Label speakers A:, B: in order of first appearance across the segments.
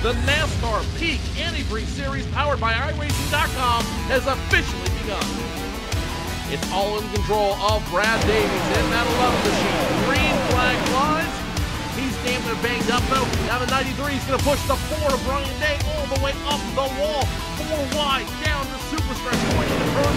A: The NASCAR Peak Antifreeze Series, powered by iRacing.com, has officially begun. It's all in control of Brad Davies in that 11 machine. Green flag flies. He's damn near banged up, though. Now the 93 is going to push the 4 of Brian Day all the way up the wall. 4 wide, down to super stretch point in the turn.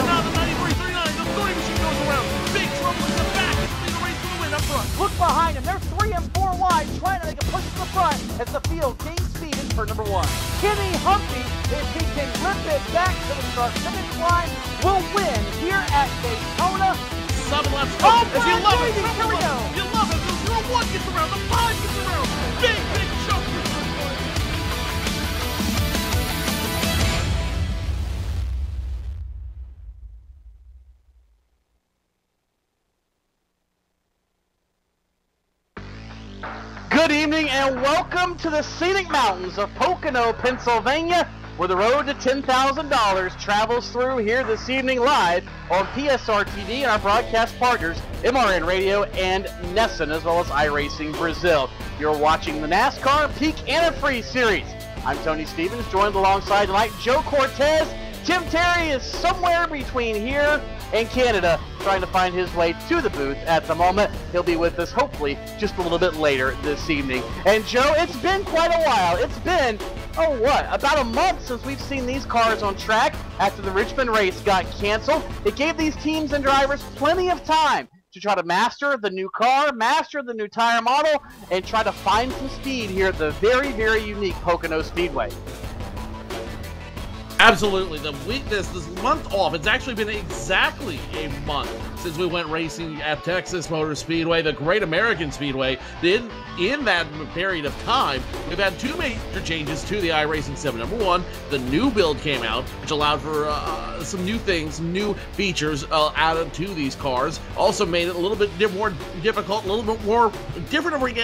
A: And now the 93, 39, the 30 machine goes around. Big trouble in the back. It's the race to the win up front.
B: Look behind him. They're 3 and 4 wide, trying to make a push to the front as the field gains speed in turn number 1. Kenny Humphrey, if he can rip it back to the start-finish line, will win here at Daytona.
A: 7 laps to go. As you love it,
B: here we go.
A: You love it. The 1 gets around, the 5 gets around. Big choke.
B: Good evening and welcome to the scenic mountains of Pocono, Pennsylvania, where the road to $10,000 travels through here this evening live on PSR TV and our broadcast partners, MRN Radio and Nessun, as well as iRacing Brazil. You're watching the NASCAR Peak Antifreeze Series. I'm Tony Stevens, joined alongside tonight Joe Cortez. Tim Terry is somewhere between here and Canada, trying to find his way to the booth at the moment. He'll be with us hopefully just a little bit later this evening. And Joe, it's been quite a while. It's been, about a month since we've seen these cars on track after the Richmond race got canceled. It gave these teams and drivers plenty of time to try to master the new car, master the new tire model, and try to find some speed here at the very, very unique Pocono Speedway.
A: Absolutely. The week, this month off, it's actually been exactly a month since we went racing at Texas Motor Speedway, the Great American Speedway. In that period of time, we've had 2 major changes to the iRacing 7. Number 1, the new build came out, which allowed for some new things, new features added to these cars. Also made it a little bit more difficult, a little bit more different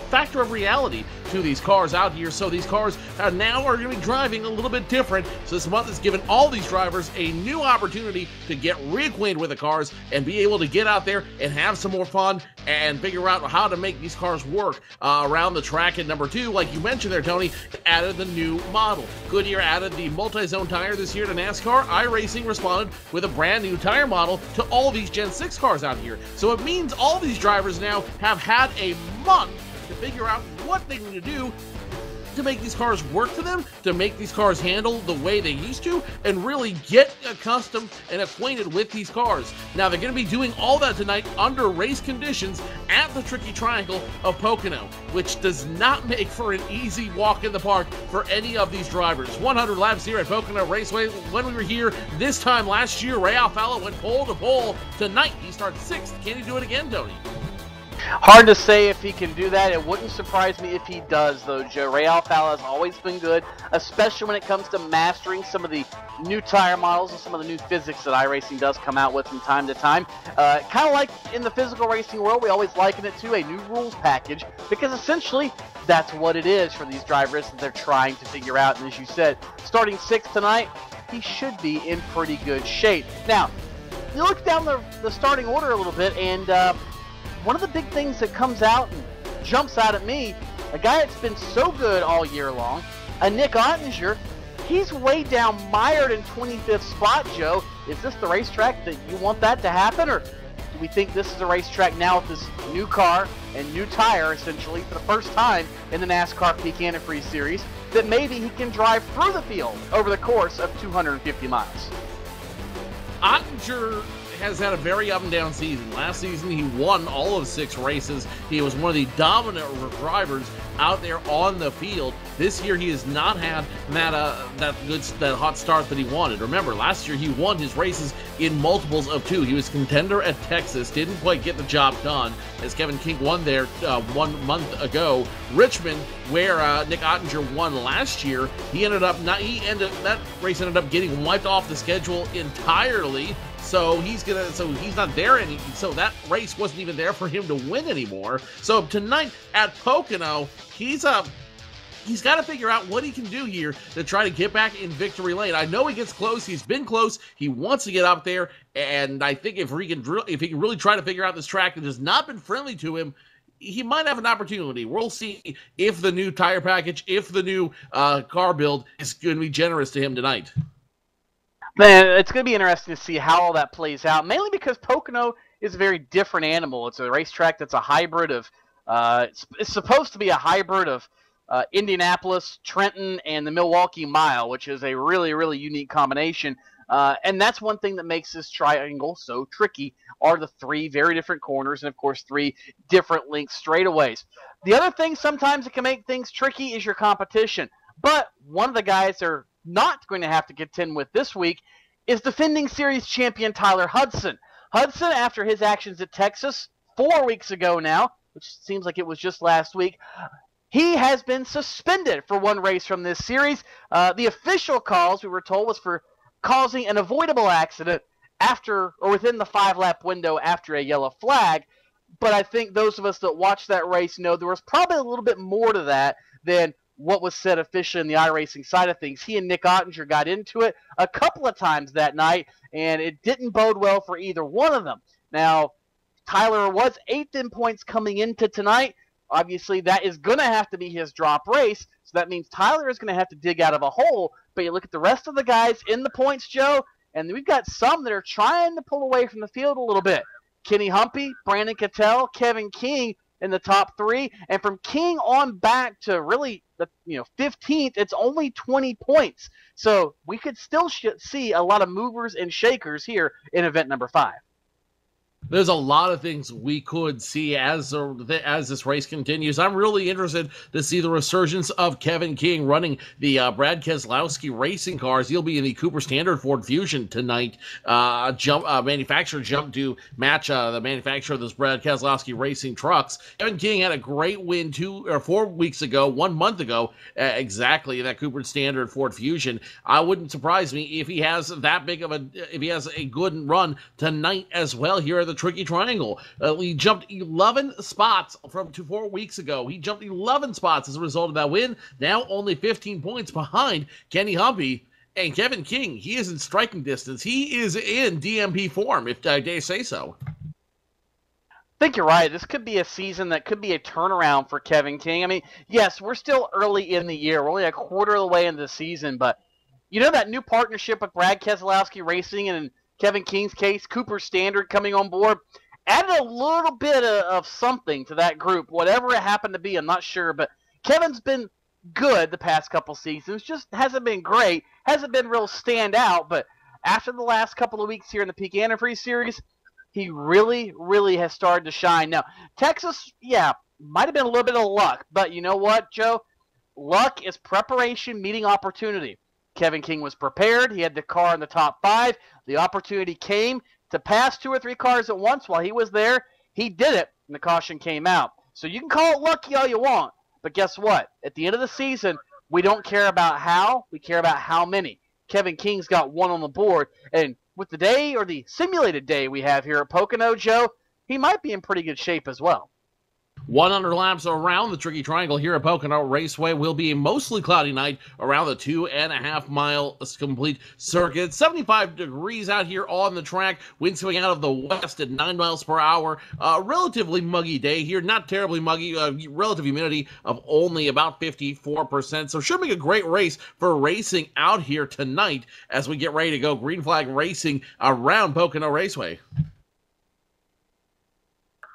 A: factor of reality to these cars out here. So these cars now are going to be driving a little bit different. So this month has given all these drivers a new opportunity to get reacquainted with the cars and be able to get out there and have some more fun and figure out how to make these cars work around the track. And number 2, like you mentioned there, Tony, added the new model. Goodyear added the multi-zone tire this year to NASCAR. iRacing responded with a brand new tire model to all these Gen 6 cars out here. So it means all these drivers now have had a month to figure out what they need to do to make these cars work for them, to make these cars handle the way they used to, and really get accustomed and acquainted with these cars. Now, they're going to be doing all that tonight under race conditions at the Tricky Triangle of Pocono, which does not make for an easy walk in the park for any of these drivers. 100 laps here at Pocono Raceway. When we were here this time last year, Ray Alfalla went pole to pole. Tonight, he starts 6th. Can he do it again, Tony?
B: Hard to say if he can do that. It wouldn't surprise me if he does, though, Joe. Ray Alfalla has always been good, especially when it comes to mastering some of the new tire models and some of the new physics that iRacing does come out with from time to time. Kind of like in the physical racing world, we always liken it to a new rules package, because essentially that's what it is for these drivers that they're trying to figure out. And as you said, starting 6th tonight, he should be in pretty good shape. Now, you look down the starting order a little bit, and one of the big things that comes out and jumps out at me, a guy that's been so good all year long, a Nick Ottinger, he's way down, mired in 25th spot, Joe. Is this the racetrack that you want that to happen, or do we think this is a racetrack now with this new car and new tire, essentially, for the first time in the NASCAR Peak Antifreeze Series, that maybe he can drive through the field over the course of 250 miles?
A: Ottinger has had a very up and down season. Last season, he won all of 6 races. He was one of the dominant drivers out there on the field. This year, he has not had that hot start that he wanted. Remember, last year he won his races in multiples of 2. He was contender at Texas, didn't quite get the job done, as Kevin King won there 1 month ago. Richmond, where Nick Ottinger won last year, that race ended up getting wiped off the schedule entirely. So he's not there so that race wasn't even there for him to win anymore. So tonight at Pocono, he's got to figure out what he can do here to try to get back in victory lane. I know he gets close. He's been close. He wants to get up there, and I think if he can really try to figure out this track that has not been friendly to him, he might have an opportunity. We'll see if the new tire package, if the new car build is going to be generous to him tonight.
B: Man, it's going to be interesting to see how all that plays out, mainly because Pocono is a very different animal. It's a racetrack that's a hybrid of, it's supposed to be a hybrid of Indianapolis, Trenton, and the Milwaukee Mile, which is a really, really unique combination. And that's one thing that makes this triangle so tricky, are the three very different corners and, of course, three different length straightaways. The other thing sometimes that can make things tricky is your competition. But one of the guys that are not going to have to contend with this week is defending series champion Tyler Hudson. Hudson, after his actions at Texas 4 weeks ago now, which seems like it was just last week, he has been suspended for one race from this series. The official cause, we were told, was for causing an avoidable accident after or within the 5-lap window after a yellow flag. But I think those of us that watched that race know there was probably a little bit more to that than what was said officially in the iRacing side of things. He and Nick Ottinger got into it a couple of times that night, and it didn't bode well for either one of them. Now, Tyler was 8th in points coming into tonight. Obviously, that is going to have to be his drop race, so that means Tyler is going to have to dig out of a hole. But you look at the rest of the guys in the points, Joe, and we've got some that are trying to pull away from the field a little bit. Kenny Humpy, Brandon Cattell, Kevin King in the top three, and from King on back to really the 15th, it's only 20 points. So we could still see a lot of movers and shakers here in event number 5.
A: There's a lot of things we could see as this race continues. I'm really interested to see the resurgence of Kevin King running the Brad Keselowski racing cars. He'll be in the Cooper Standard Ford Fusion tonight. Manufacturer jump to match the manufacturer of those Brad Keselowski racing trucks. Kevin King had a great win 2 or 4 weeks ago, 1 month ago, exactly, in that Cooper Standard Ford Fusion. I wouldn't surprise me if he has a good run tonight as well here at the Tricky Triangle. He jumped 11 spots from 4 weeks ago. He jumped 11 spots as a result of that win. Now only 15 points behind Kenny Humpy. And Kevin King, he is in striking distance. He is in DMP form, if I dare say so.
B: I think you're right. This could be a season that could be a turnaround for Kevin King. I mean, yes, we're still early in the year. We're only a quarter of the way into the season, but that new partnership with Brad Keselowski Racing and, in Kevin King's case, Cooper Standard coming on board, added a little bit of something to that group, whatever it happened to be. I'm not sure, but Kevin's been good the past couple seasons, just hasn't been great, hasn't been real standout, but after the last couple of weeks here in the Peak Antifreeze series, he really, really has started to shine. Now, Texas, might have been a little bit of luck, but you know what, Joe? Luck is preparation meeting opportunity. Kevin King was prepared. He had the car in the top 5. The opportunity came to pass 2 or 3 cars at once while he was there. He did it, and the caution came out. So you can call it lucky all you want, but guess what? At the end of the season, we don't care about how. We care about how many. Kevin King's got 1 on the board, and with the day or the simulated day we have here at Pocono, Joe, he might be in pretty good shape as well.
A: 100 laps around the Tricky Triangle here at Pocono Raceway will be a mostly cloudy night around the 2.5 mile complete circuit. 75 degrees out here on the track. Winds coming out of the west at 9 miles per hour. Relatively muggy day here. Not terribly muggy. Relative humidity of only about 54%. So should make a great race for racing out here tonight as we get ready to go green flag racing around Pocono Raceway.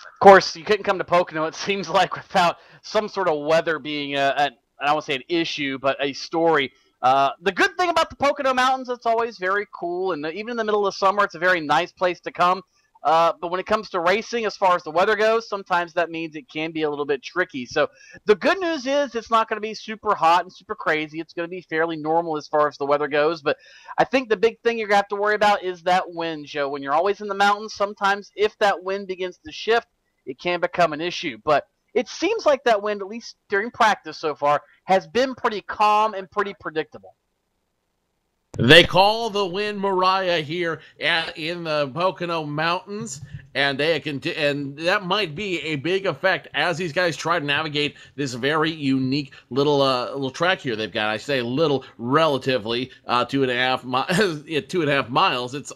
B: Of course, you couldn't come to Pocono, it seems like, without some sort of weather being, I don't want to say an issue, but a story. The good thing about the Pocono Mountains, it's always very cool, and even in the middle of the summer, it's a very nice place to come. But when it comes to racing, as far as the weather goes, sometimes that means it can be a little bit tricky. So the good news is it's not going to be super hot and super crazy. It's going to be fairly normal as far as the weather goes. But I think the big thing you're going to have to worry about is that wind, Joe. When you're always in the mountains, sometimes if that wind begins to shift, it can become an issue. But it seems like that wind, at least during practice so far, has been pretty calm and pretty predictable.
A: They call the wind Mariah here in the Pocono Mountains, and and that might be a big effect as these guys try to navigate this very unique little track here they've got. I say little relatively, 2.5 miles. It's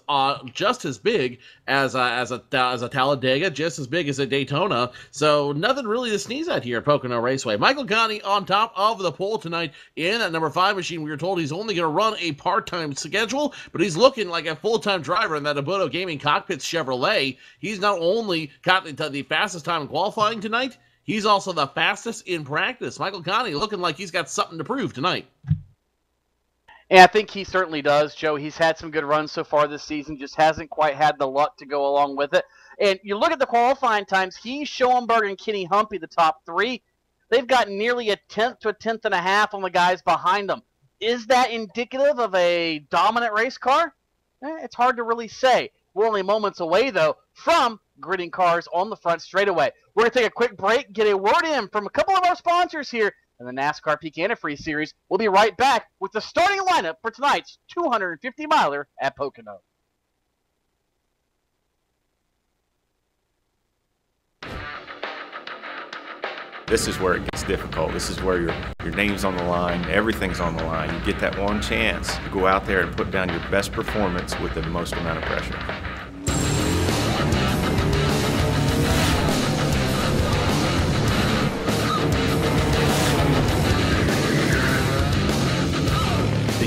A: just as big as a Talladega, just as big as a Daytona. So nothing really to sneeze at here at Pocono Raceway. Michael Conti on top of the pole tonight in that number 5 machine. We were told he's only going to run a part-time schedule, but he's looking like a full-time driver in that Abuto Gaming Cockpits Chevrolet. He's not only got the fastest time in qualifying tonight, he's also the fastest in practice. Michael Conti looking like he's got something to prove tonight.
B: And I think he certainly does, Joe. He's had some good runs so far this season, just hasn't quite had the luck to go along with it. And you look at the qualifying times, he, Schoenberg, and Kenny Humpy, the top 3, they've got nearly a tenth to a tenth and a half on the guys behind them. Is that indicative of a dominant race car? It's hard to really say. We're only moments away, though, from gridding cars on the front straightaway. We're going to take a quick break, get a word in from a couple of our sponsors here in the NASCAR Peak Antifreeze Series. We'll be right back with the starting lineup for tonight's 250-miler at Pocono.
C: This is where it gets difficult. This is where your name's on the line, everything's on the line. You get that one chance to go out there and put down your best performance with the most amount of pressure.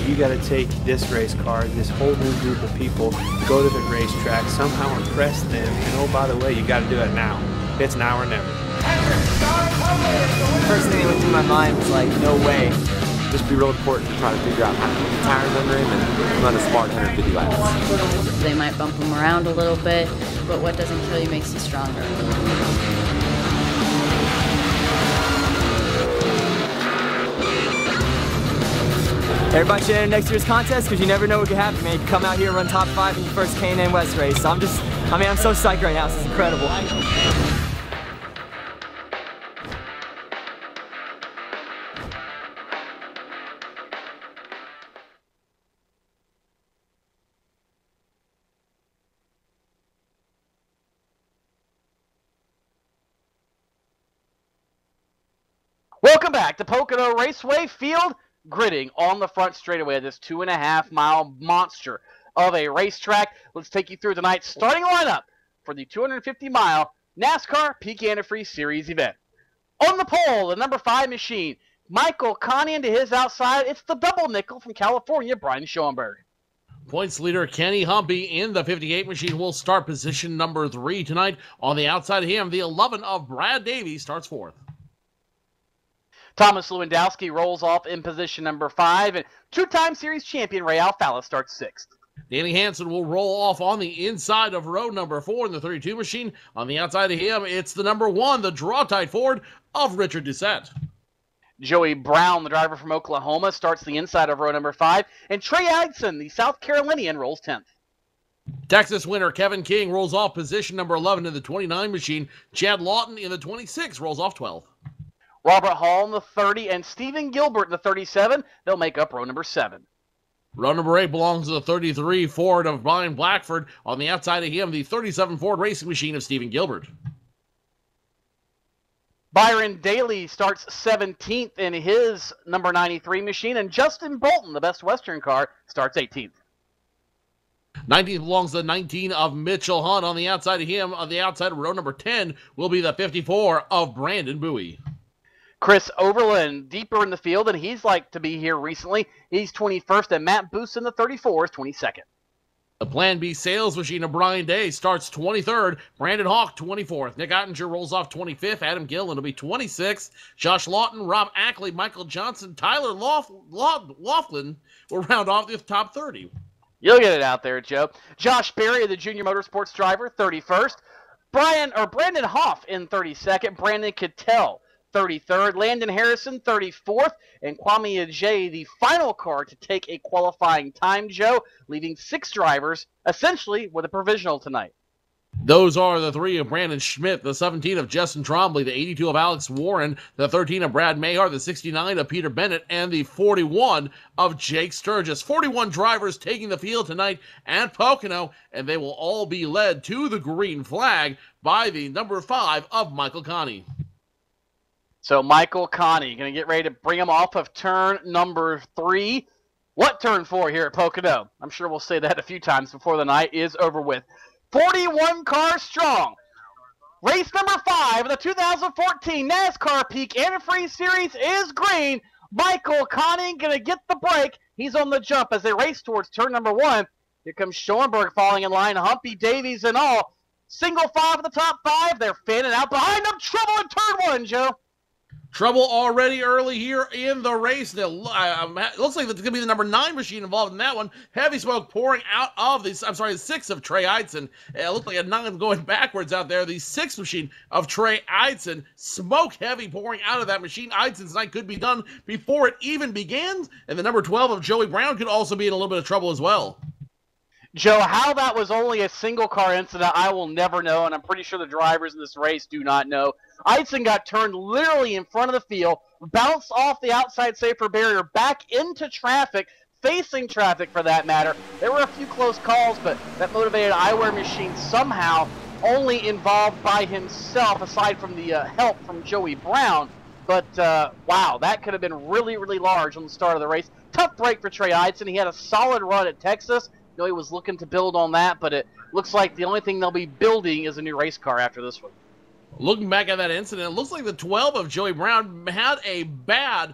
D: You got to take this race car, this whole new group of people, go to the racetrack, somehow impress them, and oh, by the way, you got to do it now. It's now or never.
E: First thing that went through my mind was like, no way.
F: Just be real important to try to figure out how to put the tires under him and run a smart 150 laps.
G: They might bump him around a little bit, but what doesn't kill you makes you stronger.
E: Everybody should enter next year's contest because you never know what could happen, man. You can come out here and run top 5 in your first K&N West race. So I'm so psyched right now. This is incredible.
B: Welcome back to Pocono Raceway Field. Gridding on the front straightaway of this 2.5-mile monster of a racetrack. Let's take you through tonight's starting lineup for the 250-mile NASCAR Peak Antifreeze Series event. On the pole, the number 5 machine, Michael Conti into his outside. It's the double nickel from California, Brian Schoenberg.
A: Points leader Kenny Humpy in the 58 machine will start position number 3 tonight. On the outside of him, the 11 of Brad Davies starts 4th.
B: Thomas Lewandowski rolls off in position number 5, and two-time series champion Ray Alfala starts 6th.
A: Danny Hansen will roll off on the inside of row number 4 in the 32 machine. On the outside of him, it's the number 1, the draw-tight Ford of Richard Doucette.
B: Joey Brown, the driver from Oklahoma, starts the inside of row number 5, and Trey Adson, the South Carolinian, rolls 10th.
A: Texas winner Kevin King rolls off position number 11 in the 29 machine. Chad Lawton in the 26 rolls off 12th.
B: Robert Hall in the 30 and Stephen Gilbert in the 37. They'll make up row number 7.
A: Row number 8 belongs to the 33 Ford of Brian Blackford. On the outside of him, the 37 Ford Racing Machine of Stephen Gilbert.
B: Byron Daly starts 17th in his number 93 machine, and Justin Bolton, the Best Western car, starts 18th.
A: 19th belongs to the 19 of Mitchell Hunt. On the outside of him, on the outside of row number 10, will be the 54 of Brandon Bowie.
B: Chris Overland deeper in the field, and he's like to be here recently. He's 21st, and Matt Boos in the 34 is 22nd.
A: The Plan B sales machine of Brian Day starts 23rd. Brandon Hawk, 24th. Nick Ottinger rolls off 25th. Adam Gillen will be 26th. Josh Lawton, Rob Ackley, Michael Johnson, Tyler Laughlin will round off the top 30.
B: You'll get it out there, Joe. Josh Berry, the junior motorsports driver, 31st. Brandon Hoff in 32nd. Brandon Cattell, 33rd. Landon Harrison, 34th. And Kwame Ajay, the final car to take a qualifying time, Joe, leaving 6 drivers, essentially with a provisional tonight.
A: Those are the 3 of Brandon Schmidt, the 17 of Justin Trombley, the 82 of Alex Warren, the 13 of Brad Mayhart, the 69 of Peter Bennett, and the 41 of Jake Sturgis. 41 drivers taking the field tonight at Pocono, and they will all be led to the green flag by the number 5 of Michael Connie.
B: So Michael Connie going to get ready to bring him off of turn number 3. What turn 4 here at Pocono? I'm sure we'll say that a few times before the night is over with. 41 cars strong. Race number 5 of the 2014 NASCAR Peak Antifreeze Series is green. Michael Connie going to get the break. He's on the jump as they race towards turn number 1. Here comes Schoenberg falling in line, Humpy, Davies, and all. Single 5 of the top 5. They're fanning out behind them. Trouble in turn 1, Joe.
A: Trouble already early here in the race. It looks like it's going to be the number 9 machine involved in that one. Heavy smoke pouring out of the 6 of Trey Eidson. It looked like a 9 going backwards out there. The 6 machine of Trey Eidson. Smoke heavy pouring out of that machine. Eidson's night could be done before it even begins. And the number 12 of Joey Brown could also be in a little bit of trouble as well.
B: Joe, how that was only a single car incident, I will never know, and I'm pretty sure the drivers in this race do not know. Eidson got turned literally in front of the field, bounced off the outside safer barrier back into traffic, facing traffic for that matter. There were a few close calls, but that motivated eyewear machine somehow only involved by himself, aside from the help from Joey Brown. But, wow, that could have been really, really large on the start of the race. Tough break for Trey Eidson. He had a solid run at Texas. You know, he was looking to build on that, but it looks like the only thing they'll be building is a new race car after this one.
A: Looking back at that incident, it looks like the 12 of Joey Brown had a bad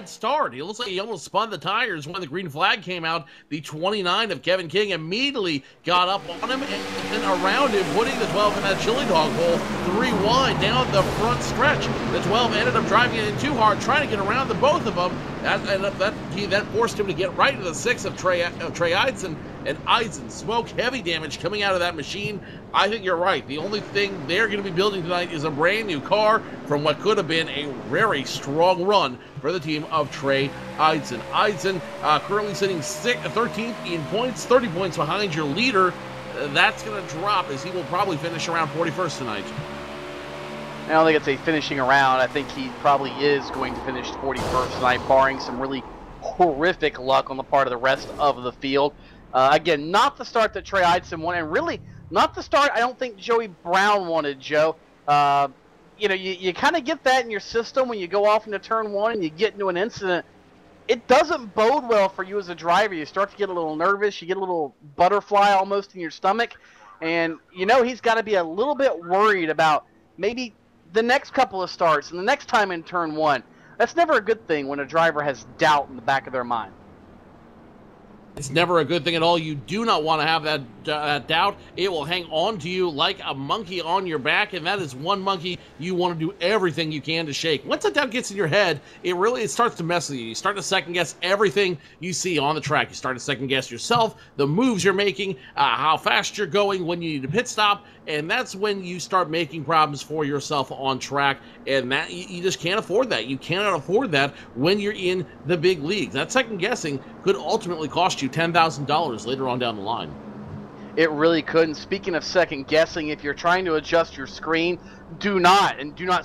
A: start. It looks like he almost spun the tires when the green flag came out. The 29 of Kevin King immediately got up on him and around him, putting the 12 in that chili dog hole 3 wide down the front stretch. The 12 ended up driving it in too hard, trying to get around the both of them. That forced him to get right into the 6 of Trey Eidson. And Eidson, smoke, heavy damage coming out of that machine. I think you're right. The only thing they're going to be building tonight is a brand new car from what could have been a very strong run for the team of Trey Eidson. Eidson currently sitting 13th in points, 30 points behind your leader. That's going to drop as he will probably finish around 41st tonight.
B: I don't think it's a finishing around. I think he probably is going to finish 41st tonight, barring some really horrific luck on the part of the rest of the field. Again, not the start that Trey Eidson wanted, and really not the start I don't think Joey Brown wanted, Joe. You know, you kind of get that in your system when you go off into turn 1 and you get into an incident. It doesn't bode well for you as a driver. You start to get a little nervous. You get a little butterfly almost in your stomach. And, you know, he's got to be a little bit worried about maybe the next couple of starts and the next time in turn 1. That's never a good thing when a driver has doubt in the back of their mind.
A: It's never a good thing at all. You do not want to have that doubt. It will hang on to you like a monkey on your back, and that is one monkey you want to do everything you can to shake. Once that doubt gets in your head, it starts to mess with you. You start to second guess everything you see on the track. You start to second guess yourself, the moves you're making, how fast you're going, when you need to pit stop, and that's when you start making problems for yourself on track, and that you just can't afford that. You cannot afford that when you're in the big leagues. That second guessing could ultimately cost you $10,000 later on down the line.
B: It really could. And speaking of second guessing, if you're trying to adjust your screen, do not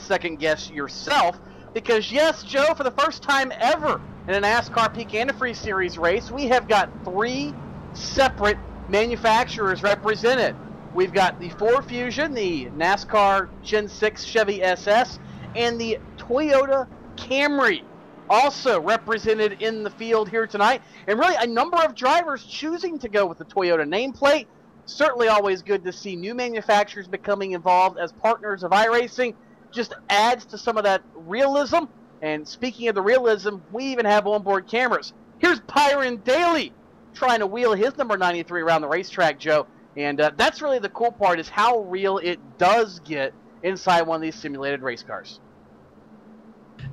B: second guess yourself, because yes, Joe, for the first time ever in a NASCAR Peak Antifreeze Series race, we have got 3 separate manufacturers represented. We've got the Ford Fusion, the NASCAR Gen 6 Chevy SS, and the Toyota Camry also represented in the field here tonight. And really a number of drivers choosing to go with the Toyota nameplate. Certainly always good to see new manufacturers becoming involved as partners of iRacing. Just adds to some of that realism. And speaking of the realism, we even have onboard cameras. Here's Byron Daly trying to wheel his number 93 around the racetrack, Joe. And that's really the cool part, is how real it does get inside one of these simulated race cars.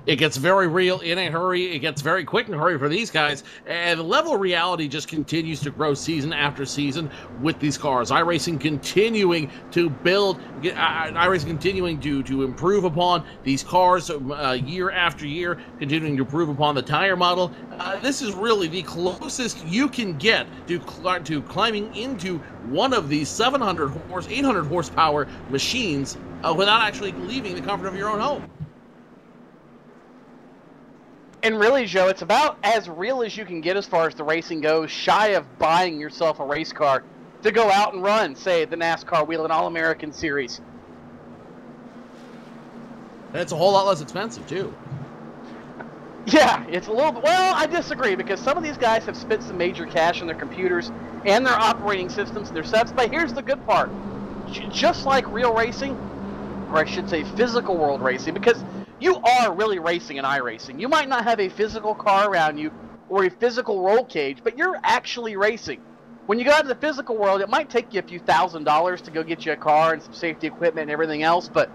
A: It gets very real in a hurry. It gets very quick in a hurry for these guys. And the level of reality just continues to grow season after season with these cars. iRacing continuing to build, iRacing continuing to improve upon these cars year after year, continuing to improve upon the tire model. This is really the closest you can get to climbing into one of these 700 horse, 800 horsepower machines without actually leaving the comfort of your own home.
B: And really, Joe, it's about as real as you can get as far as the racing goes, shy of buying yourself a race car to go out and run, say, the NASCAR Wheel and All-American Series.
A: And it's a whole lot less expensive, too.
B: Yeah, it's a little bit... Well, I disagree, because some of these guys have spent some major cash on their computers and their operating systems and their setups. But here's the good part. Just like real racing, or I should say physical world racing, because you are really racing in iRacing. You might not have a physical car around you or a physical roll cage, but you're actually racing. When you go out to the physical world, it might take you a few $1,000s to go get you a car and some safety equipment and everything else, but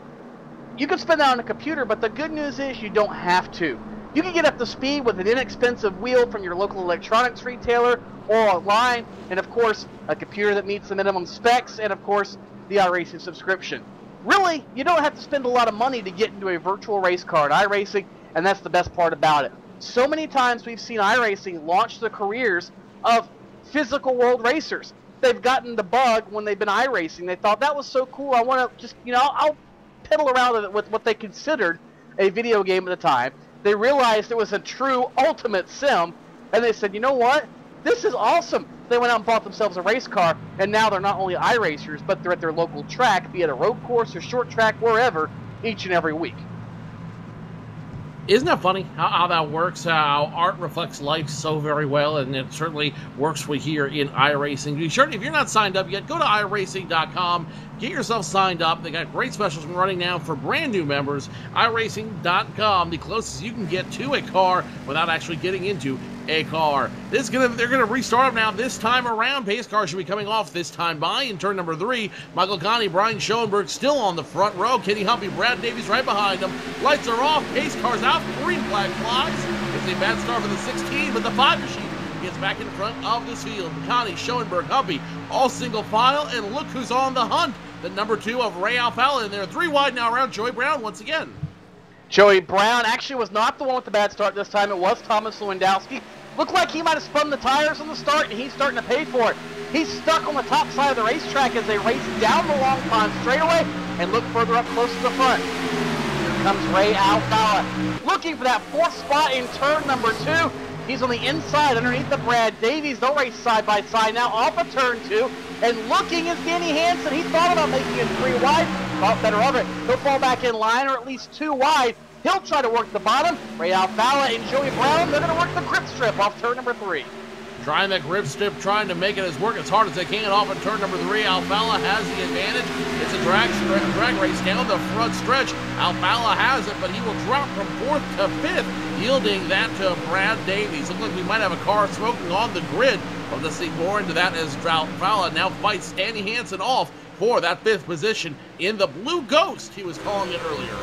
B: you can spend that on a computer. But the good news is you don't have to. You can get up to speed with an inexpensive wheel from your local electronics retailer or online, and of course, a computer that meets the minimum specs, and of course, the iRacing subscription. Really, you don't have to spend a lot of money to get into a virtual race car at iRacing, and that's the best part about it. So many times we've seen iRacing launch the careers of physical world racers. They've gotten the bug when they've been iRacing. They thought, that was so cool, I want to just, I'll piddle around with what they considered a video game at the time. They realized it was a true ultimate sim, and they said, you know what? This is awesome. They went out and bought themselves a race car, and now they're not only iRacers, but they're at their local track, be it a road course or short track, wherever, each and every week.
A: Isn't that funny how that works, how art reflects life so very well, and it certainly works for here in iRacing. Be sure, if you're not signed up yet, go to iRacing.com, get yourself signed up. They got great specials running now for brand new members. iRacing.com, the closest you can get to a car without actually getting into a car. They're gonna restart them now this time around. Pace cars should be coming off this time by in turn number 3. Michael Connie, Brian Schoenberg still on the front row. Kenny Humpy, Brad Davies right behind them. Lights are off. Pace cars out. Green flag flies. It's a bad start for the 16, but the 5 machine gets back in front of this field. Connie, Schoenberg, Humpy, all single file, and look who's on the hunt. The number 2 of Ray Alfalla in there. 3 wide now around Joey Brown once again.
B: Joey Brown actually was not the one with the bad start this time. It was Thomas Lewandowski. Looked like he might have spun the tires on the start, and he's starting to pay for it. He's stuck on the top side of the racetrack as they race down the Long Pond straightaway and look further up close to the front. Here comes Ray Alfalla, looking for that 4th spot in turn number 2. He's on the inside underneath the Brad Davies. They'll race side by side now off of turn 2. And looking is Danny Hansen. He thought about making it 3 wide. Thought better of it. He'll fall back in line, or at least 2 wide. He'll try to work the bottom. Ray Alfalla and Joey Brown, they're going to work the grip strip off turn number 3.
A: Trying that grip strip, trying to make it work as hard as they can off of turn number 3. Alfalla has the advantage. It's a drag race down the front stretch. Alfalla has it, but he will drop from 4th to 5th, yielding that to Brad Davies. Looks like we might have a car smoking on the grid. Well, let's see more into that as Alfalla now fights Danny Hansen off for that 5th position in the Blue Ghost, he was calling it earlier.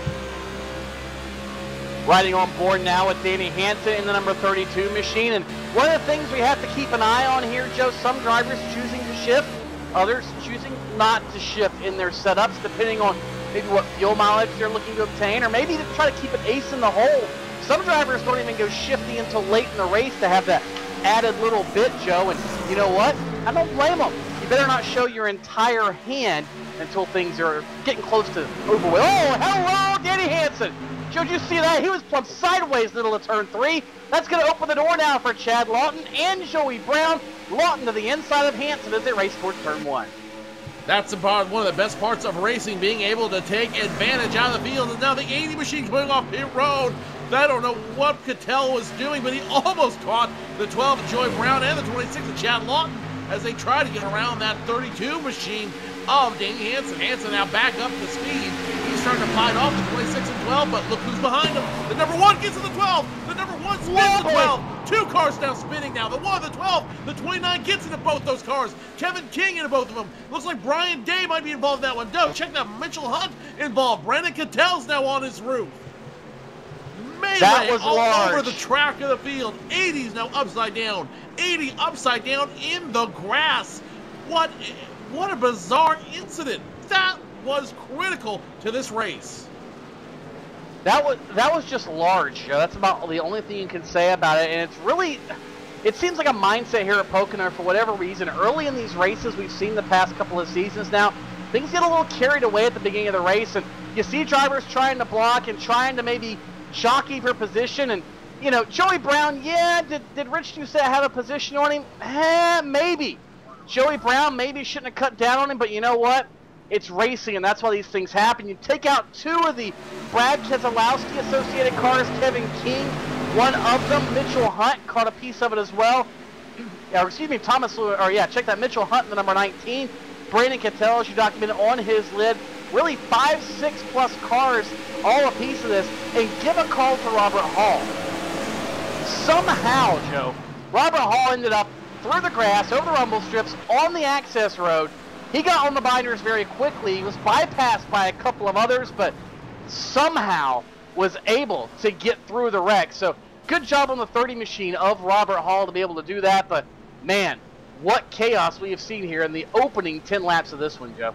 B: Riding on board now with Danny Hansen in the number 32 machine. And one of the things we have to keep an eye on here, Joe, some drivers choosing to shift, others choosing not to shift in their setups, depending on maybe what fuel mileage they're looking to obtain, or maybe to try to keep an ace in the hole. Some drivers don't even go shifting until late in the race to have that added little bit, Joe. And you know what? I don't blame them. You better not show your entire hand until things are getting close to over with. Oh, hello, Danny Hansen. Joe, did you see that? He was plumped sideways middle of turn 3. That's going to open the door now for Chad Lawton and Joey Brown. Lawton to the inside of Hansen as they race towards turn 1.
A: That's one of the best parts of racing, being able to take advantage out of the field. And now the 80 machine going off pit road. I don't know what Cattell was doing, but he almost caught the 12 of Joey Brown and the 26 of Chad Lawton as they try to get around that 32 machine of Danny Hansen. Hansen now back up to speed. He's starting to fight off the 26 and 12, but look who's behind him. The number 1 gets to the 12. The number 1 spins the 12. 2 cars now spinning now. The 1, the 12, the 29 gets into both those cars. Kevin King into both of them. Looks like Brian Day might be involved in that one. No, check that. Mitchell Hunt involved. Brandon Cattell's now on his roof. Melee
B: was
A: all
B: large.
A: over the track of the field. 80's now upside down. 80 upside down in the grass. What a bizarre incident. That was critical to this race.
B: That was just large, Joe. That's about the only thing you can say about it. And it's really, it seems like a mindset here at Pocono for whatever reason. Early in these races we've seen the past couple of seasons now, things get a little carried away at the beginning of the race, and you see drivers trying to block and trying to maybe jockey for position. And, you know, Joey Brown, yeah, did Rich Doucette have a position on him? Maybe. Joey Brown maybe shouldn't have cut down on him, but you know what? It's racing, and that's why these things happen. You take out two of the Brad Keselowski associated cars, Kevin King, one of them, Mitchell Hunt, caught a piece of it as well. Or, excuse me, check that, Mitchell Hunt in the number 19. Brandon Cattell, as you documented, on his lid. Really 5, 6+ cars, all a piece of this. And give a call to Robert Hall. Somehow, Joe, Robert Hall ended up through the grass, over the rumble strips, on the access road. He got on the binders very quickly. He was bypassed by a couple of others, but somehow was able to get through the wreck. So good job on the 30 machine of Robert Hall to be able to do that. But, man, what chaos we have seen here in the opening 10 laps of this one, Joe.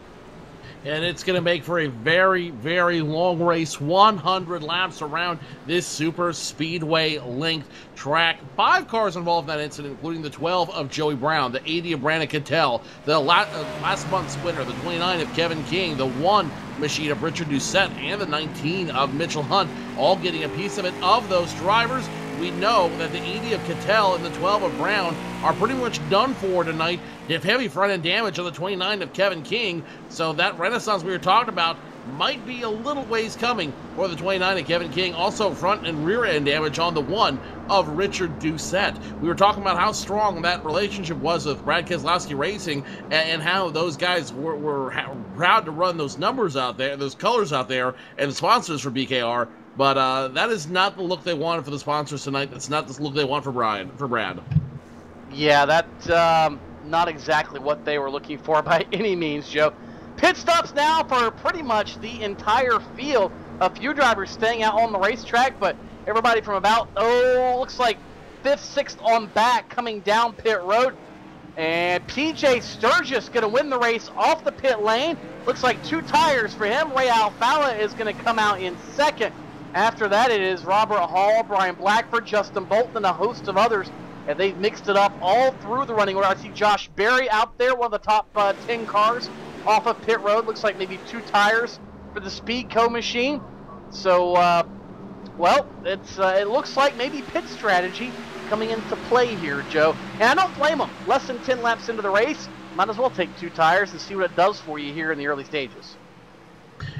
A: And it's going to make for a very, very long race, 100 laps around this super speedway length track. 5 cars involved in that incident, including the 12 of Joey Brown, the 80 of Brandon Cattell, the last month's winner, the 29 of Kevin King, the 1 machine of Richard Doucette, and the 19 of Mitchell Hunt, all getting a piece of it. Of those drivers, we know that the 80 of Cattell and the 12 of Brown are pretty much done for tonight. They have heavy front-end damage on the 29 of Kevin King, so that renaissance we were talking about might be a little ways coming for the 29 of Kevin King. Also front and rear-end damage on the 1 of Richard Doucette. We were talking about how strong that relationship was with Brad Keselowski Racing, and how those guys were proud to run those numbers out there, those colors out there, and the sponsors for BKR. But that is not the look they wanted for the sponsors tonight. That's not the look they want for Brad.
B: Yeah, that's not exactly what they were looking for by any means, Joe. Pit stops now for pretty much the entire field. A few drivers staying out on the racetrack, but everybody from about, looks like 5th, 6th on back coming down pit road. And PJ Sturgis going to win the race off the pit lane. Looks like 2 tires for him. Ray Alfala is going to come out in 2nd. After that, it is Robert Hall, Brian Blackford, Justin Bolton, and a host of others. And they've mixed it up all through the running order. I see Josh Berry out there, one of the top 10 cars off of pit road. Looks like maybe 2 tires for the Speedco machine. So, well, it looks like maybe pit strategy coming into play here, Joe. And I don't blame them. Less than 10 laps into the race, might as well take 2 tires and see what it does for you here in the early stages.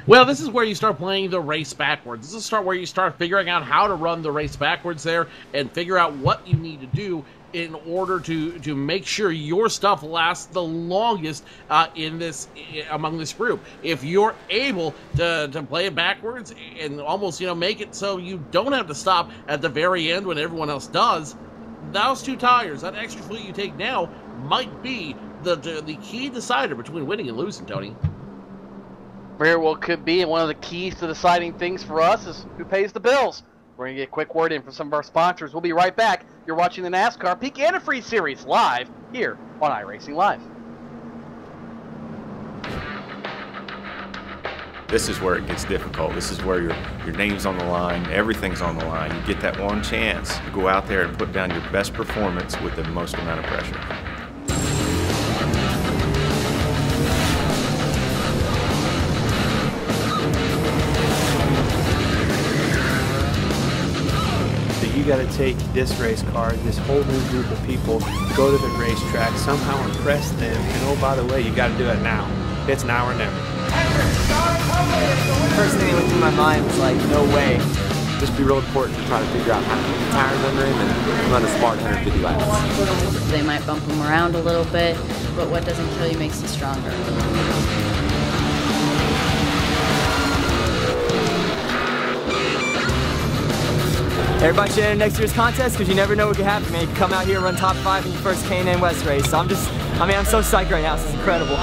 A: Well, this is where you start playing the race backwards. This is where you start figuring out how to run the race backwards there and figure out what you need to do in order to make sure your stuff lasts the longest among this group. If you're able to play it backwards and almost make it so you don't have to stop at the very end when everyone else does, those 2 tires, that extra fuel you take now, might be the key decider between winning and losing, Tony.
B: Very well could be, and one of the keys to deciding things for us is who pays the bills. We're going to get a quick word in from some of our sponsors. We'll be right back. You're watching the NASCAR Peak Antifreeze Series live here on iRacing Live.
C: This is where it gets difficult. This is where your name's on the line, everything's on the line. You get that one chance to go out there and put down your best performance with the most amount of pressure.
D: You got to take this race car, this whole new group of people, go to the racetrack, somehow impress them, and oh, by the way, you got to do it now. It's now or never.
E: First thing that went through my mind was like, no way.
F: Just be real important to try to figure out how to put the tires under him and run a smart 150 laps.
G: They might bump him around a little bit, but what doesn't kill you makes you stronger.
E: Everybody should enter next year's contest because you never know what could happen, man. You can come out here and run top 5 in your first K&N West race. So I'm so psyched right now. This is incredible.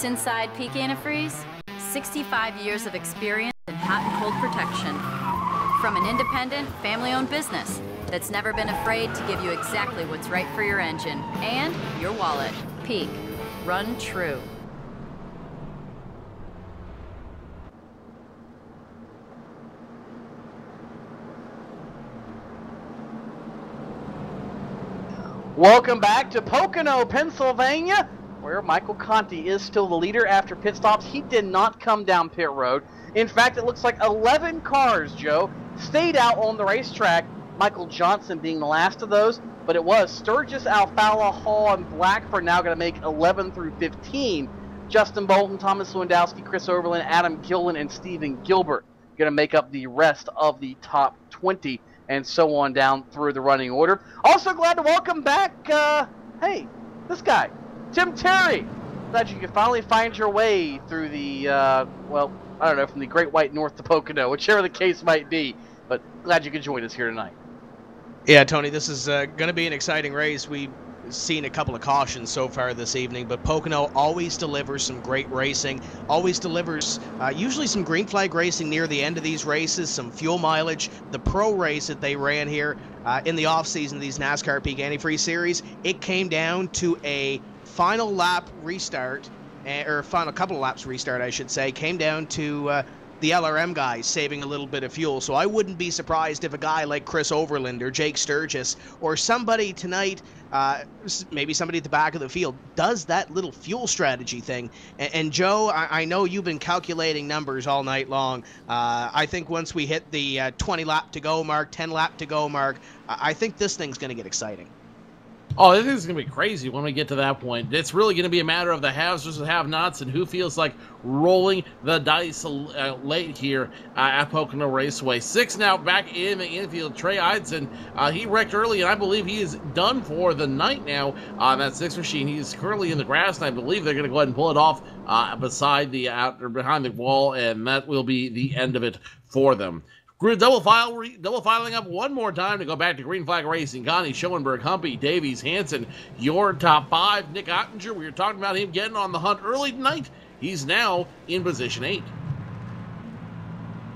G: What's inside Peak Antifreeze? 65 years of experience in hot and cold protection. From an independent, family-owned business that's never been afraid to give you exactly what's right for your engine and your wallet. Peak. Run true.
B: Welcome back to Pocono, Pennsylvania, where Michael Conti is still the leader after pit stops. He did not come down pit road. In fact, it looks like 11 cars, Joe, stayed out on the racetrack, Michael Johnson being the last of those, but it was Sturgis, Alfalla, Hall, and Blackford now going to make 11 through 15. Justin Bolton, Thomas Lewandowski, Chris Overland, Adam Gillen, and Stephen Gilbert going to make up the rest of the top 20. And so on down through the running order. Also glad to welcome back, hey, this guy, Tim Terry. Glad you could finally find your way through the, well, I don't know, from the Great White North to Pocono, whichever the case might be. But glad you could join us here tonight.
H: Yeah, Tony, this is going to be an exciting race. We've seen a couple of cautions so far this evening, but Pocono always delivers some great racing, always delivers usually some green flag racing near the end of these races, some fuel mileage. The pro race that they ran here in the off-season, these NASCAR Peak Antifreeze Series, it came down to a final lap restart, or final couple of laps restart, I should say, came down to the LRM guys saving a little bit of fuel. So I wouldn't be surprised if a guy like Chris Overland or Jake Sturgis or somebody tonight, maybe somebody at the back of the field, does that little fuel strategy thing. And Joe, I know you've been calculating numbers all night long. I think once we hit the 20 lap to go mark, 10 lap to go mark, I think this thing's going to get exciting.
A: Oh, this is going to be crazy when we get to that point. It's really going to be a matter of the haves versus have-nots and who feels like rolling the dice late here at Pocono Raceway. 6 now back in the infield. Trey Eidson, he wrecked early, and I believe he is done for the night now on that 6 machine. He's currently in the grass, and I believe they're going to go ahead and pull it off beside the or behind the wall, and that will be the end of it for them. Double filing up one more time to go back to green flag racing. Connie, Schoenberg, Humpy, Davies, Hansen, your top 5. Nick Ottinger, we were talking about him getting on the hunt early tonight. He's now in position 8.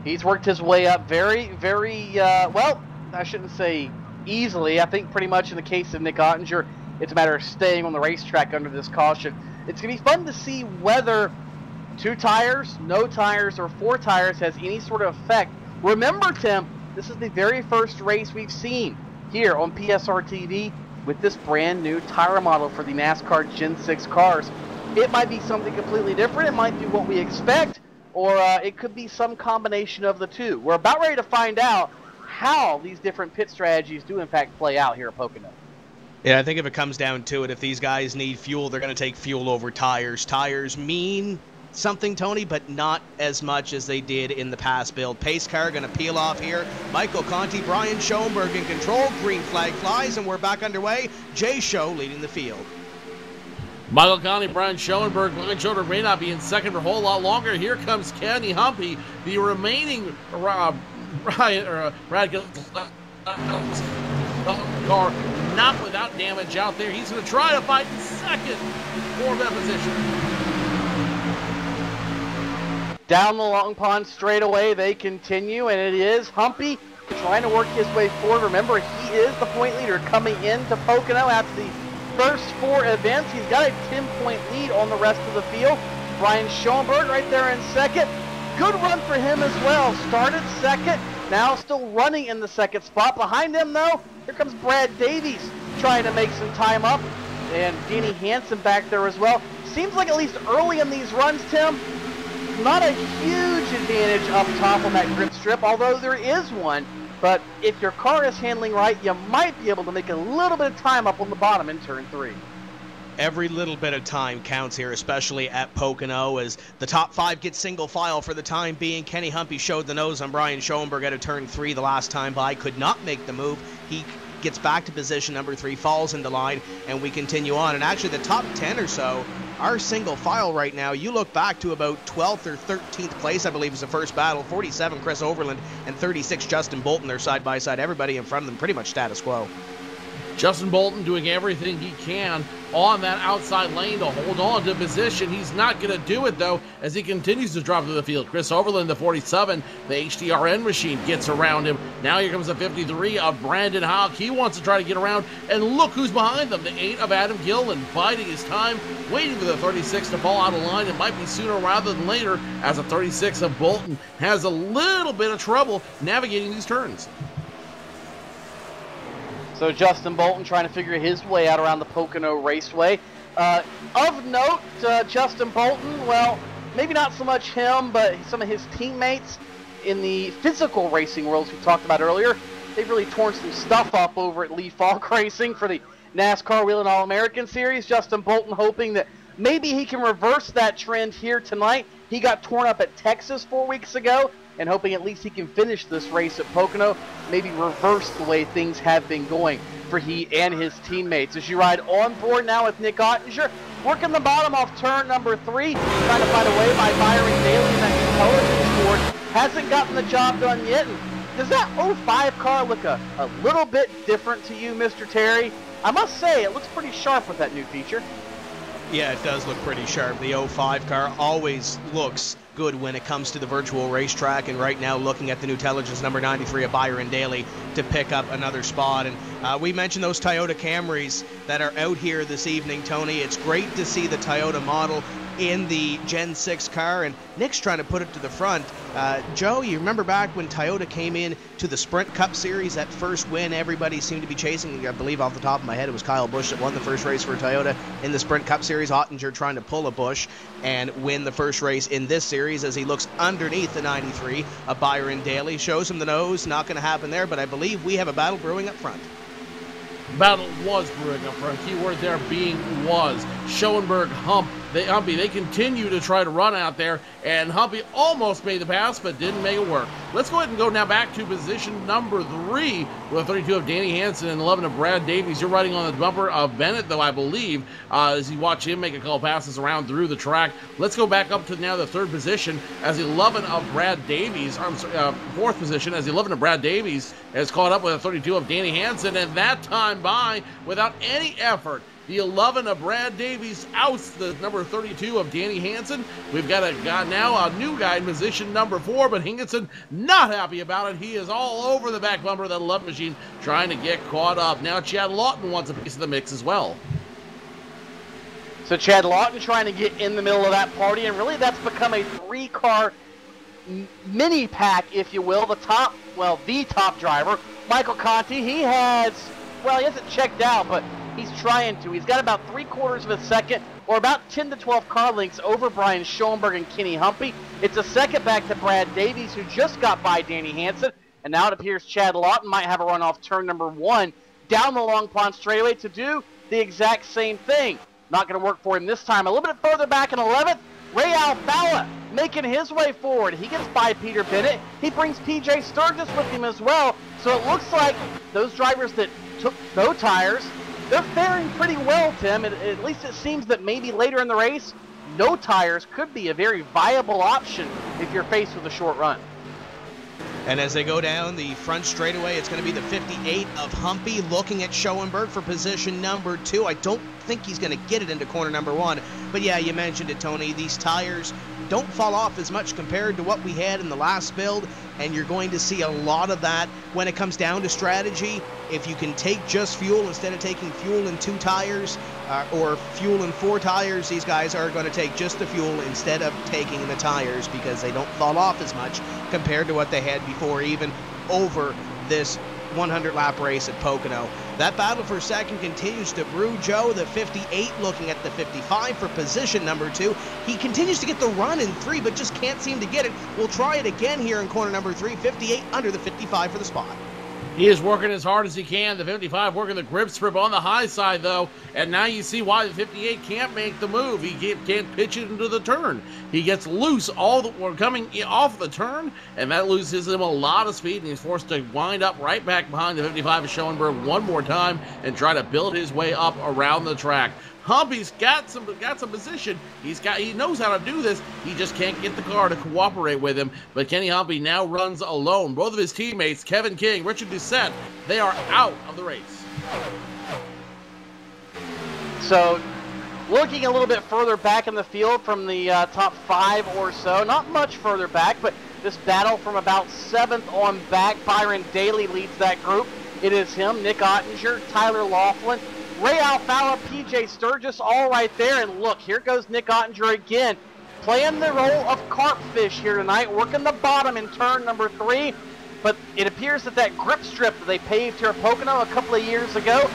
B: He's worked his way up very, very, well, I shouldn't say easily. I think pretty much in the case of Nick Ottinger, it's a matter of staying on the racetrack under this caution. It's going to be fun to see whether 2 tires, no tires, or 4 tires has any sort of effect. Remember, Tim, this is the very first race we've seen here on PSR TV with this brand new tire model for the NASCAR Gen 6 cars. It might be something completely different. It might be what we expect, or it could be some combination of the two. We're about ready to find out how these different pit strategies do in fact play out here at Pocono.
H: Yeah, I think if it comes down to it, if these guys need fuel, they're going to take fuel over tires. Tires mean something, Tony, but not as much as they did in the past build. Pace car going to peel off here. Michael Conti, Brian Schoenberg in control. Green flag flies, and we're back underway. Jay Show leading the field.
A: Michael Conti, Brian Schoenberg. Brian Schoenberg may not be in second for a whole lot longer. Here comes Kenny Humpy, the remaining Brad car not without damage out there. He's going to try to fight in second for that position.
B: Down the long pond straightaway, they continue, and it is Humpy trying to work his way forward. Remember, he is the point leader coming into Pocono after the first 4 events. He's got a 10-point lead on the rest of the field. Brian Schoenberg right there in second. Good run for him as well. Started second, now still running in the second spot. Behind him, though, here comes Brad Davies trying to make some time up, and Danny Hansen back there as well. Seems like at least early in these runs, Tim, not a huge advantage up top on that grip strip, although there is one. But if your car is handling right, you might be able to make a little bit of time up on the bottom in turn 3.
H: Every little bit of time counts here, especially at Pocono, as the top 5 get single file for the time being. Kenny Humpy showed the nose on Brian Schoenberg at a turn 3 the last time by. Could not make the move. He gets back to position number 3, falls into line, and we continue on. And actually the top 10 or so are single file right now. You look back to about 12th or 13th place, I believe, is the first battle. 47 Chris Overland and 36 Justin Bolton. They're side by side. Everybody in front of them pretty much status quo.
A: Justin Bolton doing everything he can on that outside lane to hold on to position. He's not going to do it, though, as he continues to drop through the field. Chris Overland, the 47, the HDRN machine, gets around him. Now here comes the 53 of Brandon Houck. He wants to try to get around, and look who's behind them. The 8 of Adam Gillen, biding his time, waiting for the 36 to fall out of line. It might be sooner rather than later, as the 36 of Bolton has a little bit of trouble navigating these turns.
B: So Justin Bolton trying to figure his way out around the Pocono Raceway. Of note, Justin Bolton, well, maybe not so much him, but some of his teammates in the physical racing world, as we talked about earlier, they've really torn some stuff up over at Lee Falk Racing for the NASCAR Wheel and All-American Series. Justin Bolton hoping that maybe he can reverse that trend here tonight. He got torn up at Texas 4 weeks ago, and hoping at least he can finish this race at Pocono, maybe reverse the way things have been going for he and his teammates. As you ride on board now with Nick Ottinger, working the bottom off turn number 3, trying to find a way by Byron Daly in that intelligence board. Hasn't gotten the job done yet. And does that 05 car look a little bit different to you, Mr. Terry? I must say, it looks pretty sharp with that new feature.
H: Yeah, it does look pretty sharp. The 05 car always looks good when it comes to the virtual racetrack, and right now looking at the new Intelligence number 93 of Byron Daly to pick up another spot. And we mentioned those Toyota Camrys that are out here this evening, Tony. It's great to see the Toyota model in the Gen 6 car, and Nick's trying to put it to the front. Joe, you remember back when Toyota came in to the Sprint Cup Series, that first win everybody seemed to be chasing? I believe off the top of my head it was Kyle Busch that won the first race for Toyota in the Sprint Cup Series. Ottinger trying to pull a Busch and win the first race in this series as he looks underneath the 93 of Byron Daly. Shows him the nose, not going to happen there, but I believe we have a battle brewing up front.
A: Battle was brewing up front. Keyword there being was. Schoenberg, Humpy, they continue to try to run out there, and Humpy almost made the pass, but didn't make it work. Let's go ahead and go now back to position number 3 with 32 of Danny Hansen and 11 of Brad Davies. You're riding on the bumper of Bennett, though, I believe, as you watch him make a couple passes around through the track. Let's go back up to now the 3rd position as 11 of Brad Davies, 4th position as 11 of Brad Davies has caught up with a 32 of Danny Hansen, and that time by without any effort. The 11 of Brad Davies outs the number 32 of Danny Hansen. We've got now a new guy in position number 4, but Hinkinson not happy about it. He is all over the back bumper of that 11 machine trying to get caught up. Now Chad Lawton wants a piece of the mix as well.
B: So Chad Lawton trying to get in the middle of that party, and really that's become a 3-car mini pack, if you will. The top driver, Michael Conti, he hasn't checked out, but he's trying to. He's got about 3/4 of a second, or about 10 to 12 car lengths over Brian Schoenberg and Kenny Humpy. It's a second back to Brad Davies, who just got by Danny Hansen, and now it appears Chad Lawton might have a run off turn number 1 down the Long Pond straightaway to do the exact same thing. Not going to work for him this time. A little bit further back in 11th, Ray Alfalla making his way forward. He gets by Peter Bennett. He brings PJ Sturgis with him as well. So it looks like those drivers that took no tires, they're faring pretty well, Tim. At least it seems that maybe later in the race, no tires could be a very viable option if you're faced with a short run.
H: And as they go down the front straightaway, it's going to be the 58 of Humpy looking at Schoenberg for position number 2. I don't think he's going to get it into corner number 1. But yeah, you mentioned it, Tony. These tires don't fall off as much compared to what we had in the last build, and you're going to see a lot of that when it comes down to strategy. If you can take just fuel instead of taking fuel in 2 tires or fuel in 4 tires, these guys are going to take just the fuel instead of taking the tires because they don't fall off as much compared to what they had before, even over this 100-lap race at Pocono. That battle for second continues to brew. Joe, the 58, looking at the 55 for position number 2. He continues to get the run in 3, but just can't seem to get it. We'll try it again here in corner number 3. 58 under the 55 for the spot.
A: He is working as hard as he can. The 55 working the grip strip on the high side, though. And now you see why the 58 can't make the move. He can't pitch it into the turn. He gets loose coming off the turn, and that loses him a lot of speed, and he's forced to wind up right back behind the 55 of Schoenberg one more time and try to build his way up around the track. Humpy's got some position. He knows how to do this. He just can't get the car to cooperate with him. But Kenny Humpy now runs alone. Both of his teammates, Kevin King, Richard Doucette, they are out of the race.
B: So looking a little bit further back in the field from the top 5 or so, not much further back, but this battle from about 7th on back. Byron Daly leads that group. It is him, Nick Ottinger, Tyler Laughlin, Ray Alfalla, PJ Sturgis, all right there. And look, here goes Nick Ottinger again, playing the role of carpfish here tonight, working the bottom in turn number 3. But it appears that grip strip that they paved here at Pocono a couple of years ago,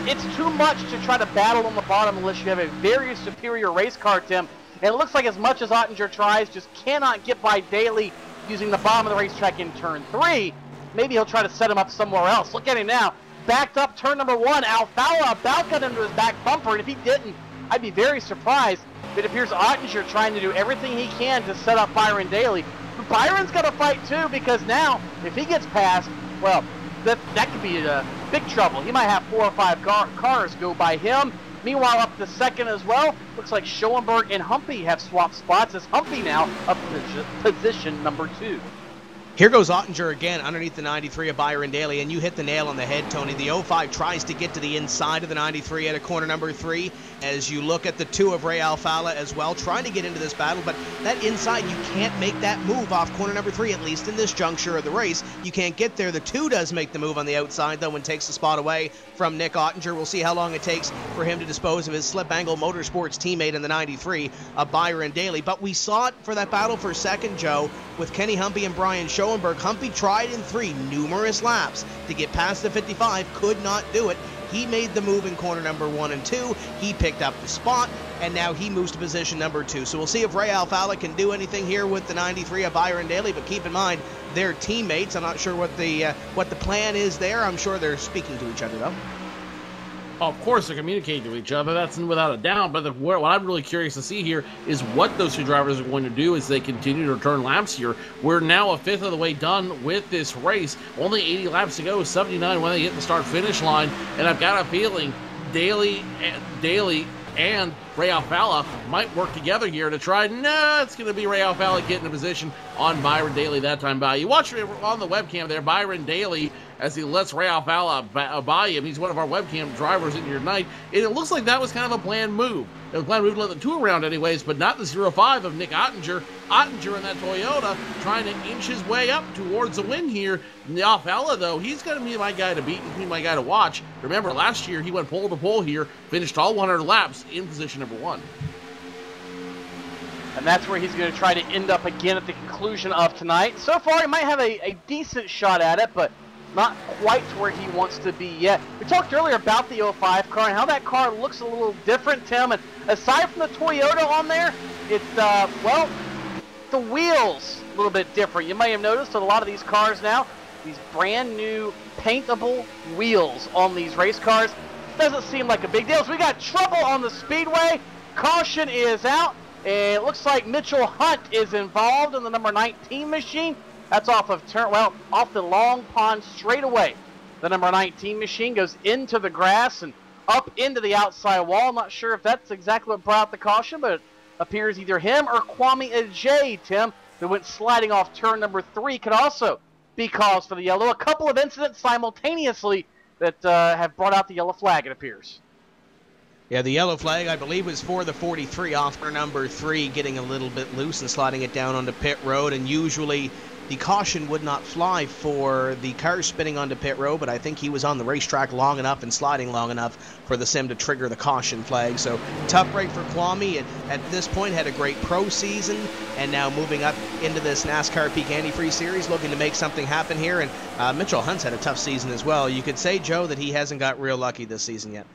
B: it's too much to try to battle on the bottom unless you have a very superior race car, Tim. And it looks like as much as Ottinger tries, just cannot get by Daly using the bottom of the racetrack in turn 3. Maybe he'll try to set him up somewhere else. Look at him now. Backed up turn number 1. Alfalla about got into his back bumper, and if he didn't, I'd be very surprised. It appears Ottinger trying to do everything he can to set up Byron Daly. But Byron's got to fight too, because now, if he gets past, well, that could be big trouble. He might have 4 or 5 cars go by him. Meanwhile, up to second as well, looks like Schoenberg and Humpy have swapped spots, as Humpy now up to position number 2.
H: Here goes Ottinger again underneath the 93 of Byron Daly, and you hit the nail on the head, Tony. The 05 tries to get to the inside of the 93 at a corner number 3. As you look at the 2 of Ray Alfalla as well, trying to get into this battle, but that inside, you can't make that move off corner number 3, at least in this juncture of the race. You can't get there. The 2 does make the move on the outside, though, and takes the spot away from Nick Ottinger. We'll see how long it takes for him to dispose of his Slip Angle Motorsports teammate in the 93, Byron Daly. But we saw it for that battle for second, Joe, with Kenny Humpy and Brian Schoenberg. Humpy tried in 3 numerous laps to get past the 55, could not do it. He made the move in corner number 1 and 2. He picked up the spot, and now he moves to position number 2. So we'll see if Ray Alfalla can do anything here with the 93 of Byron Daly, but keep in mind, they're teammates. I'm not sure what the plan is there. I'm sure they're speaking to each other, though.
A: Of course, they're communicating to each other. That's without a doubt. But what I'm really curious to see here is what those 2 drivers are going to do as they continue to return laps here. We're now a 5th of the way done with this race. Only 80 laps to go, 79 when they hit the start-finish line. And I've got a feeling Daly and Ray Alfalla might work together here to try. No, it's going to be Ray Alfalla getting a position on Byron Daly that time by. You watch it on the webcam there, Byron Daly, as he lets Ray Alfalla by him. He's one of our webcam drivers in here tonight. And it looks like that was kind of a planned move. It was a planned move to let the 2 around anyways, but not the 05 of Nick Ottinger. Ottinger in that Toyota trying to inch his way up towards the win here. Alfalla, though, he's going to be my guy to beat and be my guy to watch. Remember, last year he went pole to pole here, finished all 100 laps in position number 1.
B: And that's where he's going to try to end up again at the conclusion of tonight. So far, he might have a decent shot at it, but not quite where he wants to be yet. We talked earlier about the 05 car and how that car looks a little different, Tim. And aside from the Toyota on there, it's, well, the wheels a little bit different. You may have noticed that a lot of these cars now, these brand new paintable wheels on these race cars. Doesn't seem like a big deal. So we got trouble on the speedway. Caution is out. And it looks like Mitchell Hunt is involved in the number 19 machine. That's off of off the Long Pond straightaway. The number 19 machine goes into the grass and up into the outside wall. I'm not sure if that's exactly what brought out the caution, but it appears either him or Kwame Ajay, Tim, who went sliding off turn number 3, could also be cause for the yellow. A couple of incidents simultaneously that have brought out the yellow flag, it appears.
H: Yeah, the yellow flag, I believe, was for the 43 off turn number 3, getting a little bit loose and sliding it down onto pit road. And usually the caution would not fly for the car spinning onto pit road, but I think he was on the racetrack long enough and sliding long enough for the sim to trigger the caution flag. So tough break for Kwame, and at this point had a great pro season, and now moving up into this NASCAR Peak Antifreeze Series, looking to make something happen here. And Mitchell Hunt's had a tough season as well. You could say, Joe, that he hasn't got real lucky this season yet.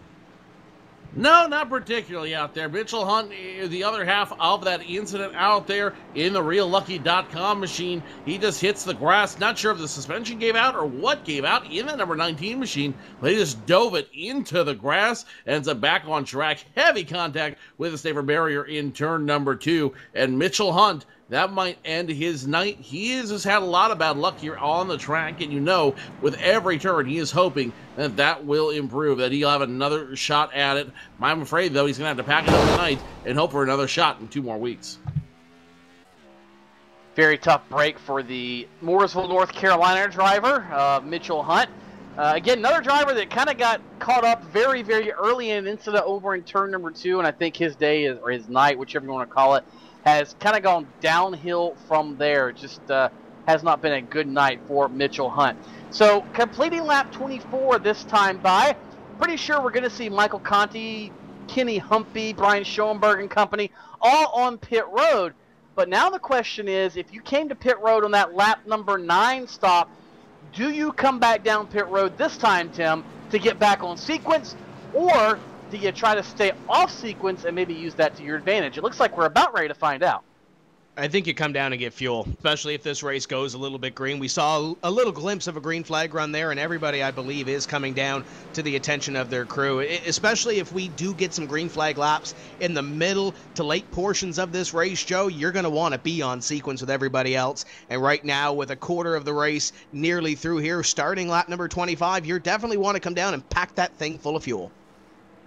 A: No, not particularly out there. Mitchell Hunt, the other half of that incident out there in the RealLucky.com machine, he just hits the grass. Not sure if the suspension gave out or what gave out in that number 19 machine, but he just dove it into the grass, ends up back on track. Heavy contact with the safer barrier in turn number 2, and Mitchell Hunt, that might end his night. He has just had a lot of bad luck here on the track, and you know, with every turn, he is hoping that that will improve, that he'll have another shot at it. I'm afraid, though, he's going to have to pack it up tonight and hope for another shot in 2 more weeks.
B: Very tough break for the Mooresville, North Carolina driver, Mitchell Hunt. Again, another driver that kind of got caught up very, very early in an incident over in turn number 2, and I think his day is, or his night, whichever you want to call it, has kind of gone downhill from there. Just has not been a good night for Mitchell Hunt. So completing lap 24 this time by, pretty sure we're going to see Michael Conti, Kenny Humpy, Brian Schoenberg and company all on pit road. But now the question is, if you came to pit road on that lap number 9 stop, do you come back down pit road this time, Tim, to get back on sequence, or do you try to stay off sequence and maybe use that to your advantage? It looks like we're about ready to find out.
H: I think you come down and get fuel, especially if this race goes a little bit green. We saw a little glimpse of a green flag run there, and everybody, I believe, is coming down to the attention of their crew, especially if we do get some green flag laps in the middle to late portions of this race, Joe. You're going to want to be on sequence with everybody else, and right now, with a quarter of the race nearly through here, starting lap number 25, you definitely want to come down and pack that thing full of fuel.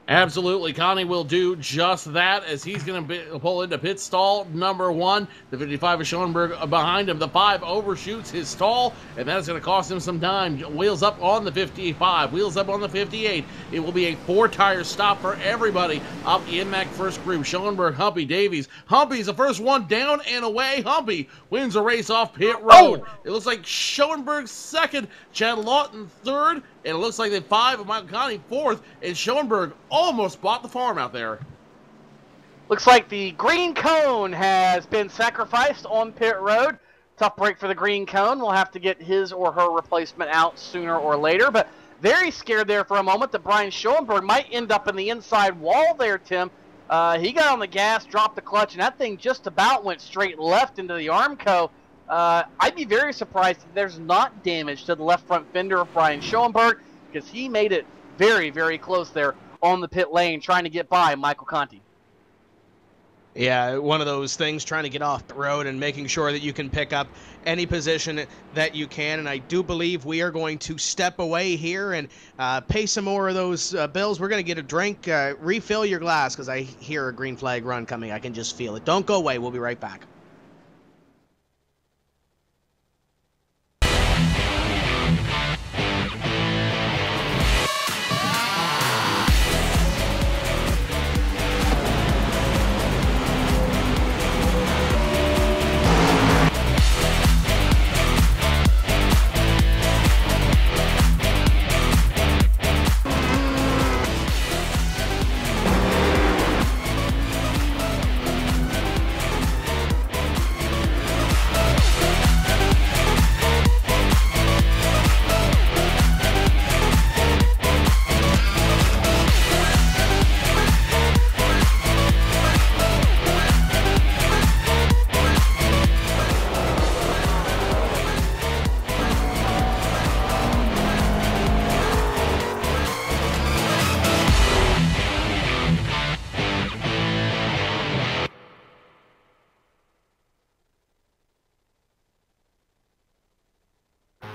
A: Absolutely. Connie will do just that as he's going to pull into pit stall number 1. The 55 of Schoenberg behind him. The 5 overshoots his stall, and that's going to cost him some time. Wheels up on the 55, wheels up on the 58. It will be a 4-tire stop for everybody up in that first group. Schoenberg, Humpy, Davies. Humpy's the first one down and away. Humpy wins the race off pit road. It looks like Schoenberg second, Chad Lawton third, and it looks like the 5 of Michael Conti fourth, and Schoenberg almost bought the farm out there.
B: Looks like the green cone has been sacrificed on pit road. Tough break for the green cone. We'll have to get his or her replacement out sooner or later, but very scared there for a moment that Brian Schoenberg might end up in the inside wall there, Tim. He got on the gas, dropped the clutch, and that thing just about went straight left into the Armco. I'd be very surprised if there's not damage to the left front fender of Brian Schoenberg, because he made it very, very close there on the pit lane trying to get by Michael Conti.
H: Yeah, one of those things, trying to get off the road and making sure that you can pick up any position that you can. And I do believe we are going to step away here and pay some more of those bills. We're going to get a drink, refill your glass, because I hear a green flag run coming. I can just feel it. Don't go away. We'll be right back.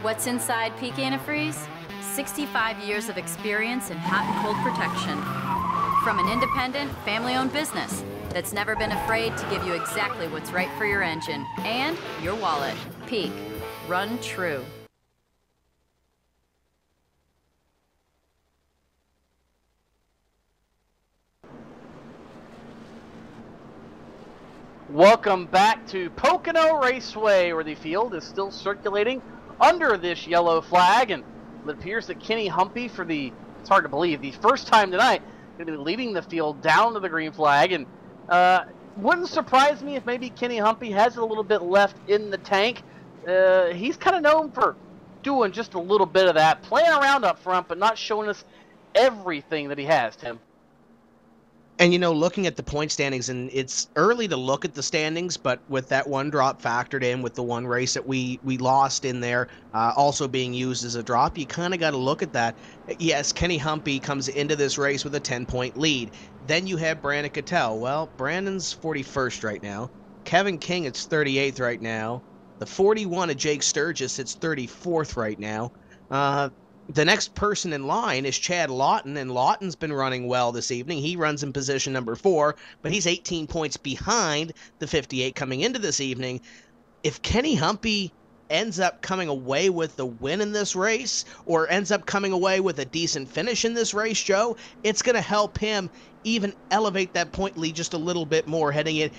G: What's inside Peak Antifreeze? 65 years of experience in hot and cold protection. From an independent, family-owned business that's never been afraid to give you exactly what's right for your engine and your wallet. Peak. Run true.
B: Welcome back to Pocono Raceway, where the field is still circulating under this yellow flag, and it appears that Kenny Humpy, for the, it's hard to believe, the first time tonight, going to be leading the field down to the green flag. And wouldn't surprise me if maybe Kenny Humpy has a little bit left in the tank. He's kind of known for doing just a little bit of that, playing around up front, but not showing us everything that he has, Tim.
H: And, you know, looking at the point standings, and it's early to look at the standings, but with that one drop factored in, with the one race that we lost in there also being used as a drop, you kind of got to look at that. Yes, Kenny Humpy comes into this race with a 10-point lead. Then you have Brandon Cattell. Well, Brandon's 41st right now. Kevin King, it's 38th right now. The 41 of Jake Sturgis, it's 34th right now. The next person in line is Chad Lawton, and Lawton's been running well this evening. He runs in position number 4, but he's 18 points behind the 58 coming into this evening. If Kenny Humpy ends up coming away with the win in this race, or ends up coming away with a decent finish in this race, Joe, it's going to help him even elevate that point lead just a little bit more heading into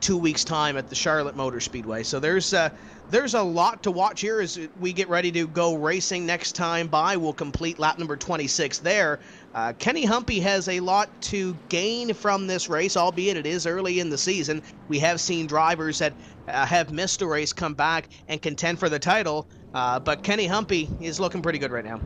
H: 2 weeks' time at the Charlotte Motor Speedway. So there's a lot to watch here as we get ready to go racing next time by. We'll complete lap number 26 there. Kenny Humpy has a lot to gain from this race, albeit it is early in the season. We have seen drivers that have missed a race come back and contend for the title, but Kenny Humpy is looking pretty good right now.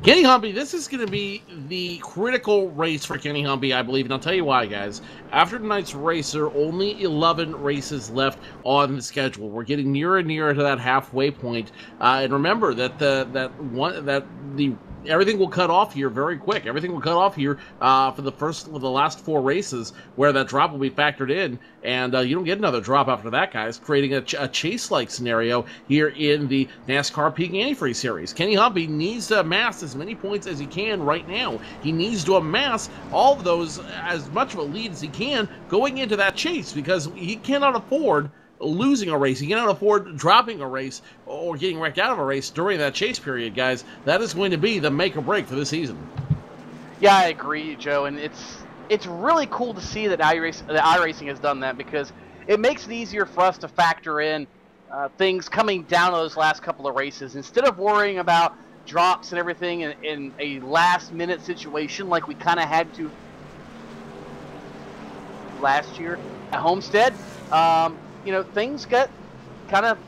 A: Kenny Humpy, this is going to be the critical race for Kenny Humpy, I believe, and I'll tell you why, guys. After tonight's race, there are only 11 races left on the schedule. We're getting nearer and nearer to that halfway point, and remember that everything will cut off here very quick. Everything will cut off here for the last 4 races, where that drop will be factored in, and you don't get another drop after that, guys, creating a chase-like scenario here in the NASCAR Peak Antifreeze Series. Kenny Humpy needs to amass as many points as he can right now. He needs to amass all of those, as much of a lead as he can, going into that chase, because he cannot afford losing a race. He cannot afford dropping a race or getting wrecked out of a race during that chase period, guys. That is going to be the make or break for this season.
B: Yeah, I agree, Joe, and it's really cool to see that iRacing has done that, because it makes it easier for us to factor in things coming down to those last couple of races. Instead of worrying about drops and everything in a last-minute situation like we kind of had to last year at Homestead, things get kind of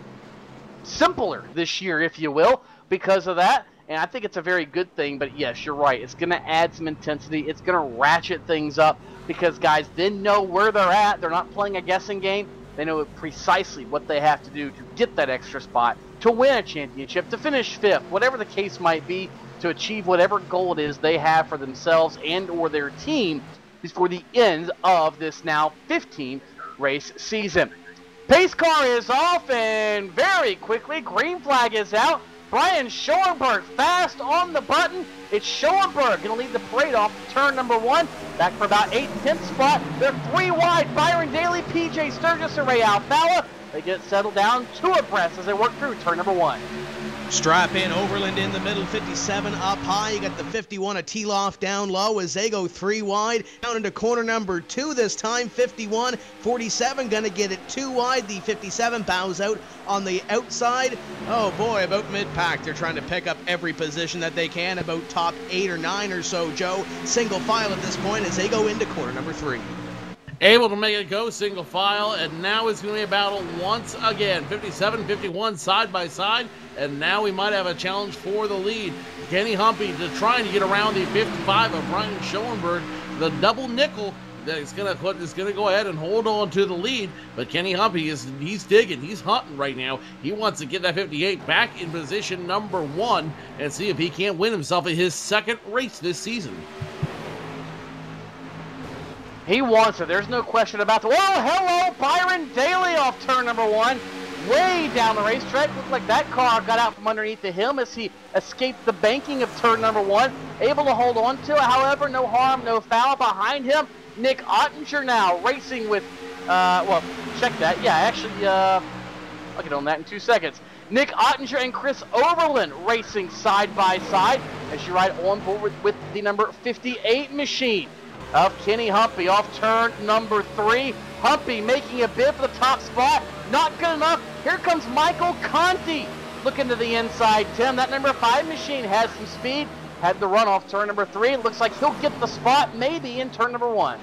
B: simpler this year, if you will, because of that. And I think it's a very good thing, but yes, you're right. It's going to add some intensity. It's going to ratchet things up, because guys then know where they're at. They're not playing a guessing game. They know precisely what they have to do to get that extra spot, to win a championship, to finish 5th, whatever the case might be, to achieve whatever goal it is they have for themselves and or their team before the end of this now 15 race season. Pace car is off, and very quickly, green flag is out. Brian Schoenberg fast on the button. It's Schoenberg going to lead the parade off turn number 1. Back for about 8th, 10th spot. They're 3 wide. Byron Daly, PJ Sturgis, and Ray Alfalla. They get settled down 2 abreast as they work through turn number 1.
H: Strap in, Overland in the middle, 57 up high. You got the 51 of Teloff down low as they go 3 wide. Down into corner number 2 this time, 51. 47 going to get it 2 wide. The 57 bows out on the outside. Oh boy, about mid-pack. They're trying to pick up every position that they can, about top 8 or 9 or so, Joe. Single file at this point as they go into corner number 3.
A: Able to make it go single file, and now it's going to be a battle once again. 57, 51 side by side, and now we might have a challenge for the lead. Kenny Humpy trying to get around the 55 of Brian Schoenberg, the double nickel that is going to go ahead and hold on to the lead. But Kenny Humpy he's digging, he's hunting right now. He wants to get that 58 back in position number 1 and see if he can't win himself his 2nd race this season.
B: He wants it. There's no question about it. Whoa, hello, Byron Daly off turn number 1. Way down the racetrack. Looked like that car got out from underneath of him as he escaped the banking of turn number 1. Able to hold on to it. However, no harm, no foul. Behind him, Nick Ottinger now racing with, check that. Yeah, actually, I'll get on that in 2 seconds. Nick Ottinger and Chris Overland racing side by side as you ride on board with the number 58 machine of Kenny Humpy off turn number 3. Humpy making a bid for the top spot. Not good enough. Here comes Michael Conti looking to the inside 10. That number 5 machine has some speed. Had the run off turn number 3. Looks like he'll get the spot maybe in turn number 1.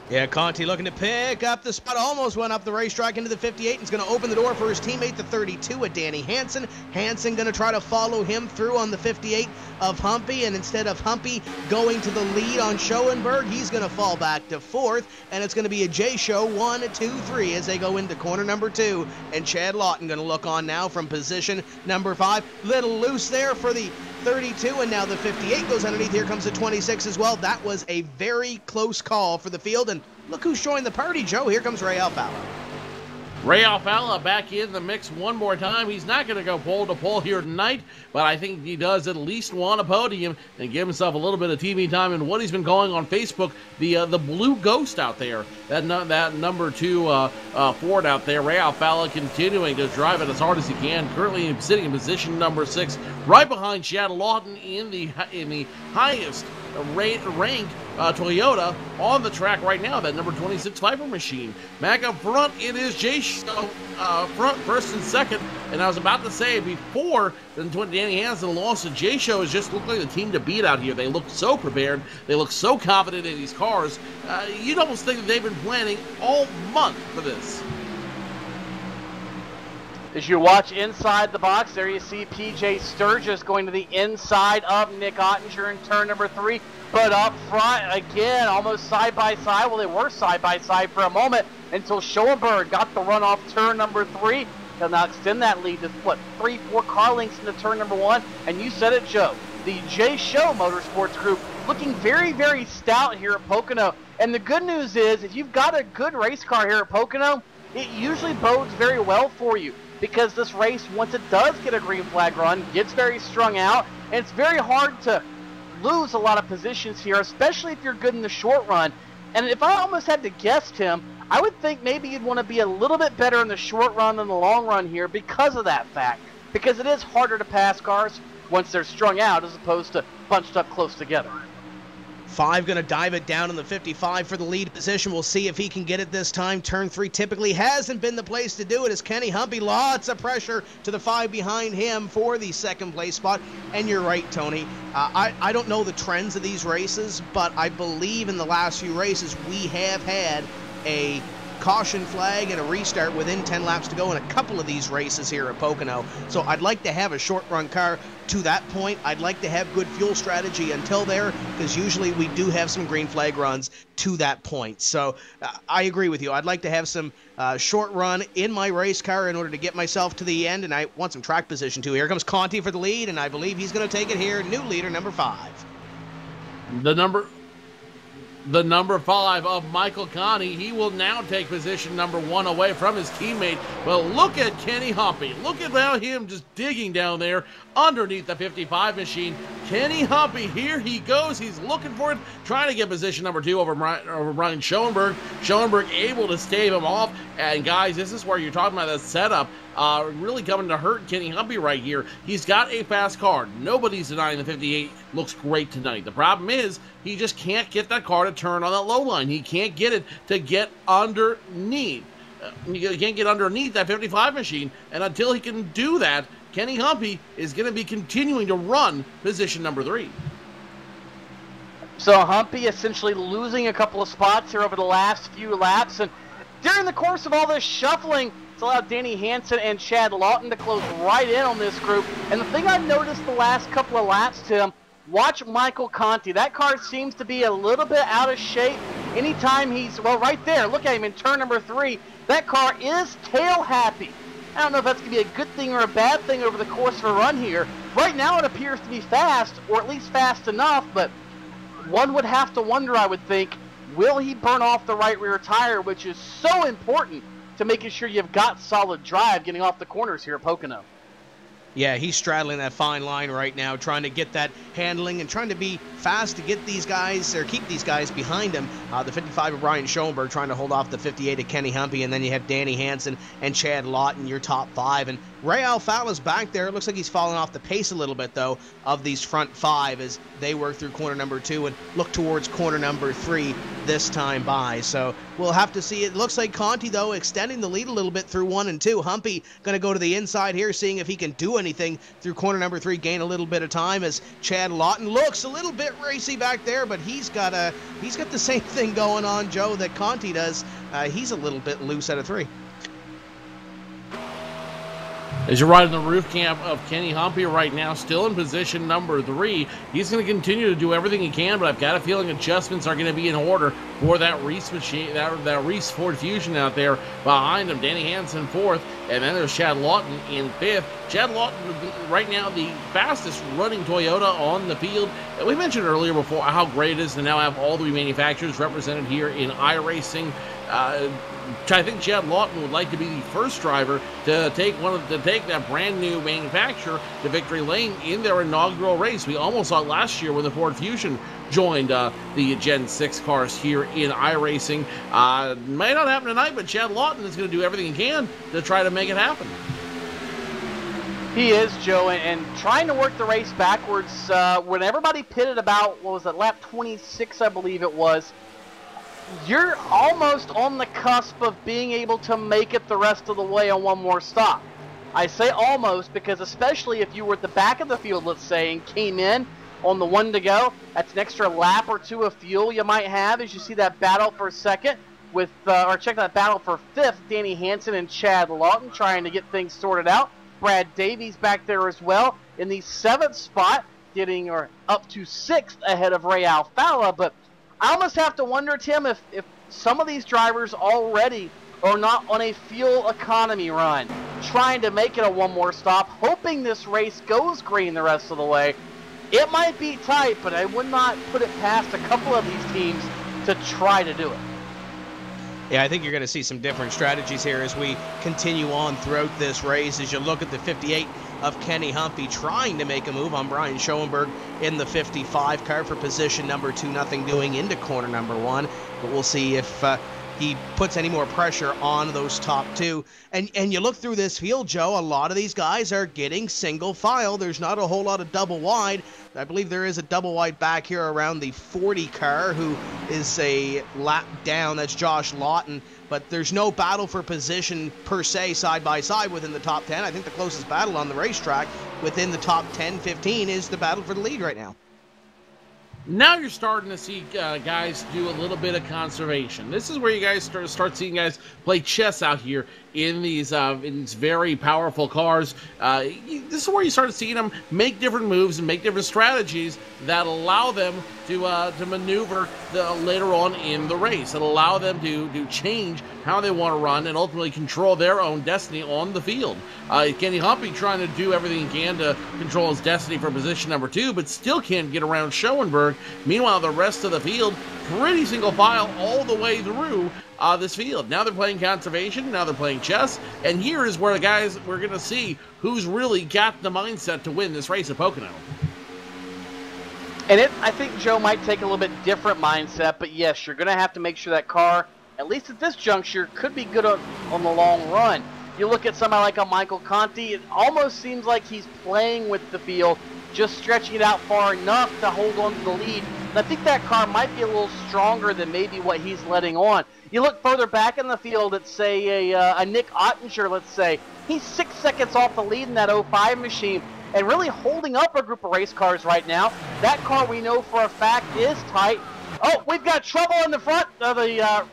H: Yeah, Conti looking to pick up the spot. Almost went up the racetrack into the 58 and is going to open the door for his teammate, the 32 of Danny Hansen. Hansen going to try to follow him through on the 58 of Humpy, and instead of Humpy going to the lead on Schoenberg, he's going to fall back to 4th, and it's going to be a J show 1, 2, 3 as they go into corner number 2, and Chad Lawton going to look on now from position number 5. Little loose there for the 32, and now the 58 goes underneath. Here comes the 26 as well. That was a very close call for the field, and look who's joined the party, Joe. Here comes Ray Alfalla.
A: Ray Alfalla back in the mix one more time. He's not going to go pole to pole here tonight, but I think he does at least want a podium and give himself a little bit of TV time. And what he's been going on Facebook, the Blue Ghost out there, that number 2 Ford out there. Ray Alfalla continuing to drive it as hard as he can. Currently sitting in position number 6, right behind Chad Lawton in the highest ranked Toyota on the track right now, that number 26 Viper machine. Back up front, it is Jay Show, front first and second. And I was about to say, before Danny Hansen lost to Jay Show, has just looked like the team to beat out here. They look so prepared. They look so confident in these cars. You'd almost think that they've been planning all month for this.
B: As you watch inside the box, there you see PJ Sturgis going to the inside of Nick Ottinger in turn number 3. But up front, again, almost side by side. Well, they were side by side for a moment until Schoenberg got the run off turn number 3. He'll now extend that lead to, 3-4 car lengths into turn number 1. And you said it, Joe. The Jay Show Motorsports Group looking very, very stout here at Pocono. And the good news is, if you've got a good race car here at Pocono, it usually bodes very well for you. Because this race, once it does get a green flag run, gets very strung out, and it's very hard to lose a lot of positions here, especially if you're good in the short run. And if I almost had to guess, Tim, I would think maybe you'd want to be a little bit better in the short run than the long run here because of that fact. Because it is harder to pass cars once they're strung out as opposed to bunched up close together.
H: 5 going to dive it down in the 55 for the lead position. We'll see if he can get it this time. Turn 3 typically hasn't been the place to do it as Kenny Humpy, lots of pressure to the 5 behind him for the second place spot. And you're right, Tony. I don't know the trends of these races, but I believe in the last few races we have had a caution flag and a restart within 10 laps to go in a couple of these races here at Pocono. So I'd like to have a short run car to that point. I'd like to have good fuel strategy until there, because usually we do have some green flag runs to that point. So I agree with you. I'd like to have some short run in my race car in order to get myself to the end, and I want some track position too. Here comes Conti for the lead, and I believe he's going to take it here. New leader, number 5.
A: The number 5 of Michael Conti, he will now take position number 1 away from his teammate. Well, look at Kenny Humpy. Look at him just digging down there underneath the 55 machine. Kenny Humpy, here he goes. He's looking for it, trying to get position number 2 over Brian Schoenberg. Schoenberg able to stave him off. And guys, this is where you're talking about that setup. Really coming to hurt Kenny Humpy right here. He's got a fast car. Nobody's denying the 58 looks great tonight. The problem is he just can't get that car to turn on that low line. He can't get it to get underneath. You can't get underneath that 55 machine. And until he can do that, Kenny Humpy is going to be continuing to run position number 3.
B: So Humpy essentially losing a couple of spots here over the last few laps. And during the course of all this shuffling, it's allowed Danny Hansen and Chad Lawton to close right in on this group. And the thing I've noticed the last couple of laps, Tim, watch Michael Conti. That car seems to be a little bit out of shape. Anytime he's, well, right there, look at him in turn number 3. That car is tail happy. I don't know if that's going to be a good thing or a bad thing over the course of a run here. Right now it appears to be fast, or at least fast enough, but one would have to wonder, I would think, will he burn off the right rear tire, which is so important to making sure you've got solid drive getting off the corners here at Pocono.
H: Yeah, he's straddling that fine line right now, trying to get that handling and trying to be fast to get these guys, or keep these guys behind him. The 55 of Brian Schoenberg trying to hold off the 58 of Kenny Humpy, and then you have Danny Hansen and Chad Lawton, your top 5. And Ray Alfalla's back there. It looks like he's fallen off the pace a little bit, though, of these front 5 as they work through corner number 2 and look towards corner number 3 this time by. So we'll have to see. It looks like Conti, though, extending the lead a little bit through 1 and 2. Humpy going to go to the inside here, seeing if he can do anything through corner number 3, gain a little bit of time as Chad Lawton looks a little bit racy back there, but he's got the same thing going on, Joe, that Conti does. He's a little bit loose out of 3.
A: As you're riding the roof camp of Kenny Humpy right now, still in position number 3. He's going to continue to do everything he can, but I've got a feeling adjustments are going to be in order for that Reese machine, that Reese Ford Fusion out there behind him. Danny Hansen 4th. And then there's Chad Lawton in 5th. Chad Lawton, right now, the fastest running Toyota on the field. We mentioned earlier before how great it is to now have all 3 manufacturers represented here in iRacing. I think Chad Lawton would like to be the first driver to take that brand new manufacturer to victory lane in their inaugural race. We almost saw it last year when the Ford Fusion joined the Gen 6 cars here in iRacing. May not happen tonight, but Chad Lawton is going to do everything he can to try to make it happen.
B: He is, Joe, and trying to work the race backwards. When everybody pitted about, what was it, lap 26, I believe it was, you're almost on the cusp of being able to make it the rest of the way on one more stop. I say almost because especially if you were at the back of the field, let's say, and came in on the 1 to go, that's an extra lap or 2 of fuel you might have as you see that battle for second with, or check that battle for 5th, Danny Hansen and Chad Lawton trying to get things sorted out. Brad Davies back there as well in the 7th spot, getting up to 6th ahead of Ray Alfala, but I almost have to wonder, Tim, if some of these drivers already are not on a fuel economy run, trying to make it a one more stop, hoping this race goes green the rest of the way. It might be tight, but I would not put it past a couple of these teams to try to do it.
H: Yeah, I think you're going to see some different strategies here as we continue on throughout this race. As you look at the 58 of Kenny Humphrey trying to make a move on Brian Schoenberg in the 55 car for position number 2, nothing doing into corner number 1. But we'll see if he puts any more pressure on those top 2. And you look through this field, Joe, a lot of these guys are getting single file. There's not a whole lot of double wide. I believe there is a double wide back here around the 40 car who is a lap down. That's Josh Lawton. But there's no battle for position per se side by side within the top 10. I think the closest battle on the racetrack within the top 10, 15 is the battle for the lead right now.
A: Now you're starting to see guys do a little bit of conservation. This is where you guys start seeing guys play chess out here in these very powerful cars. This is where you start seeing them make different moves and make different strategies that allow them to maneuver later on in the race, that allow them to change how they want to run and ultimately control their own destiny on the field. Kenny Humphrey trying to do everything he can to control his destiny for position number 2, but still can't get around Schoenberg. Meanwhile, the rest of the field, pretty single file all the way through this field. Now they're playing conservation, now they're playing chess, and here is where the guys, we're going to see who's really got the mindset to win this race at Pocono.
B: And I think Joe might take a little bit different mindset, but yes, you're going to have to make sure that car, at least at this juncture, could be good on the long run. You look at somebody like a Michael Conti, it almost seems like he's playing with the field, just stretching it out far enough to hold on to the lead. And I think that car might be a little stronger than maybe what he's letting on. You look further back in the field at, say, a Nick Ottinger, let's say. He's 6 seconds off the lead in that 05 machine and really holding up a group of race cars right now. That car we know for a fact is tight. Oh, we've got trouble in the front of the,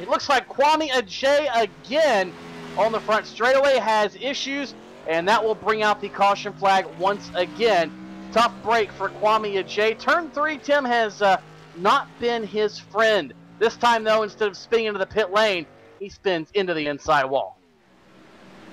B: it looks like Kwame Ajay again on the front straightaway has issues, and that will bring out the caution flag once again. Tough break for Kwame Ajay. Turn 3, Tim, has not been his friend. This time, though, instead of spinning into the pit lane, he spins into the inside wall.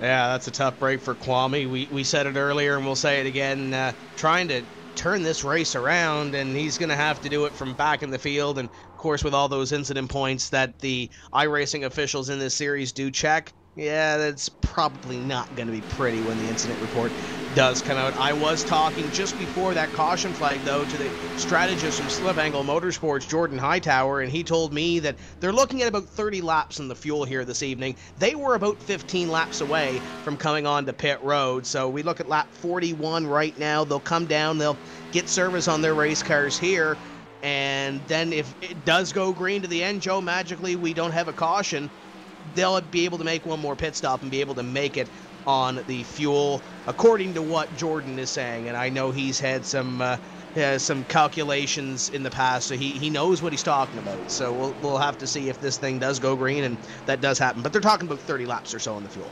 H: Yeah, that's a tough break for Kwame. We said it earlier, and we'll say it again, trying to turn this race around, and he's going to have to do it from back in the field. And, of course, with all those incident points that the iRacing officials in this series do check, yeah, that's probably not going to be pretty when the incident report does come out. I was talking just before that caution flag, though, to the strategist from Slip Angle Motorsports, Jordan Hightower, and he told me that they're looking at about 30 laps in the fuel here this evening. They were about 15 laps away from coming on to pit road, so we look at lap 41 right now. They'll come down, they'll get service on their race cars here, and then if it does go green to the end, Joe, magically we don't have a caution, they'll be able to make one more pit stop and be able to make it on the fuel, according to what Jordan is saying. And I know he's had some calculations in the past, so he knows what he's talking about. So we'll have to see if this thing does go green and that does happen. But they're talking about 30 laps or so on the fuel.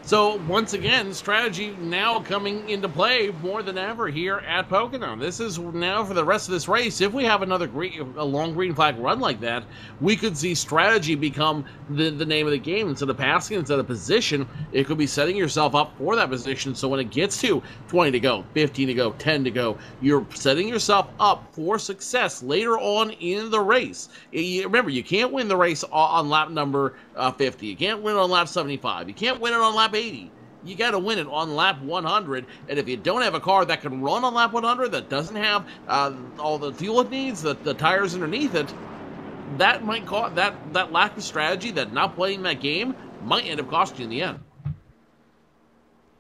A: So once again, strategy now coming into play more than ever here at Pocono. This is now for the rest of this race. If we have another a long green flag run like that, we could see strategy become the name of the game. Instead of passing, instead of position, it could be setting yourself up for that position. So when it gets to 20 to go, 15 to go, 10 to go, you're setting yourself up for success later on in the race. Remember, you can't win the race on lap number 50. You can't win it on lap 75. You can't win it on lap 80. You got to win it on lap 100, and if you don't have a car that can run on lap 100, that doesn't have all the fuel it needs, the tires underneath it, that might cause that lack of strategy, that not playing that game, might end up costing you in the end.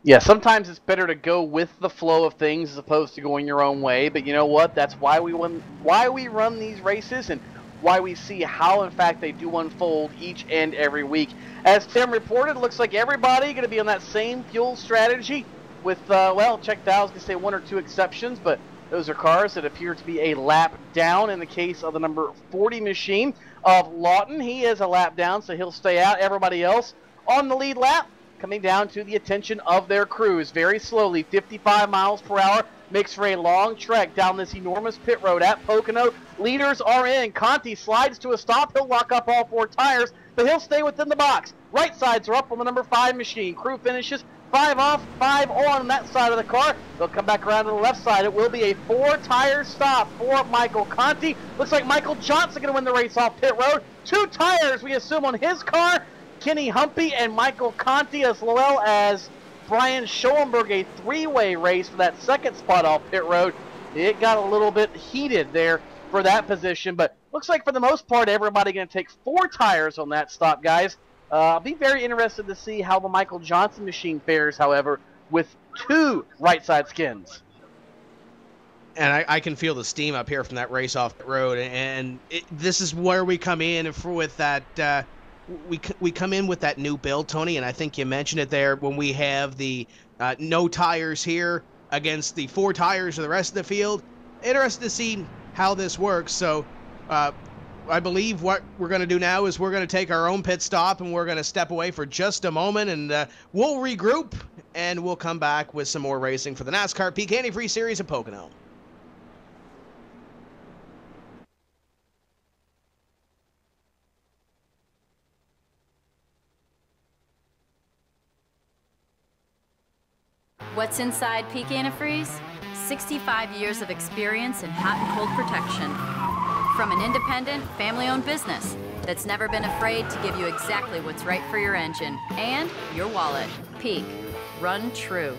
B: Yeah, sometimes it's better to go with the flow of things as opposed to going your own way, but you know what? That's why we run these races, and why we see how, in fact, they do unfold each and every week. As Tim reported, looks like everybody going to be on that same fuel strategy with, well, checked out, I was going to say 1 or 2 exceptions, but those are cars that appear to be a lap down. In the case of the number 40 machine of Lawton, he is a lap down, so he'll stay out. Everybody else on the lead lap, coming down to the attention of their crews very slowly. 55 miles per hour makes for a long trek down this enormous pit road at Pocono. Leaders are in. Conti slides to a stop. He'll lock up all 4 tires, but he'll stay within the box. Right sides are up on the number 5 machine. Crew finishes 5 off, 5 on that side of the car. They'll come back around to the left side. It will be a 4-tire stop for Michael Conti. Looks like Michael Johnson going to win the race off pit road. 2 tires, we assume, on his car. Kenny Humpy and Michael Conti, as well as Brian Schoenberg, a 3-way race for that second spot off pit road. It got a little bit heated there for that position, but looks like for the most part, everybody going to take 4 tires on that stop, guys. I'll be very interested to see how the Michael Johnson machine fares, however, with 2 right side skins.
H: And I can feel the steam up here from that race off the road, and this is where we come in with that. We come in with that new build, Tony, and I think you mentioned it there when we have the no tires here against the 4 tires of the rest of the field. Interested to see how this works. So I believe what we're going to do now is we're going to take our own pit stop, and we're going to step away for just a moment, and we'll regroup, and we'll come back with some more racing for the NASCAR Peak Antifreeze Series at Pocono.
G: What's inside Peak Antifreeze? 65 years of experience in hot and cold protection. From an independent, family-owned business that's never been afraid to give you exactly what's right for your engine and your wallet. Peak. Run true.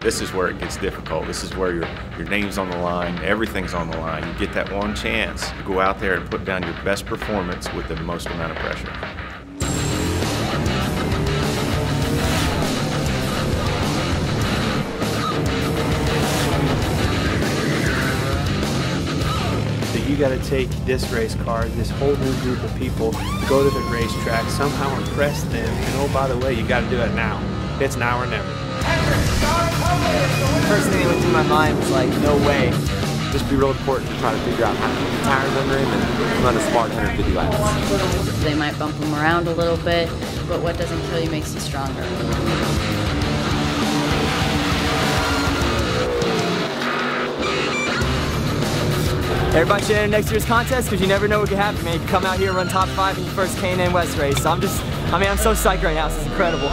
C: This is where it gets difficult. This is where your name's on the line, everything's on the line. You get that one chance to go out there and put down your best performance with the most amount of pressure.
D: You got to take this race car, this whole new group of people, go to the racetrack, somehow impress them, and oh, by the way, you got to do it now. It's now or never.
E: The first thing that went through my mind was like, no way.
F: Just be real important to try to figure out how to put the tires under him and run a smart 150 laps.
G: They might bump him around a little bit, but what doesn't kill you makes you stronger.
E: everybody should enter next year's contest because you never know what could happen, man. You can come out here and run top 5 in your first K&N West race. So I'm so psyched right now. This is incredible.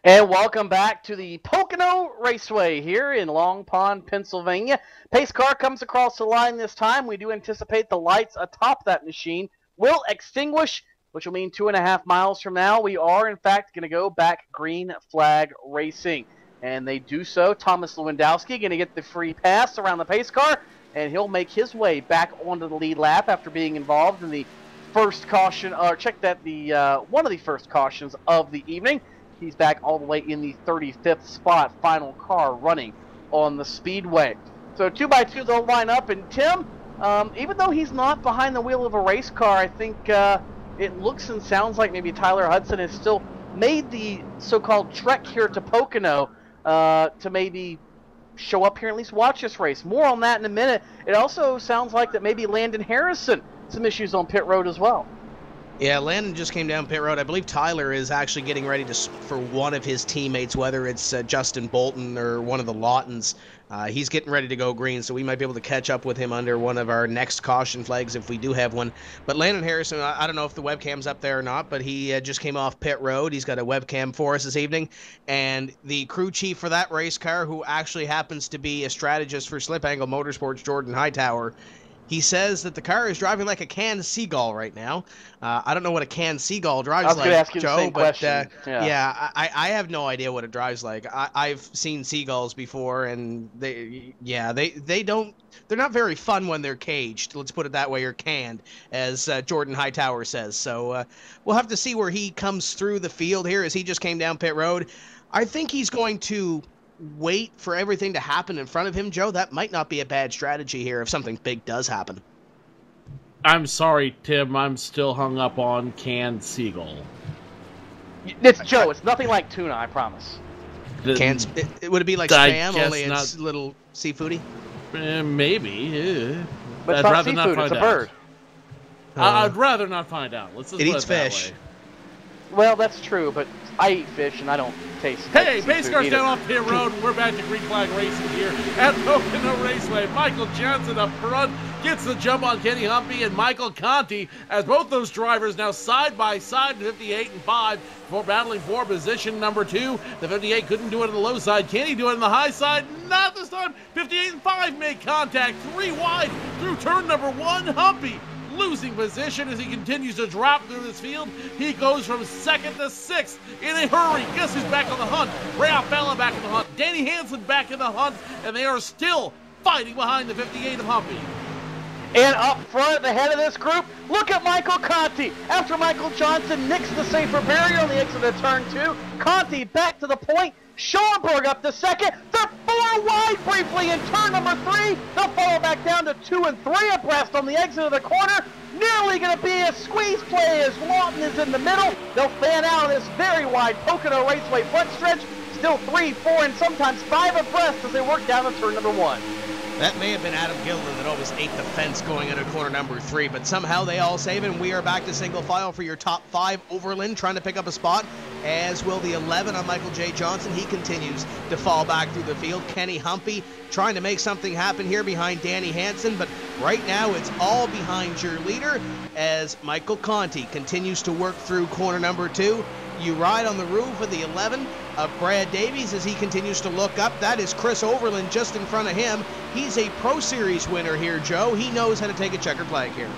B: And welcome back to the Pocono Raceway here in Long Pond, Pennsylvania. Pace car comes across the line this time. We do anticipate the lights atop that machine will extinguish, which will mean 2.5 miles from now, we are in fact going to go back green flag racing. And they do so. Thomas Lewandowski going to get the free pass around the pace car, and he'll make his way back onto the lead lap after being involved in the first caution, or check that, the one of the first cautions of the evening. He's back all the way in the 35th spot, final car running on the speedway. So 2x2 they'll line up, and Tim, even though he's not behind the wheel of a race car, I think it looks and sounds like maybe Tyler Hudson has still made the so-called trek here to Pocono to maybe show up here and at least watch this race. More on that in a minute. It also sounds like that maybe Landon Harrison, some issues on pit road as well.
H: Yeah, Landon just came down pit road. I believe Tyler is actually getting ready for one of his teammates, whether it's Justin Bolton or one of the Lawtons. He's getting ready to go green, so we might be able to catch up with him under one of our next caution flags if we do have one. But Landon Harrison, I don't know if the webcam's up there or not, but he just came off pit road. He's got a webcam for us this evening. And the crew chief for that race car, who actually happens to be a strategist for Slip Angle Motorsports, Jordan Hightower, he says that the car is driving like a canned seagull right now. I don't know what a canned seagull drives like,
B: ask you
H: Joe,
B: the same
H: but
B: question.
H: yeah, I have no idea what it drives like. I've seen seagulls before, and they're not very fun when they're caged. Let's put it that way, or canned, as Jordan Hightower says. So we'll have to see where he comes through the field here, as he just came down pit road. I think he's going to wait for everything to happen in front of him, Joe. That might not be a bad strategy here if something big does happen.
A: I'm sorry, Tim. I'm still hung up on canned seagull.
B: It's Joe. It's nothing like tuna, I promise.
H: Would it be like Spam, only it's little seafoody?
A: Maybe.
B: But it's not seafood. It's a bird.
A: I'd rather not find out. Let's just
H: it
A: put
H: eats
A: it that
H: fish.
A: way.
B: Well, that's true, but I eat fish and I don't taste.
A: Hey, pace cars down off pit road, and we're back to green flag racing here at Pocono Raceway. Michael Johnson up front gets the jump on Kenny Humpy and Michael Conti, as both those drivers now side by side, 58 and 5, for battling for position number 2. The 58 couldn't do it on the low side. Can he do it on the high side? Not this time. 58 and 5 make contact, 3 wide through turn number 1. Humpy losing position as he continues to drop through this field. He goes from 2nd to 6th in a hurry. Guess who's back on the hunt? Ray Alfalla back in the hunt. Danny Hansen back in the hunt, and they are still fighting behind the 58 of Humpy.
B: And up front at the head of this group, look at Michael Conti. After Michael Johnson nicks the safer barrier on the exit of turn 2, Conti back to the point. Schoenberg up to 2nd. They're 4 wide briefly in turn number 3. They'll fall back down to 2 and 3 abreast on the exit of the corner. Nearly going to be a squeeze play as Lawton is in the middle. They'll fan out of this very wide Pocono Raceway front stretch. Still 3, 4, and sometimes 5 abreast as they work down to turn number 1.
H: That may have been Adam Gilder that always ate the fence going into corner number 3, but somehow they all save, and we are back to single file for your top 5. Overland trying to pick up a spot, as will the 11 on Michael J. Johnson. He continues to fall back through the field. Kenny Humpy trying to make something happen here behind Danny Hansen, but right now it's all behind your leader as Michael Conti continues to work through corner number 2. You ride on the roof of the 11 of Brad Davies as he continues to look up. That is Chris Overland just in front of him. He's a Pro Series winner here, Joe. He knows how to take a checkered flag here.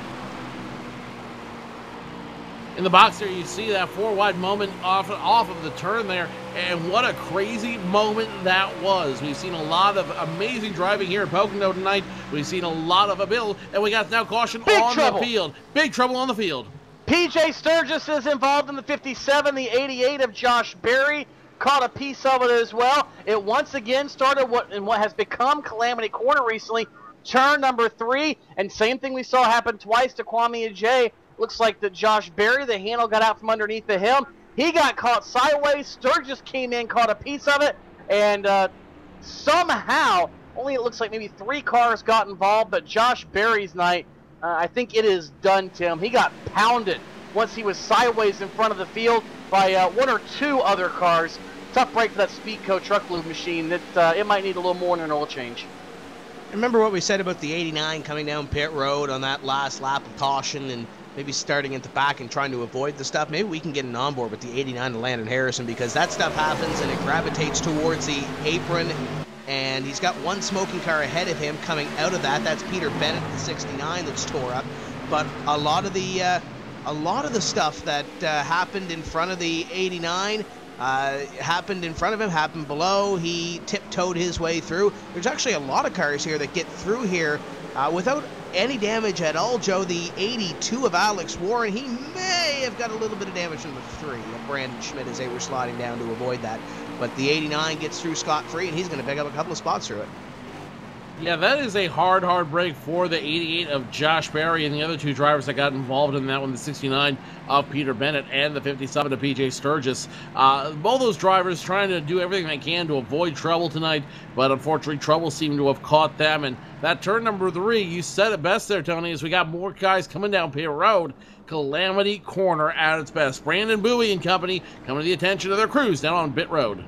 A: In the box there, you see that 4 wide moment off of the turn there, and what a crazy moment that was. We've seen a lot of amazing driving here at Pocono tonight. We've seen a lot of ability, and we got now caution on the field. Big trouble on the field.
B: PJ Sturgis is involved in the 57, the 88 of Josh Berry. Caught a piece of it as well. It once again started what has become Calamity Corner recently, turn number 3, and same thing we saw happen twice to Kwame Ajay. Looks like that Josh Berry, the handle got out from underneath the him. He got caught sideways. Sturgis came in, caught a piece of it, and somehow, only it looks like maybe 3 cars got involved, but Josh Berry's night, I think it is done, Tim. He got pounded once he was sideways in front of the field by one or two other cars. Tough break for that Speedco truck lube machine. That it might need a little more than an oil change.
H: Remember what we said about the 89 coming down pit road on that last lap of caution and maybe starting at the back and trying to avoid the stuff? Maybe we can get an onboard with the 89 to Landon Harrison, because that stuff happens and it gravitates towards the apron, and he's got one smoking car ahead of him coming out of that. That's Peter Bennett, the 69, that's tore up. But a lot of the stuff that happened in front of the 89 happened in front of him, happened below. He tiptoed his way through. There's actually a lot of cars here that get through here without any damage at all, Joe. The 82 of Alex Warren, he may have got a little bit of damage from the 3 of Brandon Schmidt as they were sliding down to avoid that. But the 89 gets through scot-free, and he's going to pick up a couple of spots through it.
A: Yeah, that is a hard break for the 88 of Josh Berry and the other two drivers that got involved in that one, the 69 of Peter Bennett and the 57 of PJ Sturgis. Both those drivers trying to do everything they can to avoid trouble tonight, but unfortunately trouble seemed to have caught them. And that turn number 3, you said it best there, Tony, as we got more guys coming down pit road. Calamity Corner at its best. Brandon Bowie and company coming to the attention of their crews down on pit road.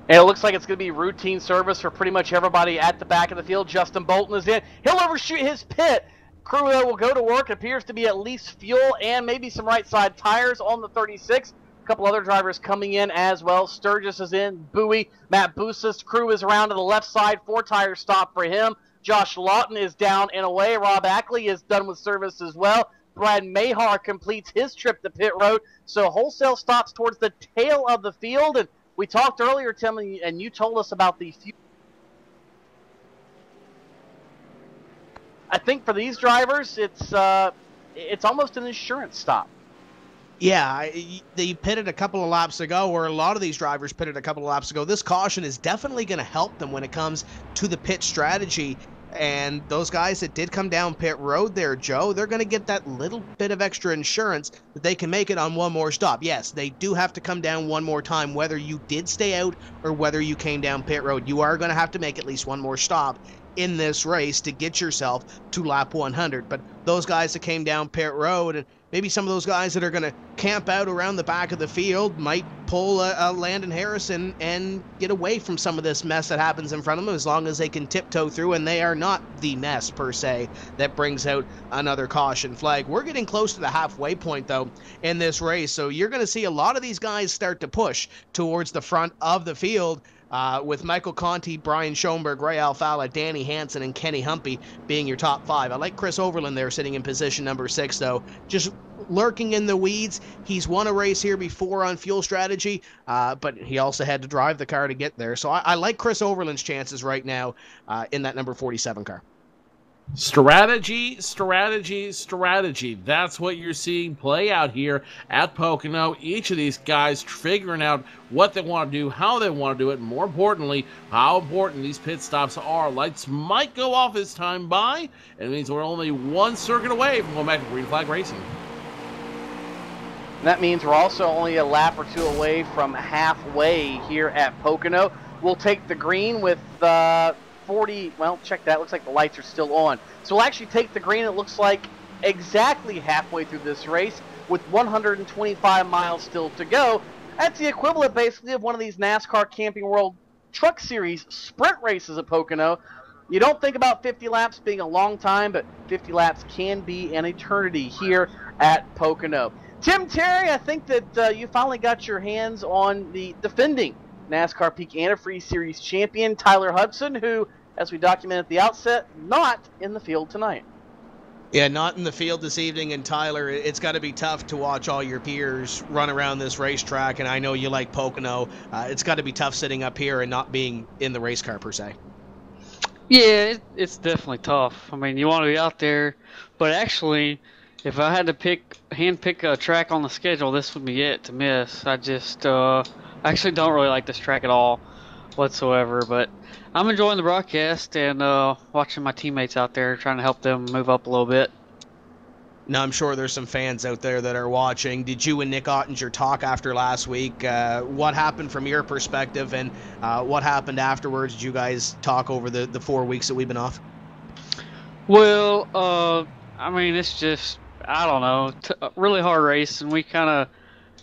B: And it looks like it's going to be routine service for pretty much everybody at the back of the field. Justin Bolton is in. He'll overshoot his pit. Crew that will go to work. Appears to be at least fuel and maybe some right side tires on the 36. A couple other drivers coming in as well. Sturgis is in. Bowie. Matt Boussa's crew is around to the left side. 4 tire stop for him. Josh Lawton is down and away. Rob Ackley is done with service as well. Brad Mahar completes his trip to pit road. So wholesale stops towards the tail of the field. And we talked earlier, Tim, and you told us about the fuel. I think for these drivers, it's almost an insurance stop.
H: Yeah, they pitted a couple of laps ago, or a lot of these drivers pitted a couple of laps ago. This caution is definitely going to help them when it comes to the pit strategy. And those guys that did come down pit road there, Joe, they're going to get that little bit of extra insurance that they can make it on one more stop. Yes, they do have to come down one more time, whether you did stay out or whether you came down pit road. You are going to have to make at least one more stop in this race to get yourself to lap 100. But those guys that came down pit road, and maybe some of those guys that are going to camp out around the back of the field, might pull a Landon Harrison and get away from some of this mess that happens in front of them, as long as they can tiptoe through and they are not the mess per se that brings out another caution flag. We're getting close to the halfway point though in this race, so you're going to see a lot of these guys start to push towards the front of the field. With Michael Conti, Brian Schoenberg, Ray Alfala, Danny Hansen, and Kenny Humpy being your top 5. I like Chris Overland there sitting in position number 6, though. Just lurking in the weeds. He's won a race here before on fuel strategy, but he also had to drive the car to get there. So I like Chris Overland's chances right now in that number 47 car.
A: Strategy. That's what you're seeing play out here at Pocono. Each of these guys figuring out what they want to do, how they want to do it, and more importantly, how important these pit stops are. Lights might go off as time by, and it means we're only one circuit away from going back to green flag racing.
B: That means we're also only a lap or 2 away from halfway here at Pocono. We'll take the green with 40, well, check that. Looks like the lights are still on. So we'll actually take the green, it looks like, exactly halfway through this race with 125 miles still to go. That's the equivalent, basically, of one of these NASCAR Camping World Truck Series sprint races at Pocono. You don't think about 50 laps being a long time, but 50 laps can be an eternity here at Pocono. Tim Terry, I think that you finally got your hands on the defending NASCAR Peak Antifreeze Series champion, Tyler Hudson, who, as we documented at the outset, not in the field tonight.
H: Yeah, not in the field this evening, and Tyler, it's got to be tough to watch all your peers run around this racetrack, and I know you like Pocono. It's got to be tough sitting up here and not being in the race car, per se.
I: Yeah, it's definitely tough. I mean, you want to be out there, but actually, if I had to hand pick a track on the schedule, this would be it to miss. I just actually don't really like this track at all whatsoever, but I'm enjoying the broadcast and watching my teammates out there, trying to help them move up a little bit.
H: Now, I'm sure there's some fans out there that are watching. Did you and Nick Ottinger talk after last week? What happened from your perspective, and what happened afterwards? Did you guys talk over the 4 weeks that we've been off?
I: Well, I mean, it's just I don't know, a really hard race, and we kind of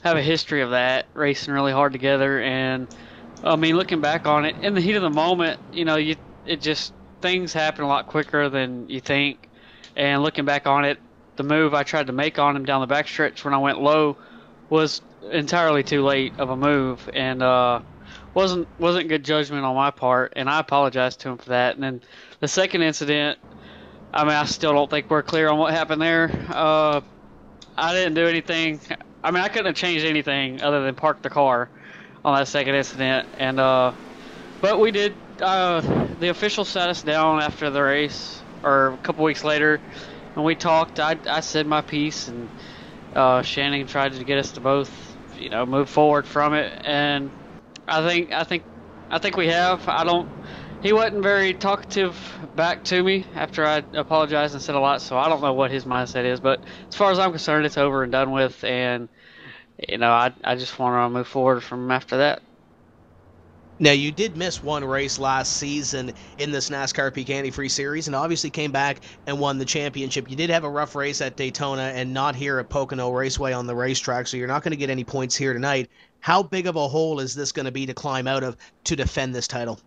I: have a history of that, racing really hard together. And I mean, looking back on it, in the heat of the moment, you know, things happen a lot quicker than you think. And looking back on it, the move I tried to make on him down the backstretch when I went low was entirely too late of a move, and wasn't good judgment on my part, and I apologized to him for that. And then the second incident, I mean, I still don't think we're clear on what happened there. I didn't do anything. I mean, I couldn't have changed anything other than park the car on that second incident. And but we did. The official sat us down after the race, or a couple weeks later, and we talked. I said my piece, and Shannon tried to get us to both, you know, move forward from it. And I think we have. He wasn't very talkative back to me after I apologized and said a lot, so I don't know what his mindset is. But as far as I'm concerned, it's over and done with, and you know, I just want to move forward from after that.
H: Now, you did miss one race last season in this NASCAR Peak Antifreeze Series, and obviously came back and won the championship. You did have a rough race at Daytona and not here at Pocono Raceway on the racetrack, so you're not going to get any points here tonight. How big of a hole is this going to be to climb out of to defend this title?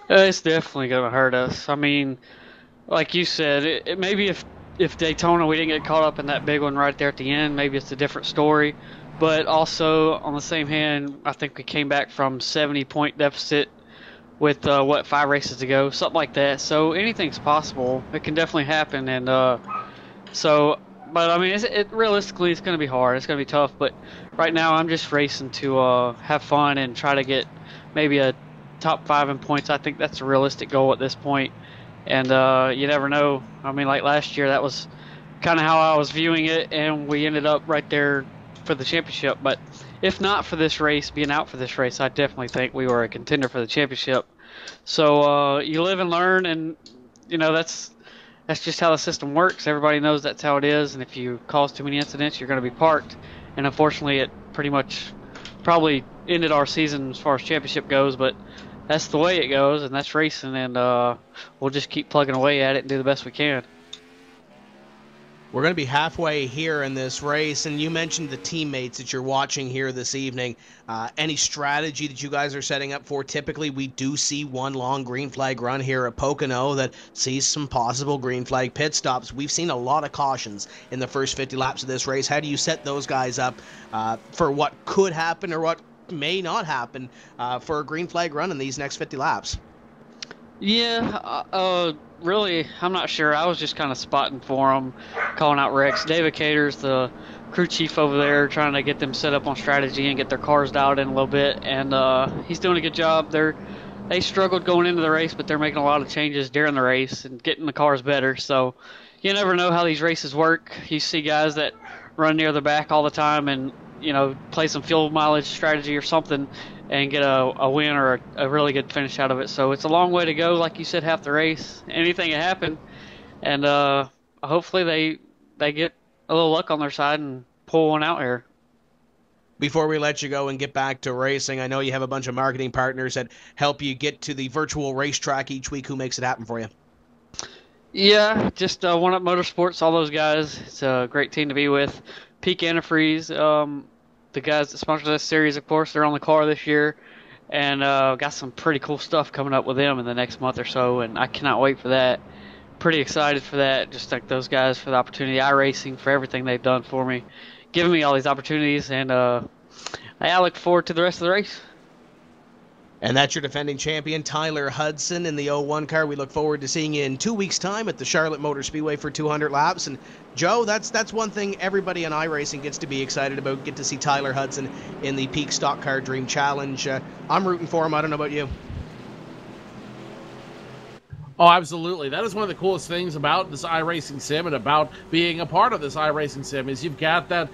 I: It's definitely going to hurt us. I mean, like you said, maybe if Daytona, we didn't get caught up in that big one right there at the end, maybe it's a different story. But also, on the same hand, I think we came back from 70-point deficit with, 5 races to go, something like that. So anything's possible. It can definitely happen. And but I mean, realistically, it's going to be hard. It's going to be tough. But right now, I'm just racing to have fun and try to get maybe a top 5 in points. I think that's a realistic goal at this point. And you never know. I mean, like last year, that was kind of how I was viewing it, and we ended up right there for the championship. But if not for this race, being out for this race, I definitely think we were a contender for the championship. So you live and learn, and you know, that's just how the system works. Everybody knows that's how it is, and if you cause too many incidents, you're going to be parked. And unfortunately, it pretty much probably ended our season as far as championship goes, but that's the way it goes, and that's racing, and we'll just keep plugging away at it and do the best we can.
H: We're going to be halfway here in this race, and you mentioned the teammates that you're watching here this evening. Any strategy that you guys are setting up for? Typically, we do see one long green flag run here at Pocono that sees some possible green flag pit stops. We've seen a lot of cautions in the first 50 laps of this race. How do you set those guys up for what could happen or what may not happen for a green flag run in these next 50 laps?
I: Yeah, really, I'm not sure. I was just kind of spotting for them, calling out wrecks. David Cater's the crew chief over there, trying to get them set up on strategy and get their cars dialed in a little bit, and he's doing a good job. They struggled going into the race, but they're making a lot of changes during the race and getting the cars better. So you never know how these races work. You see guys that run near the back all the time and, you know, play some fuel mileage strategy or something and get a win or a really good finish out of it. So it's a long way to go, like you said, half the race. Anything can happen, and hopefully they get a little luck on their side and pull one out here.
H: Before we let you go and get back to racing, I know you have a bunch of marketing partners that help you get to the virtual racetrack each week. Who makes it happen for you?
I: Yeah, just One Up Motorsports, all those guys. It's a great team to be with. Peak Antifreeze, the guys that sponsor this series, of course, they're on the car this year, and got some pretty cool stuff coming up with them in the next month or so, and I cannot wait for that. Pretty excited for that. Just thank those guys for the opportunity. iRacing for everything they've done for me, giving me all these opportunities, and I look forward to the rest of the race.
H: And that's your defending champion, Tyler Hudson, in the 01 car. We look forward to seeing you in 2 weeks' time at the Charlotte Motor Speedway for 200 laps. And Joe, that's one thing everybody in iRacing gets to be excited about. Get to see Tyler Hudson in the Peak Stock Car Dream Challenge. I'm rooting for him. I don't know about you.
A: Oh, absolutely. That is one of the coolest things about this iRacing sim and about being a part of this iRacing sim is you've got that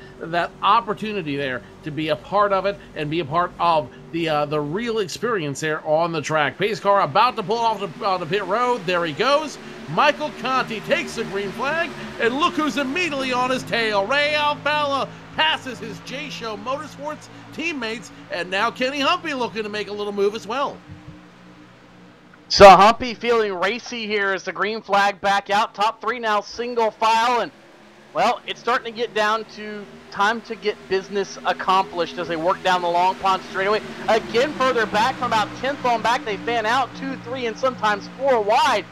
A: opportunity there to be a part of it and be a part of the real experience there on the track. Pace car about to pull off the pit road. There he goes. Michael Conti takes the green flag, and look who's immediately on his tail. Ray Alfalla passes his J-Show Motorsports teammates, and now Kenny Humpy looking to make a little move as well.
B: So Humpy feeling racy here as the green flag back out. Top 3 now single file, and Well, it's starting to get down to time to get business accomplished as they work down the Long Pond straightaway. Again, further back from about 10th on back, they fan out 2, 3, and sometimes 4 wide.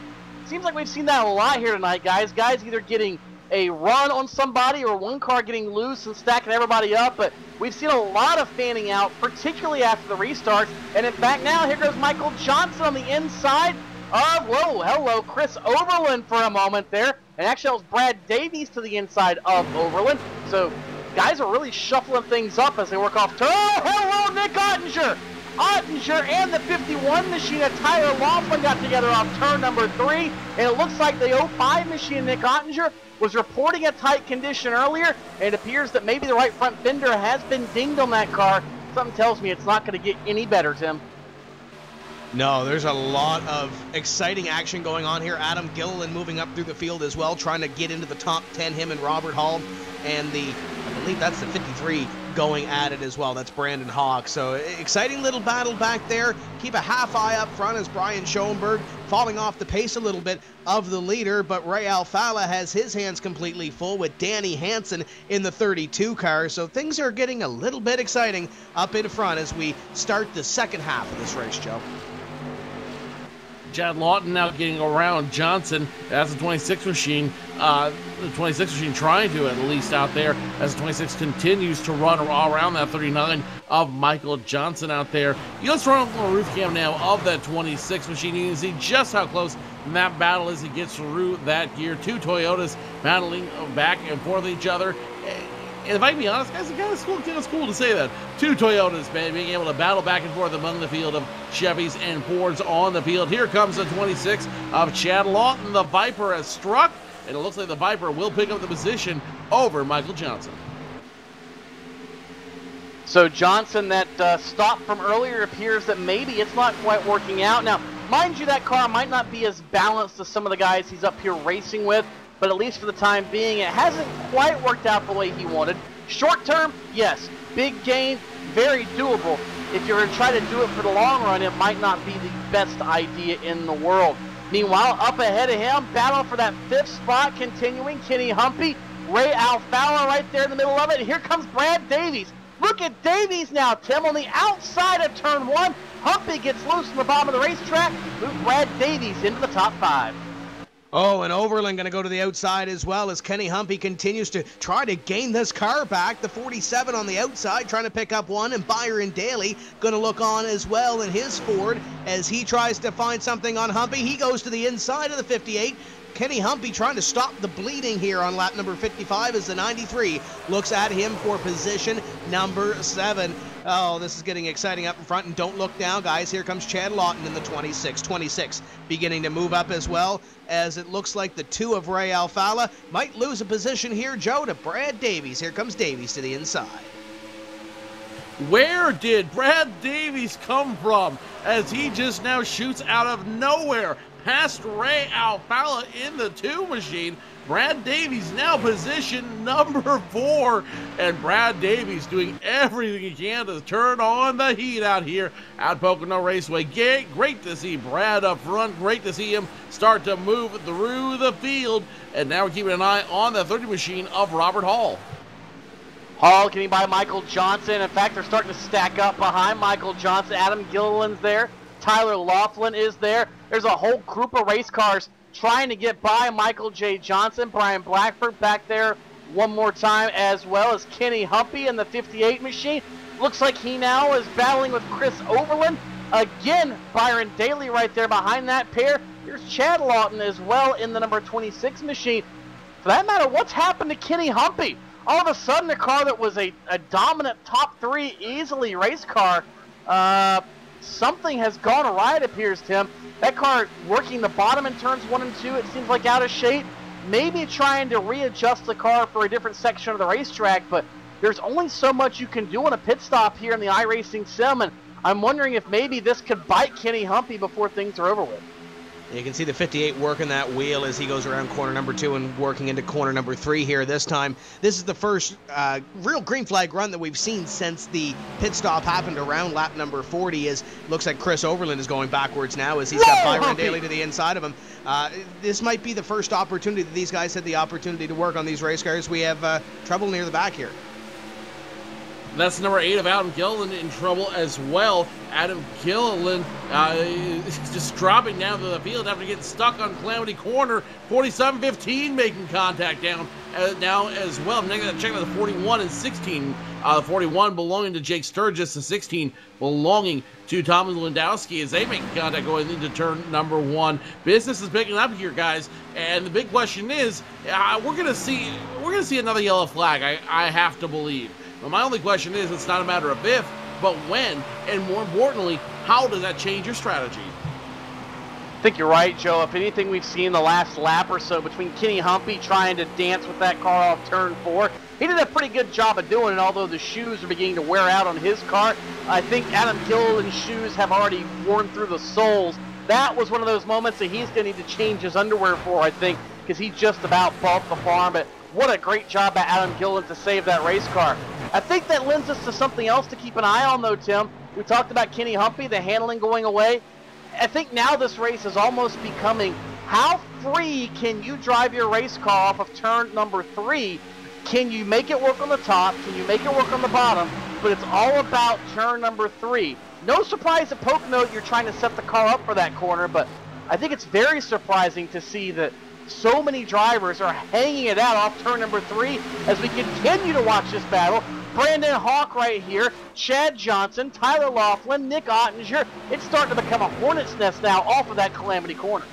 B: Seems like we've seen that a lot here tonight, guys. Guys either getting a run on somebody or one car getting loose and stacking everybody up, but we've seen a lot of fanning out, particularly after the restarts. And in fact, now here goes Michael Johnson on the inside of, whoa, hello, Chris Overland for a moment there. And actually, that was Brad Davies to the inside of Overland. So guys are really shuffling things up as they work off turn. Oh, hello, Nick Ottinger. Ottinger and the 51 machine of Tyler Laughlin got together off turn number 3. And it looks like the 05 machine, Nick Ottinger, was reporting a tight condition earlier. And it appears that maybe the right front fender has been dinged on that car. Something tells me it's not going to get any better, Tim.
H: No, there's a lot of exciting action going on here. Adam Gilliland moving up through the field as well, trying to get into the top 10, him and Robert Hall. And I believe that's the 53 going at it as well. That's Brandon Hawk. So exciting little battle back there. Keep a half eye up front as Brian Schoenberg falling off the pace a little bit of the leader, but Ray Alfala has his hands completely full with Danny Hansen in the 32 car. So things are getting a little bit exciting up in front as we start the second half of this race, Joe.
A: Chad Lawton now getting around Johnson. That's the 26 machine. The 26 machine trying to at least out there as the 26 continues to run around that 39 of Michael Johnson out there. Let's run on the roof cam now of that 26 machine. You can see just how close that battle is. He gets through that gear. 2 Toyotas battling back and forth each other. And if I can be honest, guys, it's kind of cool to say that. 2 Toyotas, man, being able to battle back and forth among the field of Chevys and Fords on the field. Here comes the 26 of Chad Lawton. The Viper has struck, and it looks like the Viper will pick up the position over Michael Johnson.
B: So Johnson, that stop from earlier, appears that maybe it's not quite working out. Now, mind you, that car might not be as balanced as some of the guys he's up here racing with, but at least for the time being, it hasn't quite worked out the way he wanted. Short term, yes. Big gain, very doable. If you're going to try to do it for the long run, it might not be the best idea in the world. Meanwhile, up ahead of him, battle for that 5th spot continuing. Kenny Humpy, Ray Alfala right there in the middle of it. Here comes Brad Davies. Look at Davies now, Tim, on the outside of turn 1. Humpy gets loose from the bottom of the racetrack. Move Brad Davies into the top 5.
H: Oh, and Overland going to go to the outside as well as Kenny Humpy continues to try to gain this car back. The 47 on the outside trying to pick up one, and Byron Daly going to look on as well in his Ford as he tries to find something on Humpy. He goes to the inside of the 58. Kenny Humpy trying to stop the bleeding here on lap number 55 as the 93 looks at him for position number 7. Oh, this is getting exciting up in front, and don't look down, guys. Here comes Chad Lawton in the 26. 26 beginning to move up as well, as it looks like the 2 of Ray Alfala might lose a position here, Joe, to Brad Davies. Here comes Davies to the inside.
A: Where did Brad Davies come from as he just now shoots out of nowhere past Ray Alfala in the 2 machine? Brad Davies now position number 4, and Brad Davies doing everything he can to turn on the heat out here at Pocono Raceway. Great to see Brad up front. Great to see him start to move through the field, and now we're keeping an eye on the 30 machine of Robert Hall.
B: Hall getting by Michael Johnson. In fact, they're starting to stack up behind Michael Johnson. Adam Gilliland's there. Tyler Laughlin is there. There's a whole group of race cars trying to get by Michael J. Johnson. Brian Blackford back there one more time, as well as Kenny Humpy in the 58 machine. Looks like he now is battling with Chris Overland. Again, Byron Daly right there behind that pair. Here's Chad Lawton as well in the number 26 machine. For that matter, what's happened to Kenny Humpy? All of a sudden, a car that was a dominant top 3 easily race car, something has gone awry, it appears, Tim. That car working the bottom in turns 1 and 2, it seems like out of shape. Maybe trying to readjust the car for a different section of the racetrack, but there's only so much you can do on a pit stop here in the iRacing sim, and I'm wondering if maybe this could bite Kenny Humpy before things are over with.
H: You can see the 58 working that wheel as he goes around corner number 2 and working into corner number 3 here this time. This is the first real green flag run that we've seen since the pit stop happened around lap number 40. As looks like Chris Overland is going backwards now as he's got Byron Daly to the inside of him. This might be the first opportunity that these guys had the opportunity to work on these race cars. We have trouble near the back here.
A: That's number 8 of Adam Gilliland in trouble as well. Adam Gilliland just dropping down to the field after getting stuck on Calamity Corner. 47-15 making contact down now as well. I'm going to check out the 41 and 16. The 41 belonging to Jake Sturgis, the 16 belonging to Thomas Lewandowski as they make contact going into turn number 1. Business is picking up here, guys, and the big question is, we're gonna see another yellow flag. I have to believe. But my only question is, it's not a matter of if, but when, and more importantly, how does that change your strategy?
B: I think you're right, Joe. If anything we've seen the last lap or so between Kenny Humpy trying to dance with that car off turn 4, he did a pretty good job of doing it, although the shoes are beginning to wear out on his car. I think Adam Gilliland's shoes have already worn through the soles. That was one of those moments that he's going to need to change his underwear for, I think, because he just about bumped the farm. But what a great job by Adam Gilliland to save that race car. I think that lends us to something else to keep an eye on, though, Tim. We talked about Kenny Humpy, the handling going away. I think now this race is almost becoming, how free can you drive your race car off of turn number 3? Can you make it work on the top? Can you make it work on the bottom? But it's all about turn number 3. No surprise at Pocono you're trying to set the car up for that corner, but I think it's very surprising to see that so many drivers are hanging it out off turn number 3 as we continue to watch this battle. Brandon Hawk right here, Chad Johnson, Tyler Laughlin, Nick Ottinger. It's starting to become a hornet's nest now off of that Calamity Corner.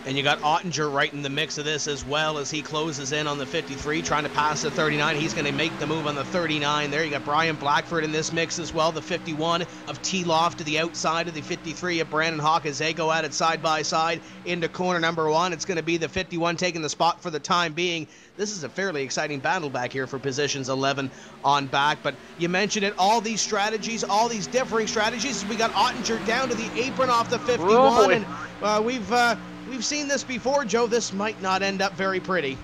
H: And you got Ottinger right in the mix of this as well as he closes in on the 53, trying to pass the 39. He's going to make the move on the 39 there. You got Brian Blackford in this mix as well. The 51 of T-Loft to the outside of the 53 of Brandon Hawk as they go at it side by side into corner number 1. It's going to be the 51 taking the spot for the time being. This is a fairly exciting battle back here for positions 11 on back. But you mentioned it, all these strategies, all these differing strategies. We got Ottinger down to the apron off the 51. And we've seen this before, Joe. This might not end up very pretty.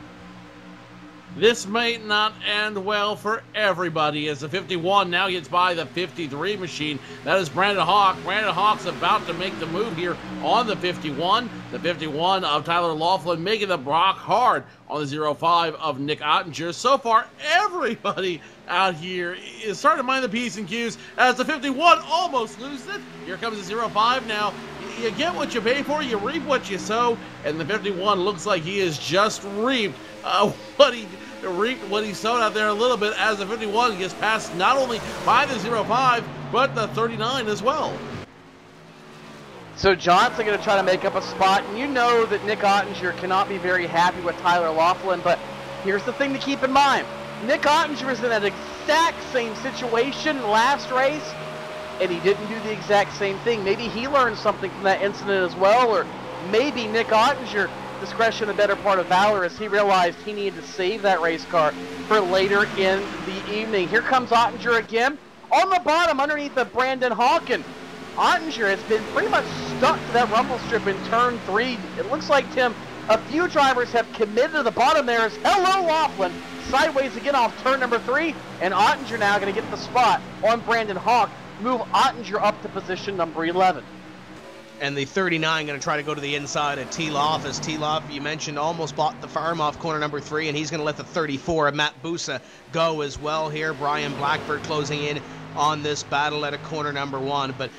A: This might not end well for everybody as the 51 now gets by the 53 machine. That is Brandon Hawk. Brandon Hawk's about to make the move here on the 51. The 51 of Tyler Laughlin making the block hard on the 05 of Nick Ottinger. So far, everybody out here is starting to mind the P's and Q's as the 51 almost loses it. Here comes the 05 now. You get what you pay for, you reap what you sow, and the 51 looks like he has just reaped what he sowed out there a little bit as the 51 gets passed not only by the 05, but the 39 as well.
B: So Johnson going to try to make up a spot, and you know that Nick Ottinger cannot be very happy with Tyler Laughlin, but here's the thing to keep in mind. Nick Ottinger is in that exact same situation last race, and he didn't do the exact same thing. Maybe he learned something from that incident as well, or maybe Nick Ottinger, discretion the better part of valor, as he realized he needed to save that race car for later in the evening. Here comes Ottinger again on the bottom underneath the Brandon Hawkin. Ottinger has been pretty much stuck to that rumble strip in turn 3. It looks like, Tim, a few drivers have committed to the bottom there as hello Laughlin sideways again off turn number 3, and Ottinger now going to get the spot on Brandon Hawk, move Ottinger up to position number 11.
H: And the 39 going to try to go to the inside of T-Loff, as T-Loff, you mentioned, almost bought the farm off corner number 3, and he's going to let the 34 of Matt Busa go as well here. Brian Blackford closing in on this battle at a corner number 1. But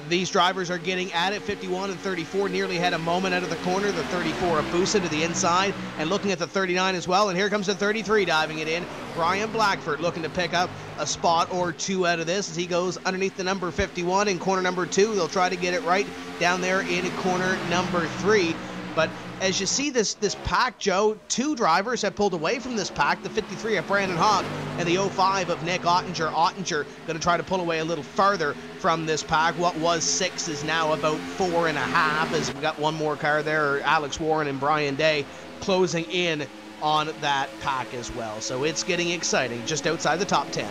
H: these drivers are getting at it. 51 and 34 nearly had a moment out of the corner. The 34 of Busa to the inside and looking at the 39 as well. And here comes the 33 diving it in. Brian Blackford looking to pick up a spot or 2 out of this as he goes underneath the number 51 in corner number 2. They'll try to get it right down there in corner number 3. But as you see this pack, Joe, 2 drivers have pulled away from this pack. The 53 of Brandon Hawk and the 05 of Nick Ottinger. Ottinger going to try to pull away a little farther from this pack. What was 6 is now about 4.5 as we got one more car there, Alex Warren and Brian Day closing in on that pack as well. So it's getting exciting just outside the top 10.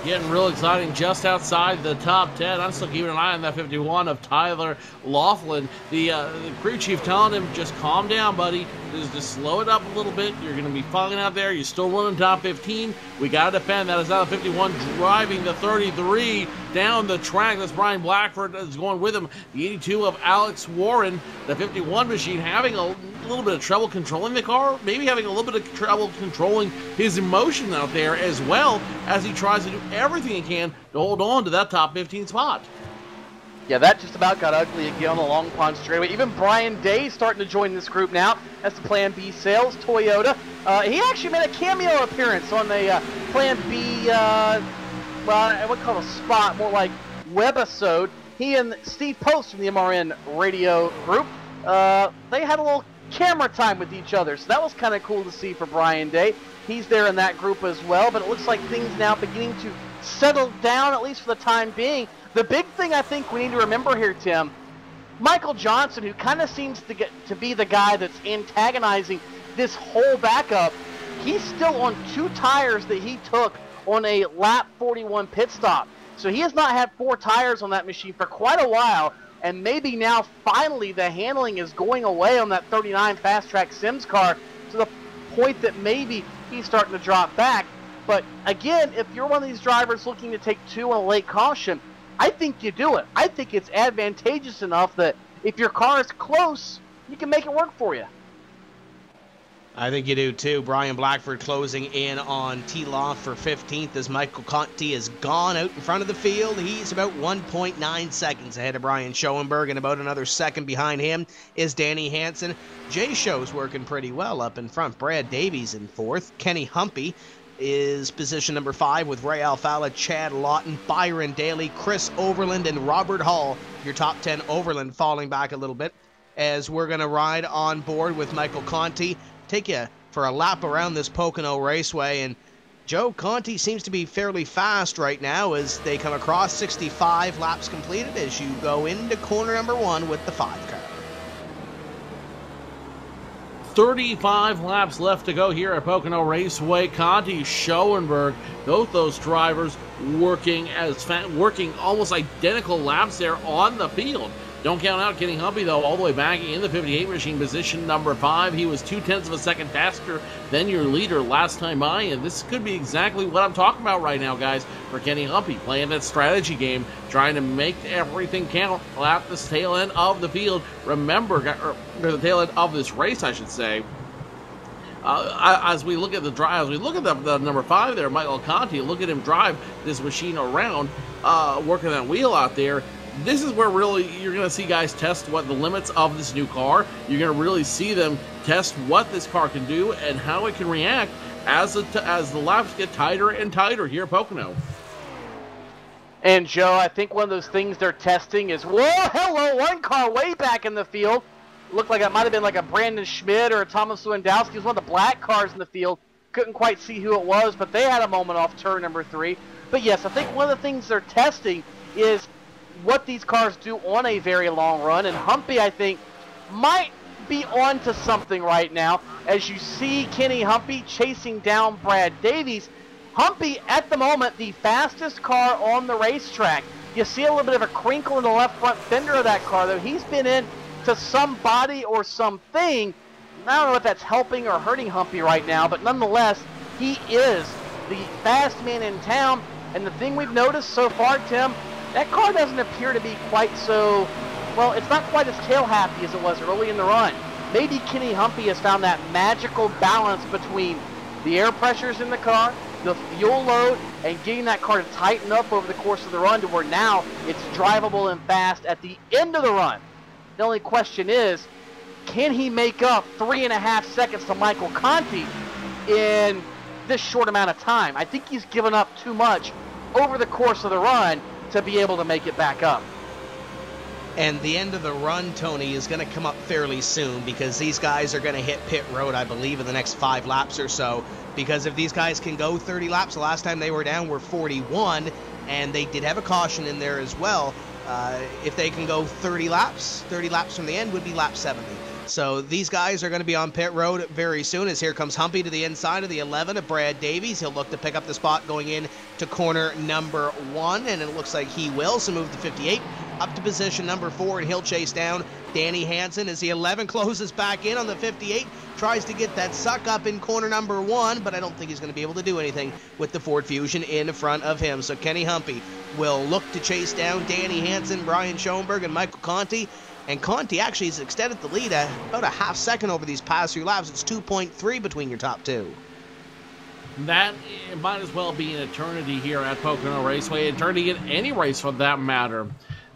A: Getting real exciting just outside the top 10. I'm still keeping an eye on that 51 of Tyler Laughlin. The crew chief telling him, just calm down, buddy. Just slow it up a little bit. You're going to be fine out there. You're still running top 15. We got to defend. That is now the 51 driving the 33 down the track. That's Brian Blackford is going with him. The 82 of Alex Warren. The 51 machine having a little bit of trouble controlling the car. Maybe having a little bit of trouble controlling his emotion out there as well as he tries to do everything he can to hold on to that top 15 spot.
B: Yeah, that just about got ugly again on the Long Pond straightaway. Even Brian Day starting to join this group now. That's the Plan B Sales Toyota. He actually made a cameo appearance on the Plan B, well, I would call it a spot, more like webisode. He and Steve Post from the MRN radio group, they had a little camera time with each other. So that was kind of cool to see for Brian Day. He's there in that group as well, but it looks like things now beginning to settle down, at least for the time being. The big thing I think we need to remember here, Tim, Michael Johnson, who kind of seems to be the guy that's antagonizing this whole backup, he's still on 2 tires that he took on a lap 41 pit stop. So he has not had 4 tires on that machine for quite a while, and maybe now finally the handling is going away on that 39 Fast Track Sims car to the point that maybe he's starting to drop back. But again, if you're one of these drivers looking to take 2 on a late caution, I think you do it. I think it's advantageous enough that if your car is close, you can make it work for you.
H: I think you do too. Brian Blackford closing in on T-Law for 15th as Michael Conti has gone out in front of the field. He's about 1.9 seconds ahead of Brian Schoenberg, and about another second behind him is Danny Hansen. Jay Show's working pretty well up in front. Brad Davies in 4th. Kenny Humpy is position number 5 with Ray Alfala, Chad Lawton, Byron Daly, Chris Overland, and Robert Hall. Your top 10, Overland falling back a little bit as we're going to ride on board with Michael Conti. Take you for a lap around this Pocono Raceway, and Joe Conti seems to be fairly fast right now as they come across 65 laps completed as you go into corner number 1 with the 5 car.
A: 35 laps left to go here at Pocono Raceway. Conti, Schoenberg, both those drivers working almost identical laps there on the field. Don't count out Kenny Humpy, though, all the way back in the 58 machine, position number 5. He was 0.2 of a second faster than your leader last time by, and this could be exactly what I'm talking about right now, guys, for Kenny Humpy, playing that strategy game, trying to make everything count at the tail end of the field. Remember, or the tail end of this race, I should say. As we look at the drive, as we look at the number 5 there, Michael Conti, look at him drive this machine around, working that wheel out there. This is where really you're going to see guys test what the limits of this new car. You're going to really see them test what this car can do and how it can react as the laps get tighter and tighter here at Pocono.
B: And Joe, I think one of those things they're testing is, whoa, hello, one car way back in the field. Looked like it might have been like a Brandon Schmidt or a Thomas Lewandowski. It was one of the black cars in the field. Couldn't quite see who it was, but they had a moment off turn number 3. But yes, I think one of the things they're testing is what these cars do on a very long run, and Humpy, I think, might be on to something right now as you see Kenny Humpy chasing down Brad Davies. Humpy, at the moment, the fastest car on the racetrack. You see a little bit of a crinkle in the left front fender of that car, though. He's been in to somebody or something. I don't know if that's helping or hurting Humpy right now, but nonetheless, he is the fast man in town, and the thing we've noticed so far, Tim, that car doesn't appear to be quite so, well, it's not quite as tail happy as it was early in the run. Maybe Kenny Humpy has found that magical balance between the air pressures in the car, the fuel load, and getting that car to tighten up over the course of the run to where now it's drivable and fast at the end of the run. The only question is, can he make up 3.5 seconds to Michael Conti in this short amount of time? I think he's given up too much over the course of the run to be able to make it back up.
H: And the end of the run, Tony, is going to come up fairly soon because these guys are going to hit pit road, I believe, in the next 5 laps or so. Because if these guys can go 30 laps, the last time they were down were 41, and they did have a caution in there as well. If they can go 30 laps from the end would be lap 70. So these guys are going to be on pit road very soon, as here comes Humpy to the inside of the 11 of Brad Davies. He'll look to pick up the spot going in to corner number 1, and it looks like he will. So move the 58 up to position number 4, and he'll chase down Danny Hansen as the 11 closes back in on the 58. Tries to get that suck up in corner number 1, but I don't think he's going to be able to do anything with the Ford Fusion in front of him. So Kenny Humpy will look to chase down Danny Hansen, Brian Schoenberg, and Michael Conti. And Conti actually has extended the lead about a half second over these past few laps. It's 2.3 between your top 2.
A: That might as well be an eternity here at Pocono Raceway, eternity in any race for that matter.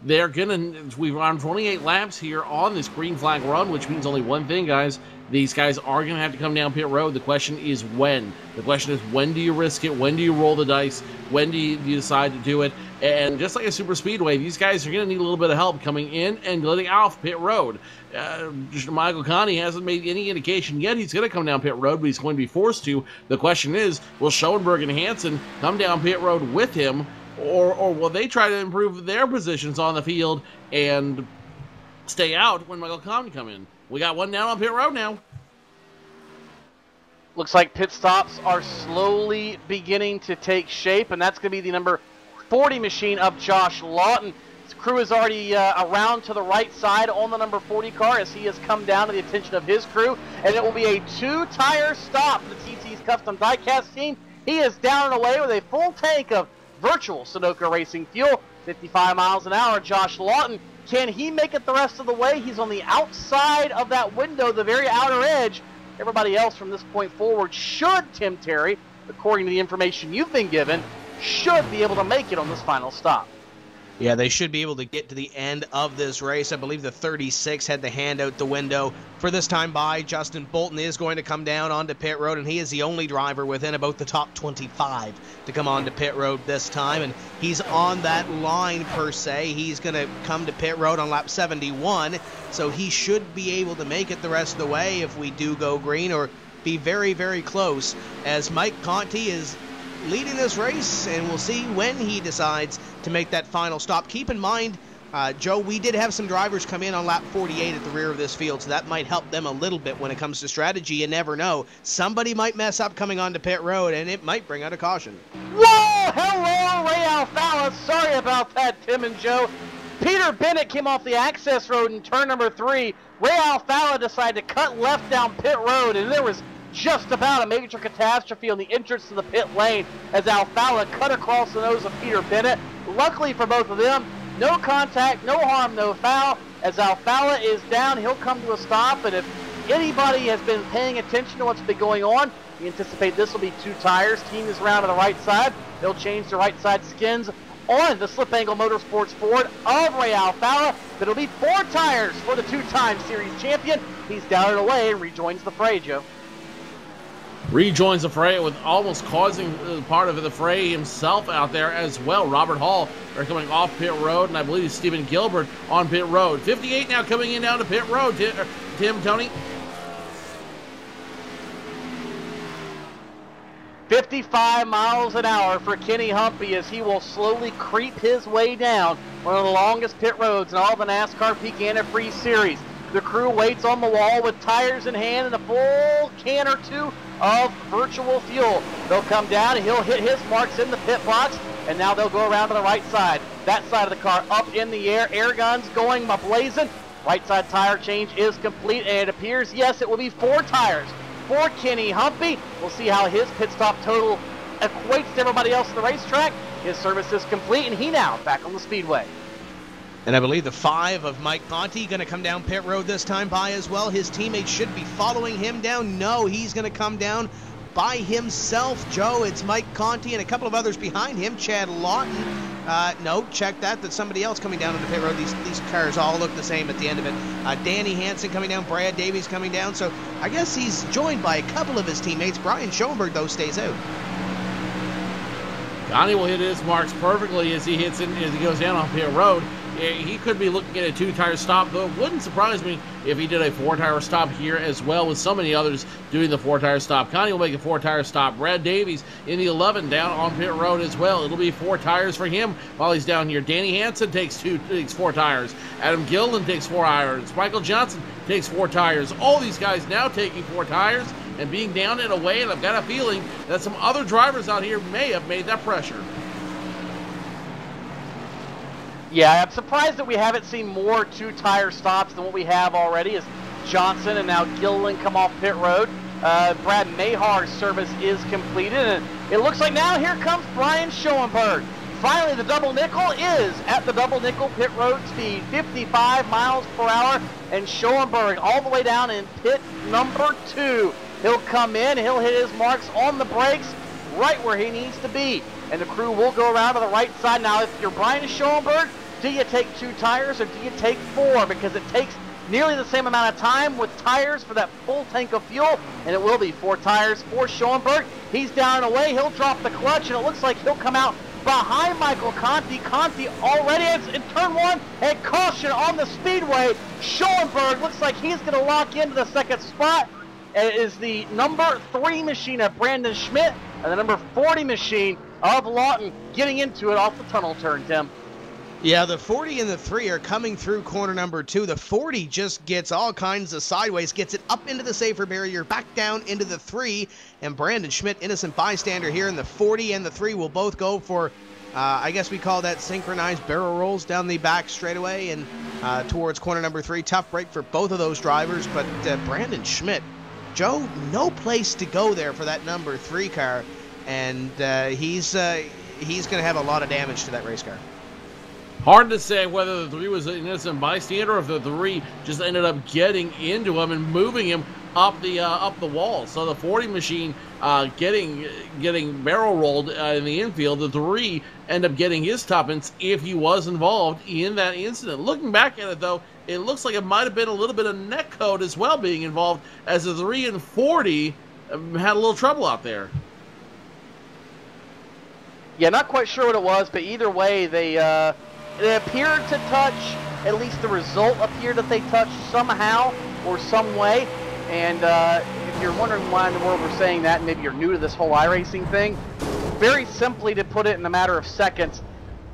A: We've run 28 laps here on this green flag run, which means only one thing, guys. These guys are going to have to come down pit road. The question is when. The question is, when do you risk it? When do you roll the dice? When do you decide to do it? And just like a super speedway, these guys are going to need a little bit of help coming in and letting off pit road. Michael Conti hasn't made any indication yet he's going to come down pit road, but he's going to be forced to. The question is, will Schoenberg and Hansen come down pit road with him, or will they try to improve their positions on the field and stay out when Michael Conti come in? We got one down on pit road now.
B: Looks like pit stops are slowly beginning to take shape, and that's going to be the number 40 machine of Josh Lawton. His crew is already around to the right side on the number 40 car as he has come down to the attention of his crew, and it will be a 2-tire stop for the TT's Custom Diecast team. He is down and away with a full tank of virtual Sunoco Racing fuel, 55 miles an hour. Josh Lawton, can he make it the rest of the way? He's on the outside of that window, the very outer edge. Everybody else from this point forward should, Tim Terry, according to the information you've been given, should be able to make it on this final stop.
H: Yeah, they should be able to get to the end of this race. I believe the 36 had the hand out the window. For this time by, Justin Bolton is going to come down onto pit road, and he is the only driver within about the top 25 to come onto pit road this time, and he's on that line per se. He's going to come to pit road on lap 71, so he should be able to make it the rest of the way if we do go green, or be very, very close, as Mike Conti is leading this race, and we'll see when he decides to make that final stop. Keep in mind, Joe, we did have some drivers come in on lap 48 at the rear of this field, so that might help them a little bit when it comes to strategy. You never know. Somebody might mess up coming onto pit road, and it might bring out a caution.
B: Whoa! Hello, Ray Alfala. Sorry about that, Tim and Joe. Peter Bennett came off the access road in turn number 3. Ray Alfala decided to cut left down pit road, and there was just about a major catastrophe on the entrance to the pit lane as Alfala cut across the nose of Peter Bennett. Luckily for both of them, no contact, no harm, no foul. As Alfala is down, he'll come to a stop, and if anybody has been paying attention to what's been going on, we anticipate this will be 2 tires. Team is around to the right side. They'll change the right side skins on the Slip Angle Motorsports Ford of Ray Alfala. But it'll be 4 tires for the 2-time series champion. He's down and away and rejoins the fray, Joe.
A: Rejoins the fray with almost causing part of the fray himself out there as well. Robert Hall are coming off pit road, and I believe Stephen Gilbert on pit road. 58 now coming in down to pit road. Tim, Tony?
B: 55 miles an hour for Kenny Humpy as he will slowly creep his way down one of the longest pit roads in all the NASCAR Peak Antifreeze series. The crew waits on the wall with tires in hand and a full can or 2 of virtual fuel. They'll come down and he'll hit his marks in the pit box, and now they'll go around to the right side. That side of the car up in the air guns going ablazing. Right side tire change is complete, and it appears, yes, it will be 4 tires for Kenny Humpy. We'll see how his pit stop total equates to everybody else on the racetrack. His service is complete, and he now back on the speedway.
H: And I believe the 5 of Mike Conti going to come down pit road this time by as well. His teammates should be following him down. No, he's going to come down by himself. Joe, it's Mike Conti and a couple of others behind him. Chad Lawton. No, check that. That's somebody else coming down on the pit road. These cars all look the same at the end of it. Danny Hansen coming down. Brad Davies coming down. So I guess he's joined by a couple of his teammates. Brian Schoenberg, though, stays out.
A: Conti will hit his marks perfectly as he goes down on pit road. he could be looking at a 2-tire stop, though it wouldn't surprise me if he did a 4-tire stop here as well, with so many others doing the 4-tire stop. Connie will make a 4-tire stop. Brad Davies in the 11 down on pit road as well. It'll be 4 tires for him while he's down here. Danny Hansen takes 4 tires. Adam Gillen takes 4 irons. Michael Johnson takes 4 tires. All these guys now taking 4 tires and being down in a way, and I've got a feeling that some other drivers out here may have made that pressure.
B: Yeah, I'm surprised that we haven't seen more 2-tire stops than what we have already, as Johnson and now Gilliland come off pit road. Brad Mahar's service is completed, and it looks like now here comes Brian Schoenberg. Finally, the double nickel is at the double nickel pit road speed, 55 miles per hour, and Schoenberg all the way down in pit number 2. He'll come in, he'll hit his marks on the brakes right where he needs to be, and the crew will go around to the right side. Now, if you're Brian Schoenberg, do you take 2 tires or do you take 4? Because it takes nearly the same amount of time with tires for that full tank of fuel, and it will be 4 tires for Schoenberg. He's down and away. He'll drop the clutch, and it looks like he'll come out behind Michael Conti. Conti already is in turn 1, and caution on the speedway. Schoenberg looks like he's going to lock into the second spot. It is the number 3 machine of Brandon Schmidt and the number 40 machine of Lawton getting into it off the tunnel turn, Tim.
H: Yeah, the 40 and the 3 are coming through corner number 2. The 40 just gets all kinds of sideways, gets it up into the safer barrier, back down into the 3, and Brandon Schmidt, innocent bystander here, and the 40 and the 3 will both go for, I guess we call that synchronized barrel rolls down the back straightaway and towards corner number 3. Tough break for both of those drivers, but Brandon Schmidt, Joe, no place to go there for that number 3 car, and he's going to have a lot of damage to that race car.
A: Hard to say whether the 3 was an innocent bystander or if the 3 just ended up getting into him and moving him up the wall. So the 40 machine getting barrel rolled in the infield. The 3 end up getting his tuppence if he was involved in that incident. Looking back at it, though, it looks like it might have been a little bit of neck code as well being involved, as the 3 and 40 had a little trouble out there.
B: Yeah, not quite sure what it was, but either way, they appeared to touch, at least the result appeared that they touched somehow or some way. And if you're wondering why in the world we're saying that, and maybe you're new to this whole iRacing thing, very simply to put it in a matter of seconds,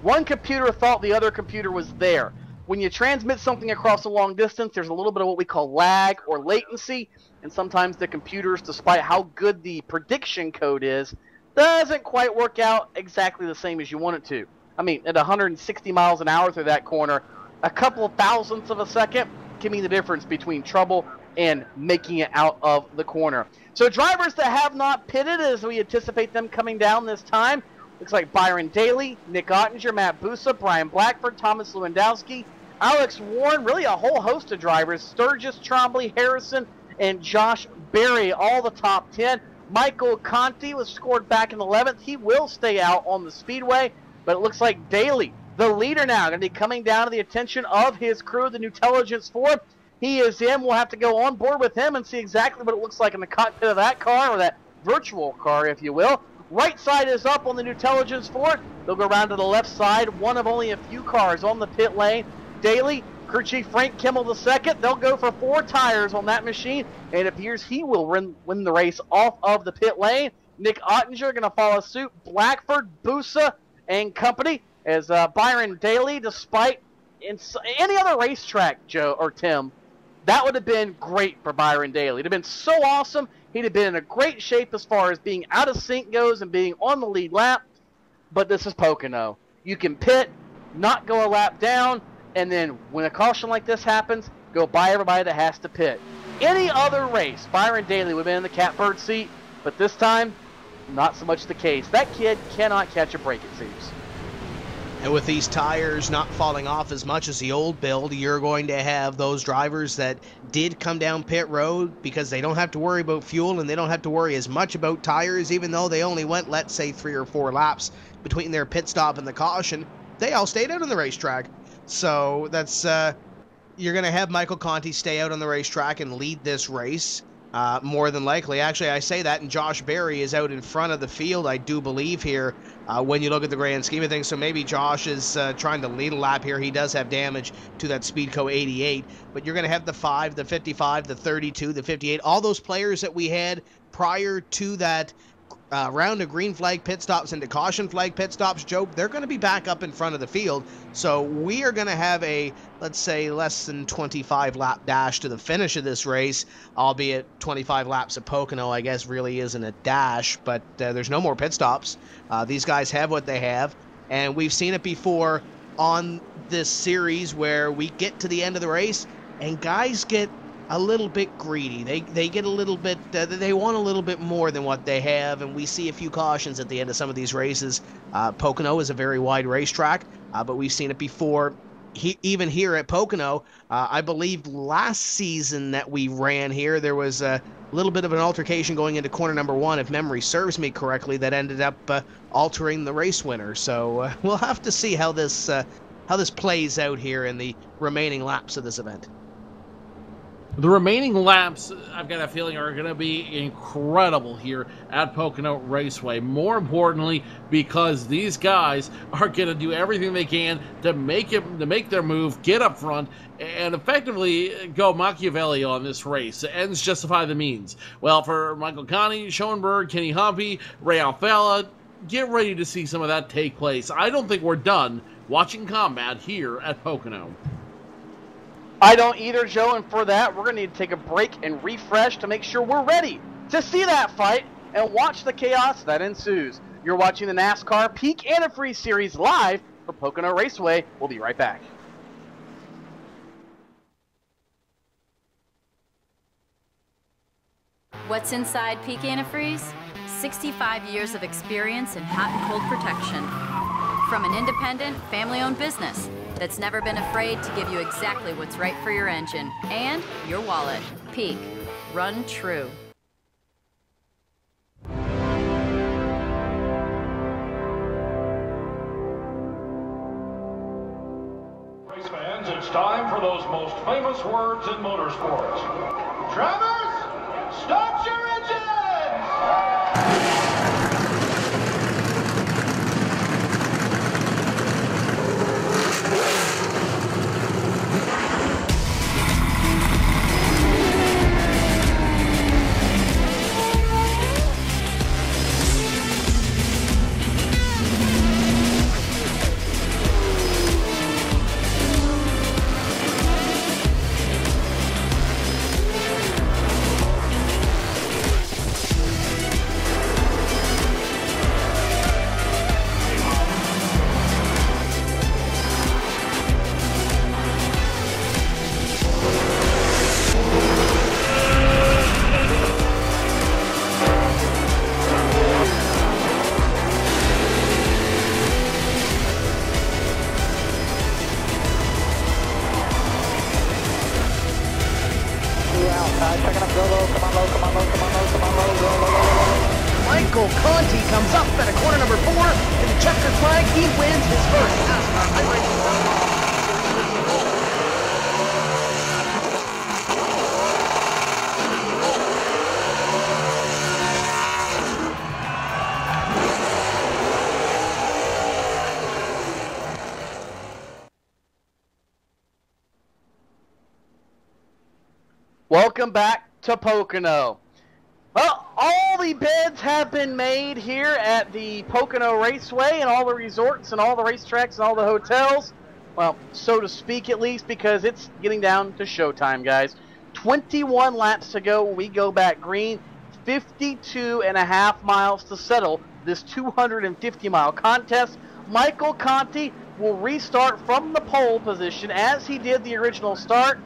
B: one computer thought the other computer was there. When you transmit something across a long distance, there's a little bit of what we call lag or latency, and sometimes the computers, despite how good the prediction code is, doesn't quite work out exactly the same as you want it to. I mean, at 160 miles an hour through that corner, a couple of thousandths of a second can mean the difference between trouble and making it out of the corner. So drivers that have not pitted, as we anticipate them coming down this time, looks like Byron Daly, Nick Ottinger, Matt Busa, Brian Blackford, Thomas Lewandowski, Alex Warren, really a whole host of drivers, Sturgis, Trombley, Harrison, and Josh Berry, all the top 10. Michael Conti was scored back in 11th. He will stay out on the speedway. But it looks like Daly, the leader now, going to be coming down to the attention of his crew, the Newtelligence 4. He is in. We'll have to go on board with him and see exactly what it looks like in the cockpit of that car, or that virtual car, if you will. Right side is up on the Newtelligence 4. They'll go around to the left side, one of only a few cars on the pit lane. Daly, crew chief Frank Kimmel II, they'll go for 4 tires on that machine, and it appears he will win the race off of the pit lane. Nick Ottinger going to follow suit. Blackford, Busa, and company, as Byron Daly, despite in any other racetrack, Joe or Tim, that would have been great for Byron Daly. It would have been so awesome. He'd have been in a great shape as far as being out of sync goes and being on the lead lap. But this is Pocono. You can pit, not go a lap down, and then when a caution like this happens, go by everybody that has to pit. Any other race, Byron Daly would have been in the catbird seat, but this time, not so much the case. That kid cannot catch a break, it seems.
H: And with these tires not falling off as much as the old build, you're going to have those drivers that did come down pit road because they don't have to worry about fuel and they don't have to worry as much about tires, even though they only went, let's say, 3 or 4 laps between their pit stop and the caution. They all stayed out on the racetrack. So that's you're going to have Michael Conti stay out on the racetrack and lead this race. more than likely. Actually, I say that, and Josh Berry is out in front of the field, I do believe, here, when you look at the grand scheme of things. So maybe Josh is trying to lead a lap here. He does have damage to that Speedco 88, but you're going to have the 5, the 55, the 32, the 58, all those players that we had prior to that round of green flag pit stops into caution flag pit stops, Joe, they're going to be back up in front of the field. So we are going to have a, let's say, less than 25 lap dash to the finish of this race, albeit 25 laps at Pocono, I guess, really isn't a dash, but there's no more pit stops. These guys have what they have, and we've seen it before on this series where we get to the end of the race and guys get a little bit greedy. They get a little bit, they want a little bit more than what they have, and we see a few cautions at the end of some of these races. Pocono is a very wide racetrack, but we've seen it before. Even here at Pocono, I believe last season that we ran here, there was a little bit of an altercation going into corner number 1, if memory serves me correctly, that ended up altering the race winner. So we'll have to see how this plays out here in the remaining laps of this event.
A: The remaining laps, I've got a feeling, are going to be incredible here at Pocono Raceway. More importantly, because these guys are going to do everything they can to make their move, get up front, and effectively go Machiavelli on this race. The ends justify the means. Well, for Michael Conti, Schoenberg, Kenny Humpy, Ray Alfala, get ready to see some of that take place. I don't think we're done watching combat here at Pocono.
B: I don't either, Joe, and for that, we're going to need to take a break and refresh to make sure we're ready to see that fight and watch the chaos that ensues. You're watching the NASCAR Peak Antifreeze Series live for Pocono Raceway. We'll be right back.
G: What's inside Peak Antifreeze? 65 years of experience in hot and cold protection. From an independent, family-owned business that's never been afraid to give you exactly what's right for your engine and your wallet. Peak. Run true.
J: Race fans, it's time for those most famous words in motorsports. Drivers, start your engines!
K: Michael Conti comes up at a corner number 4 in the checkered flag. He wins his first NASCAR iRacing.
B: Welcome back to Pocono. Well, all the beds have been made here at the Pocono Raceway and all the resorts and all the racetracks and all the hotels. Well, so to speak at least, because it's getting down to showtime, guys. 21 laps to go when we go back green. 52.5 miles to settle this 250-mile contest. Michael Conti will restart from the pole position as he did the original start.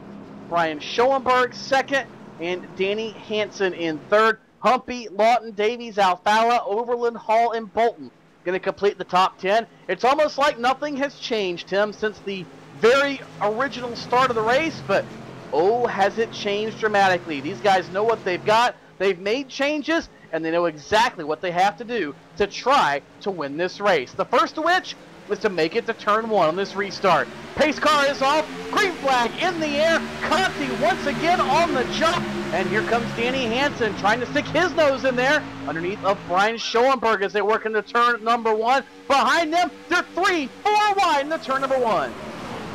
B: Brian Schoenberg second, and Danny Hansen in third. Humpy, Lawton, Davies, Alfala, Overland, Hall, and Bolton going to complete the top 10. It's almost like nothing has changed, Tim, since the very original start of the race, but oh, has it changed dramatically. These guys know what they've got. They've made changes, and they know exactly what they have to do to try to win this race. The first of which was to make it to turn 1 on this restart. Pace car is off. Green flag in the air. Conti once again on the jump. And here comes Danny Hansen trying to stick his nose in there underneath of Brian Schoenberg as they work into turn number 1. Behind them, they're 3-4 wide into turn number 1.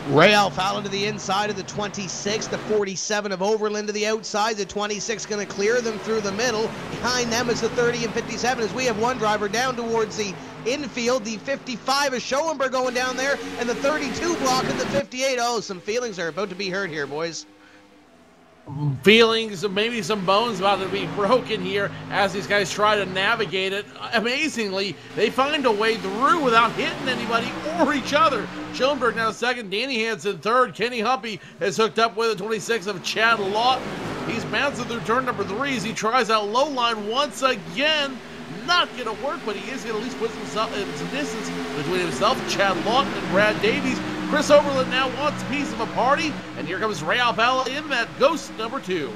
H: Ray Alfala to the inside of the 26, the 47 of Overland to the outside, the 26 going to clear them through the middle. Behind them is the 30 and 57 as we have one driver down towards the infield, the 55 of Schoenberg going down there, and the 32 blocking the 58. Oh, some feelings are about to be hurt here, boys.
A: Feelings, maybe some bones about to be broken here as these guys try to navigate it. Amazingly, they find a way through without hitting anybody or each other. Schoenberg now second, Danny Hansen third. Kenny Humpy is hooked up with the 26 of Chad Lawton. He's bouncing through turn number 3 as he tries that low line once again. Not going to work, but he is going to at least put some distance between himself, Chad Lawton, and Brad Davies. Chris Overland now wants a piece of a party, and here comes Ray Alfala in that ghost number 2.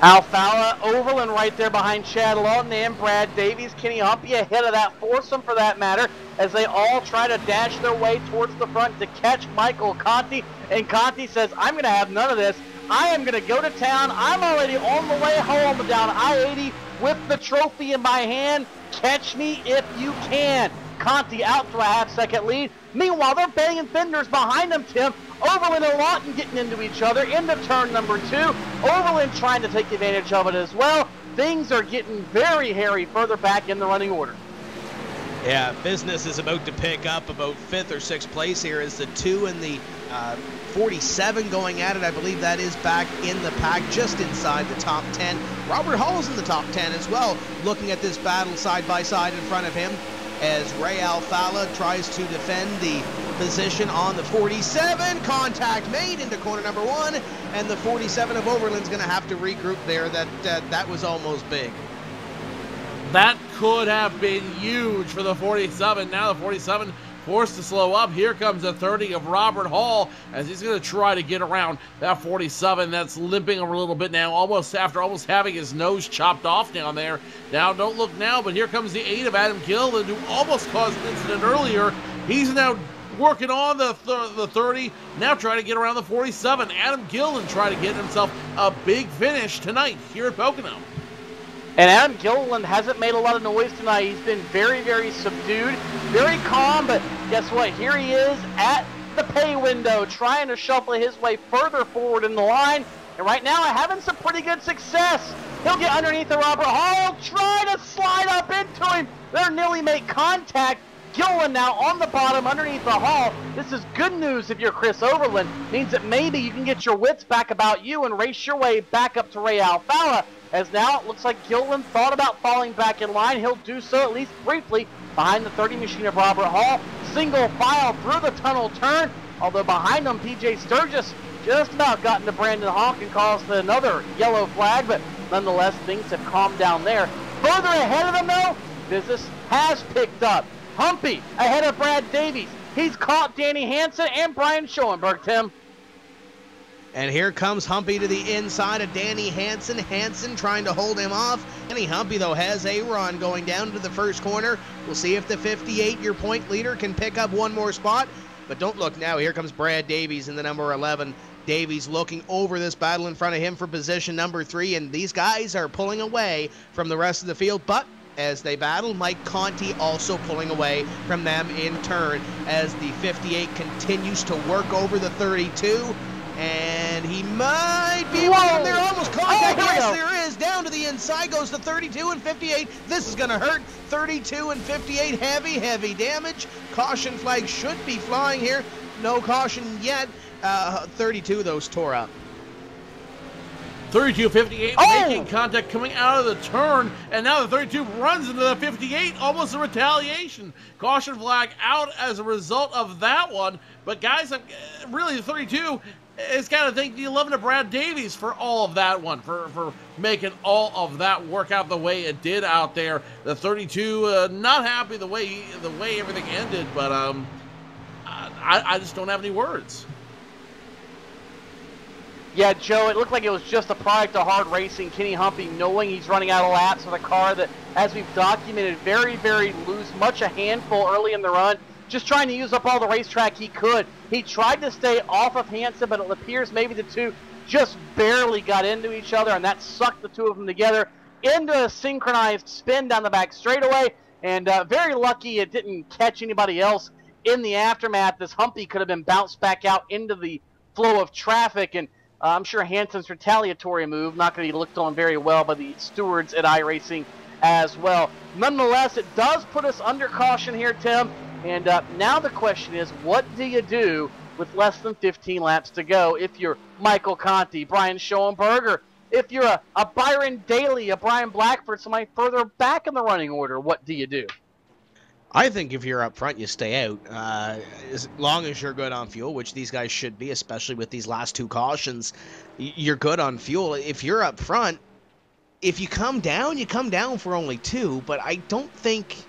B: Alfala, Overland right there behind Chad Lawton and Brad Davies. Kenny Humpy ahead of that foursome for that matter as they all try to dash their way towards the front to catch Michael Conti. And Conti says, I'm going to have none of this. I am going to go to town. I'm already on the way home down I-80 with the trophy in my hand. Catch me if you can. Conti out to a half-second lead. Meanwhile, they're banging fenders behind them, Tim. Overland and Lawton getting into each other into turn number 2. Overland trying to take advantage of it as well. Things are getting very hairy further back in the running order.
H: Yeah, business is about to pick up about 5th or 6th place here as the 2 and the 47 going at it. I believe that is back in the pack just inside the top 10. Robert Hall's in the top 10 as well, looking at this battle side by side in front of him as Ray Alfala tries to defend the position on the 47. Contact made into corner number 1, and the 47 of Overland's going to have to regroup there. That was almost big.
A: That could have been huge for the 47. Now the 47 forced to slow up. Here comes the 30 of Robert Hall as he's going to try to get around that 47 that's limping a little bit now, almost having his nose chopped off down there. Now, don't look now, but here comes the 8 of Adam Gilliland, who almost caused an incident earlier. He's now working on the 30, now trying to get around the 47. Adam Gilliland trying to get himself a big finish tonight here at Pocono.
B: And Adam Gilliland hasn't made a lot of noise tonight. He's been very, very subdued, very calm, but guess what? Here he is at the pay window, trying to shuffle his way further forward in the line. And right now, having some pretty good success. He'll get underneath the Robert Hall, try to slide up into him. They'll nearly make contact. Gilliland now on the bottom underneath the Hall. This is good news if you're Chris Overland. Means that maybe you can get your wits back about you and race your way back up to Ray Alfala. As now it looks like Gilliland thought about falling back in line. He'll do so at least briefly behind the 30 machine of Robert Hall. Single file through the tunnel turn. Although behind them, PJ Sturgis just about got into Brandon Honk and caused another yellow flag. But nonetheless, things have calmed down there. Further ahead of them though, business has picked up. Humpy ahead of Brad Davies. He's caught Danny Hansen and Brian Schoenberg, Tim.
H: And here comes Humpy to the inside of Danny Hansen. Hansen trying to hold him off. Danny Humpy, though, has a run going down to the first corner. We'll see if the 58, your point leader, can pick up one more spot. But don't look now. Here comes Brad Davies in the number 11. Davies looking over this battle in front of him for position number 3. And these guys are pulling away from the rest of the field. But as they battle, Mike Conti also pulling away from them in turn as the 58 continues to work over the 32. And he might be one there, almost contact. Yes, there is. Down to the inside goes the 32 and 58. This is going to hurt. 32 and 58, heavy damage. Caution flag should be flying here. No caution yet. 32 of those tore up.
A: 32-58 making contact coming out of the turn, and now the 32 runs into the 58, almost a retaliation. Caution flag out as a result of that one. But guys, really the 32 has got to thank the 11 of Brad Davies for all of that one, for making all of that work out the way it did out there. The 32 not happy the way everything ended, but I just don't have any words.
B: Yeah, Joe, it looked like it was just a product of hard racing. Kenny Humpy knowing he's running out of laps with a car that, as we've documented, very, very loose, much a handful early in the run. Just trying to use up all the racetrack he could. He tried to stay off of Hansen, but it appears maybe the two just barely got into each other, and that sucked the two of them together into a synchronized spin down the back straightaway, and very lucky it didn't catch anybody else in the aftermath. This Humpy could have been bounced back out into the flow of traffic, and I'm sure Hansen's retaliatory move not going to be looked on very well by the stewards at iRacing as well. Nonetheless, it does put us under caution here, Tim, and now the question is, what do you do with less than 15 laps to go if you're Michael Conti, Brian Schoenberger, if you're a Byron Daly, a Brian Blackford, somebody further back in the running order? What do you do?
H: I think if you're up front, you stay out. As long as you're good on fuel, which these guys should be, especially with these last two cautions, you're good on fuel. If you're up front, if you come down, you come down for only two, but I think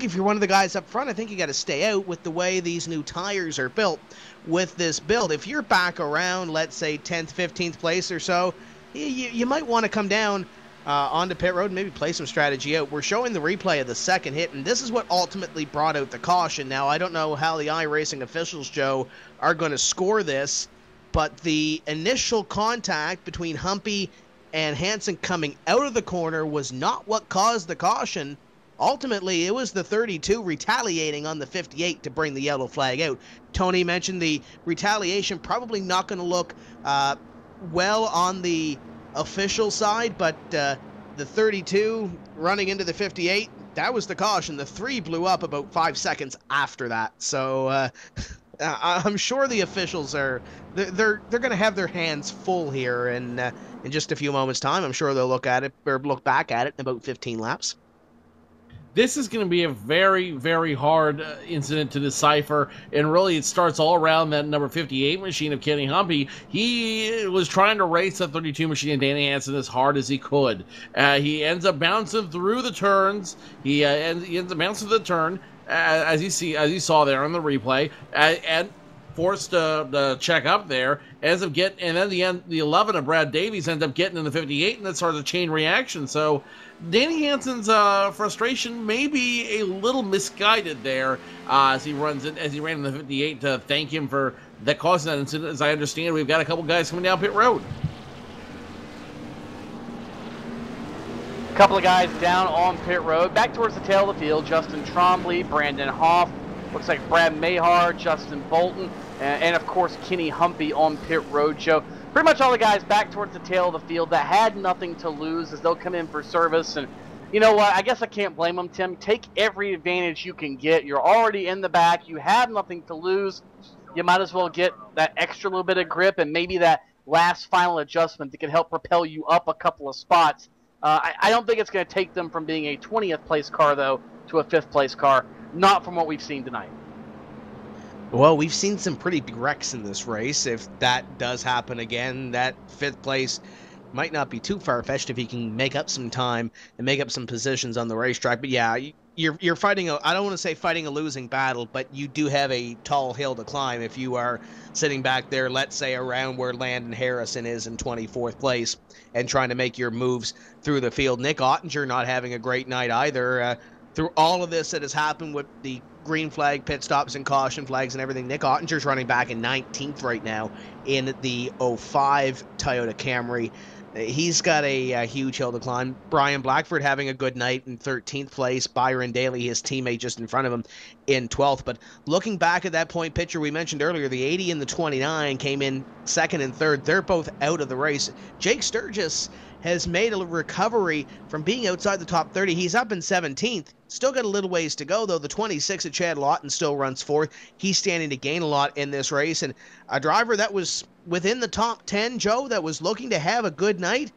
H: if you're one of the guys up front, I think you got to stay out with the way these new tires are built with this build. If you're back around, let's say 10th, 15th place or so, you might want to come down onto pit road and maybe play some strategy out. We're showing the replay of the second hit, and this is what ultimately brought out the caution. Now, I don't know how the iRacing officials, Joe, are going to score this, but the initial contact between Humpy and Hansen coming out of the corner was not what caused the caution. Ultimately, it was the 32 retaliating on the 58 to bring the yellow flag out. Tony mentioned the retaliation probably not going to look well on the official side, but the 32 running into the 58, that was the caution. The 3 blew up about 5 seconds after that. So I'm sure the officials are they're going to have their hands full here, and in just a few moments' time, I'm sure they'll look at it or look back at it in about 15 laps.
A: This is going to be a very, very hard incident to decipher, and really it starts all around that number 58 machine of Kenny Humpy. He was trying to race that 32 machine of Danny Hansen as hard as he could. He ends up bouncing through the turns. He ends up bouncing through the turn, as you saw there on the replay, and forced to check up there. Ends up getting, and then the 11 of Brad Davies ends up getting in the 58, and that starts a chain reaction. So Danny Hansen's frustration may be a little misguided there as he ran in the 58 to thank him for that causing that incident. As I understand, we've got a couple guys coming down pit road.
B: A couple of guys down on pit road. Back towards the tail of the field, Justin Trombley, Brandon Hoff, looks like Brad Mayhar, Justin Bolton, and of course Kenny Humpy on pit road, Joe. Pretty much all the guys back towards the tail of the field that had nothing to lose as they'll come in for service. And you know what? I guess I can't blame them, Tim. Take every advantage you can get. You're already in the back. You have nothing to lose. You might as well get that extra little bit of grip and maybe that last final adjustment that can help propel you up a couple of spots. I don't think it's going to take them from being a 20th place car, though, to a 5th place car. Not from what we've seen tonight.
H: Well, we've seen some pretty big wrecks in this race. If that does happen again, that 5th place might not be too far-fetched if he can make up some time and make up some positions on the racetrack. But yeah, you're fighting I don't want to say fighting a losing battle, but you do have a tall hill to climb if you are sitting back there, let's say around where Landon Harrison is in 24th place and trying to make your moves through the field. Nick Ottinger not having a great night either. Through all of this that has happened with the green flag, pit stops, and caution flags and everything, Nick Ottinger's running back in 19th right now in the 05 Toyota Camry. He's got a huge hill to climb. Brian Blackford having a good night in 13th place. Byron Daly, his teammate just in front of him, in 12th. But looking back at that point picture we mentioned earlier, the 80 and the 29 came in 2nd and 3rd. They're both out of the race. Jake Sturgis has made a recovery from being outside the top 30. He's up in 17th. Still got a little ways to go, though. The 26 at Chad Lawton still runs 4th. He's standing to gain a lot in this race. And a driver that was within the top 10, Joe, that was looking to have a good night,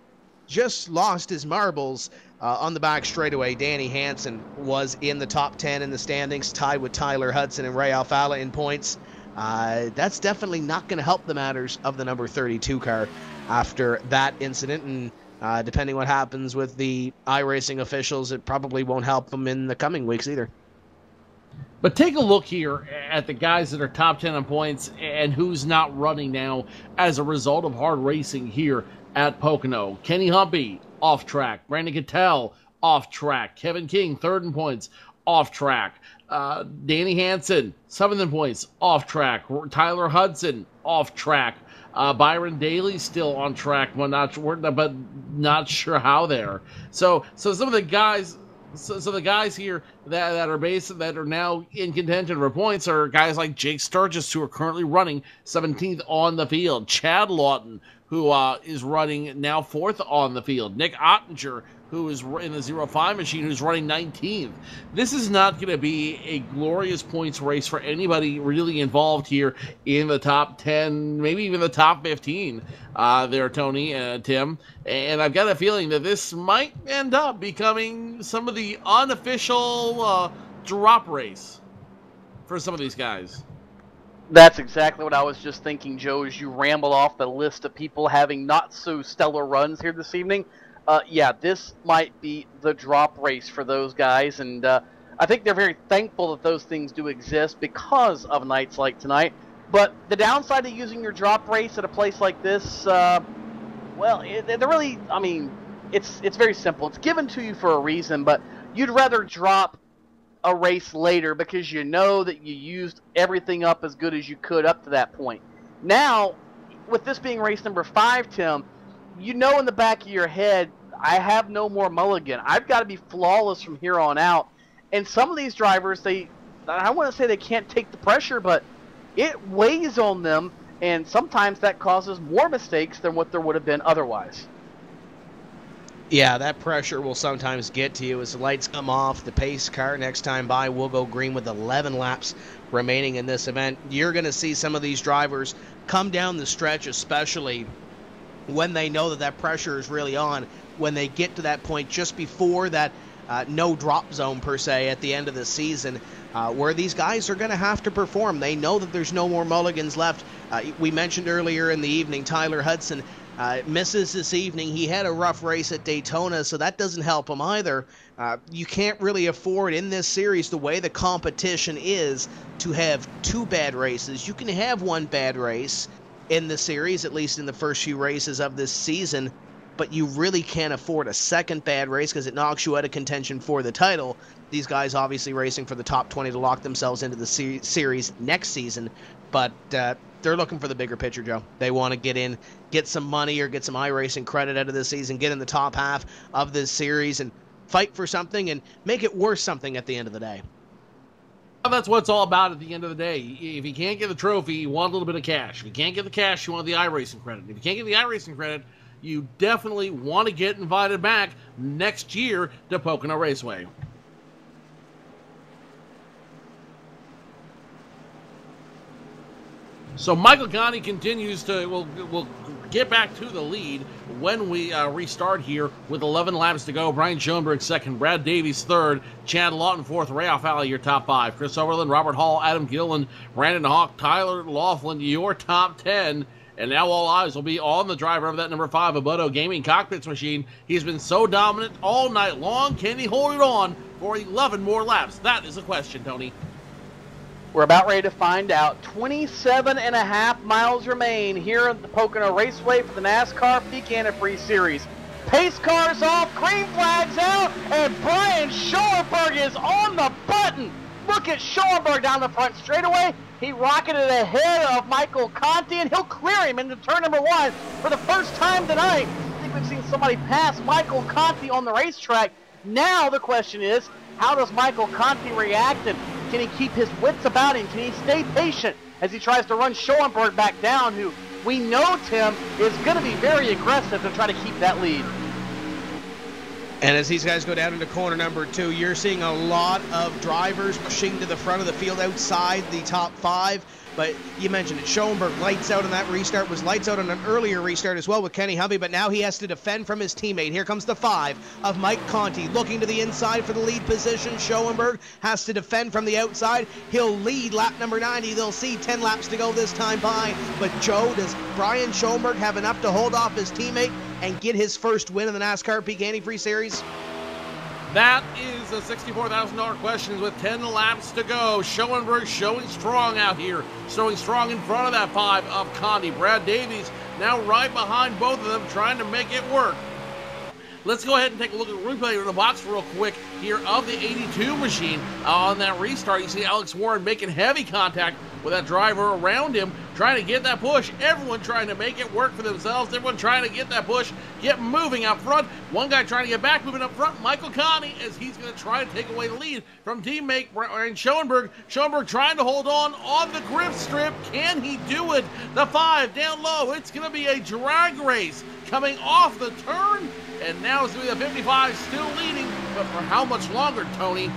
H: just lost his marbles on the back straightaway. Danny Hansen was in the top 10 in the standings, tied with Tyler Hudson and Ray Alfala in points. That's definitely not going to help the matters of the number 32 car after that incident. And depending what happens with the iRacing officials, it probably won't help them in the coming weeks either.
A: But take a look here at the guys that are top 10 in points and who's not running now as a result of hard racing here at Pocono. Kenny Humpy, off track. Brandon Cattell, off track. Kevin King, 3rd in points, off track. Danny Hansen, 7th in points, off track. Tyler Hudson, off track. Byron Daly's still on track, but not sure how there. So some of the guys. So the guys here that are now in contention for points are guys like Jake Sturgis, who are currently running 17th on the field. Chad Lawton, who is running now 4th on the field. Nick Ottinger, who is in the 05 machine, who's running 19th. This is not going to be a glorious points race for anybody really involved here in the top 10, maybe even the top 15 there, Tony and Tim. And I've got a feeling that this might end up becoming some of the unofficial drop race for some of these guys.
B: That's exactly what I was just thinking, Joe, as you ramble off the list of people having not so stellar runs here this evening. Yeah, this might be the drop race for those guys, and I think they're very thankful that those things do exist because of nights like tonight. But the downside of using your drop race at a place like this, well, they're really, I mean, it's very simple. It's given to you for a reason, but you'd rather drop a race later because you know that you used everything up as good as you could up to that point. Now, with this being race number 5, Tim, you know in the back of your head, I have no more mulligan. I've got to be flawless from here on out. And some of these drivers, I want to say they can't take the pressure, but it weighs on them, and sometimes that causes more mistakes than what there would have been otherwise.
H: Yeah, that pressure will sometimes get to you as the lights come off. The pace car next time by will go green with 11 laps remaining in this event. You're going to see some of these drivers come down the stretch, especially when they know that pressure is really on, when they get to that point just before that no drop zone per se at the end of the season, where these guys are going to have to perform. They know that there's no more mulligans left. We mentioned earlier in the evening, Tyler Hudson misses this evening. He had a rough race at Daytona, so that doesn't help him either. You can't really afford in this series, the way the competition is, to have 2 bad races. You can have 1 bad race in the series, at least in the first few races of this season, but you really can't afford a second bad race because it knocks you out of contention for the title. These guys obviously racing for the top 20 to lock themselves into the series next season, but they're looking for the bigger picture, Joe. They want to get in, get some money or get some iRacing credit out of this season, get in the top half of this series and fight for something and make it worth something at the end of the day.
A: That's what it's all about at the end of the day. If you can't get the trophy, you want a little bit of cash. If you can't get the cash, you want the iRacing credit. If you can't get the iRacing credit, you definitely want to get invited back next year to Pocono Raceway. So Michael Conti continues to, we'll get back to the lead when we restart here with 11 laps to go. Brian Schoenberg second, Brad Davies third, Chad Lawton fourth, Ray Alfala your top 5, Chris Overland, Robert Hall, Adam Gillen, Brandon Hawk, Tyler Laughlin your top 10. And now all eyes will be on the driver of that number 5 Abuto Gaming Cockpits machine. He's been so dominant all night long. Can he hold it on for 11 more laps? That is a question, Tony.
B: We're about ready to find out. 27.5 miles remain here at the Pocono Raceway for the NASCAR Peak Antifreeze Series. Pace cars off, green flags out, and Brian Schoenberg is on the button. Look at Schoenberg down the front straightaway. He rocketed ahead of Michael Conti, and he'll clear him into turn number 1 for the first time tonight. I think we've seen somebody pass Michael Conti on the racetrack. Now the question is, how does Michael Conti react, and can he keep his wits about him? Can he stay patient as he tries to run Schoenberg back down, who we know, Tim, is going to be very aggressive to try to keep that lead?
H: And as these guys go down into corner number 2, you're seeing a lot of drivers pushing to the front of the field outside the top 5. But you mentioned it, Schoenberg lights out on that restart, was lights out on an earlier restart as well with Kenny Humby, but now he has to defend from his teammate. Here comes the 5 of Mike Conti, looking to the inside for the lead position. Schoenberg has to defend from the outside. He'll lead lap number 90. They'll see 10 laps to go this time by. But Joe, does Brian Schoenberg have enough to hold off his teammate and get his first win in the NASCAR Peak Antifreeze Series?
A: That is a $64,000 question with 10 laps to go. Schoenberg showing strong out here, showing strong in front of that 5 of Conti. Brad Davies now right behind both of them, trying to make it work. Let's go ahead and take a look at the replay in the box real quick here of the 82 machine. On that restart, you see Alex Warren making heavy contact with that driver around him, trying to get that push. Everyone trying to make it work for themselves. Everyone trying to get that push, get moving out front. One guy trying to get back, moving up front, Michael Conti, as he's going to try to take away the lead from teammate Ryan Schoenberg. Schoenberg trying to hold on the grip strip. Can he do it? The 5 down low. It's going to be a drag race coming off the turn, and now it's going to be the 55 still leading, but for how much longer, Tony?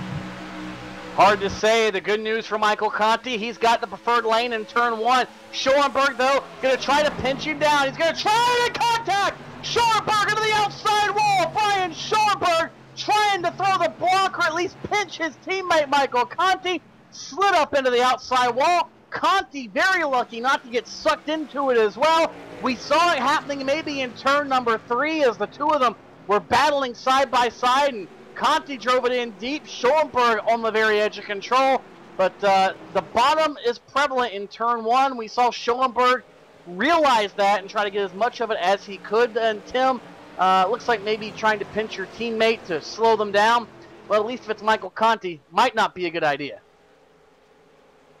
B: Hard to say. The good news for Michael Conti, he's got the preferred lane in turn 1. Schoenberg, though, going to try to pinch him down. He's going to try to contact Schoenberg into the outside wall. Brian Schoenberg trying to throw the block or at least pinch his teammate Michael Conti. Slid up into the outside wall. Conti very lucky not to get sucked into it as well. We saw it happening maybe in turn number 3 as the two of them were battling side by side, and Conti drove it in deep. Schoenberg on the very edge of control, but the bottom is prevalent in turn 1. We saw Schoenberg realize that and try to get as much of it as he could. And Tim, looks like maybe trying to pinch your teammate to slow them down. Well, at least if it's Michael Conti, might not be a good idea.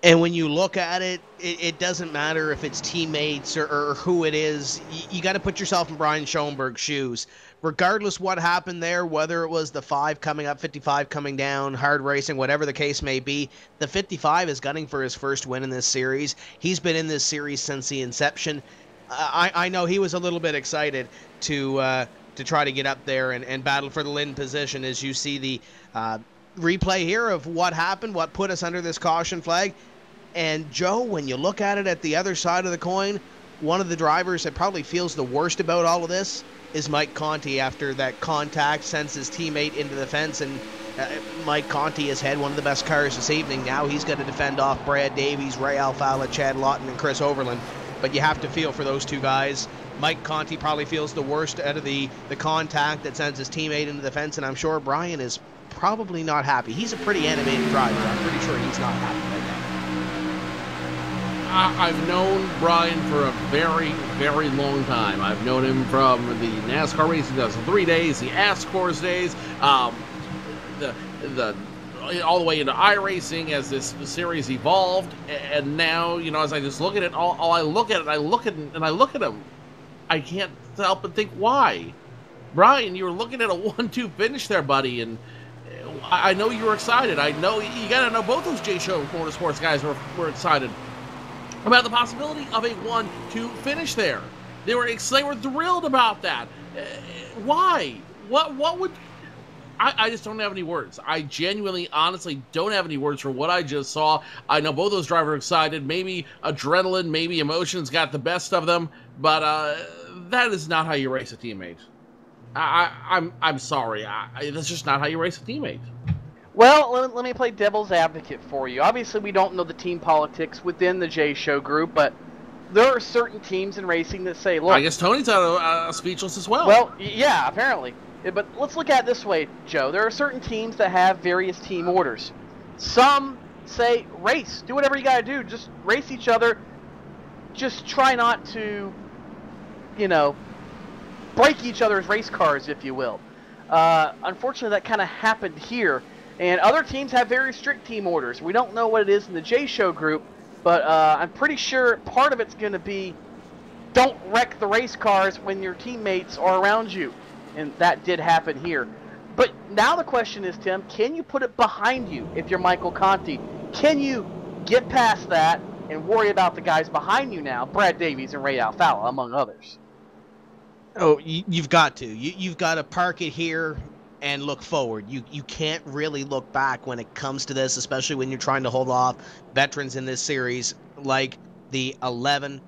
H: And when you look at it, it doesn't matter if it's teammates or who it is. You got to put yourself in Brian Schoenberg's shoes. Regardless what happened there, whether it was the 5 coming up, 55 coming down, hard racing, whatever the case may be, the 55 is gunning for his first win in this series. He's been in this series since the inception. I know he was a little bit excited to try to get up there and battle for the Lynn position, as you see the replay here of what happened, what put us under this caution flag. And Joe, when you look at it at the other side of the coin, one of the drivers that probably feels the worst about all of this is Mike Conti. After that contact, sends his teammate into the fence, and Mike Conti has had one of the best cars this evening. Now he's got to defend off Brad Davies, Ray Alfala, Chad Lawton, and Chris Overland. But you have to feel for those two guys. Mike Conti probably feels the worst out of the contact that sends his teammate into the fence, and I'm sure Brian is probably not happy. He's a pretty animated driver. I'm pretty sure he's not happy right now.
A: I've known Brian for a very, very long time. I've known him from the NASCAR racing 3 days, the ASCORS days, the all the way into iRacing as this series evolved, and now, you know, as I just look at it, I look at him, I can't help but think, why? Brian, you were looking at a 1-2 finish there, buddy, and I know you were excited. I know you got to know both those J-Show Motorsports guys were excited about the possibility of a 1-2 finish there. They were thrilled about that. Why? What would... I just don't have any words. I genuinely, honestly don't have any words for what I just saw. I know both those drivers are excited. Maybe adrenaline, maybe emotions got the best of them, but that is not how you race a teammate. I'm sorry. That's just not how you race a teammate.
B: Well, let me play devil's advocate for you. Obviously, we don't know the team politics within the J-Show group, but there are certain teams in racing that say, look...
A: I guess Tony's out of speechless as well.
B: Well, yeah, apparently. But let's look at it this way, Joe. There are certain teams that have various team orders. Some say, race. Do whatever you got to do. Just race each other. Just try not to, you know, break each other's race cars, if you will. Unfortunately, that kind of happened here. And other teams have very strict team orders. We don't know what it is in the J-Show group, but I'm pretty sure part of it's going to be don't wreck the race cars when your teammates are around you. And that did happen here. But now the question is, Tim, can you put it behind you if you're Michael Conti? Can you get past that and worry about the guys behind you now, Brad Davies and Ray Alfala, among others?
H: Oh, you've got to. You've got to park it here and look forward. You can't really look back when it comes to this, especially when you're trying to hold off veterans in this series like the 11,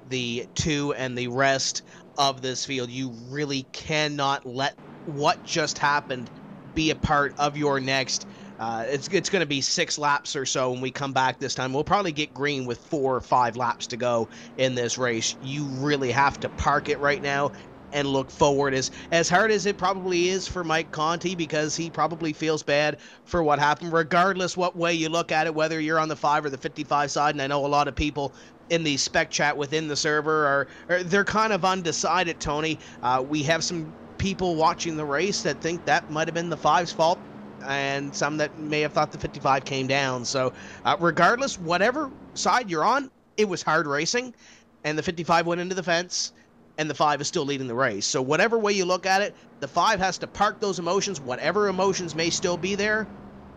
H: the 2, and the rest of this field. You really cannot let what just happened be a part of your next. It's going to be 6 laps or so when we come back this time. We'll probably get green with 4 or 5 laps to go in this race. You really have to park it right now and look forward. As hard as it probably is for Mike Conti, because he probably feels bad for what happened, regardless what way you look at it, whether you're on the 5 or the 55 side. And I know a lot of people in the spec chat within the server they're kind of undecided, Tony. We have some people watching the race that think that might have been the 5's fault, and some that may have thought the 55 came down. So regardless, whatever side you're on, it was hard racing, and the 55 went into the fence, and the 5 is still leading the race. So whatever way you look at it, the 5 has to park those emotions, whatever emotions may still be there,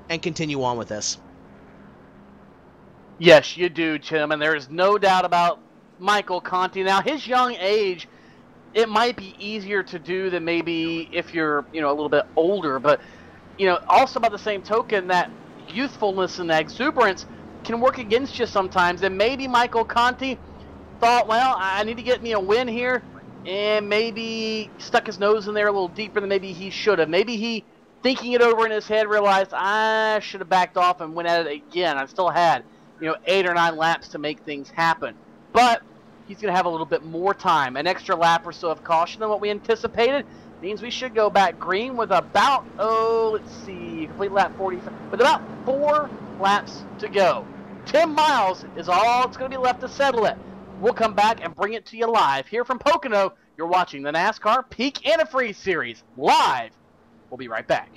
H: and continue on with this.
B: Yes, you do, Tim, and there is no doubt about Michael Conti. Now, his young age, it might be easier to do than maybe if you're, a little bit older, but, also by the same token, that youthfulness and that exuberance can work against you sometimes, and maybe Michael Conti thought, well, I need to get me a win here, and maybe stuck his nose in there a little deeper than maybe he should have. Maybe he, thinking it over in his head, realized I should have backed off and went at it again. I still had 8 or 9 laps to make things happen. But he's going to have a little bit more time. An extra lap or so of caution than what we anticipated means we should go back green with about, complete lap 40, with about 4 laps to go. 10 miles is all that's going to be left to settle it. We'll come back and bring it to you live here from Pocono. You're watching the NASCAR Peak Antifreeze Series live. We'll be right back.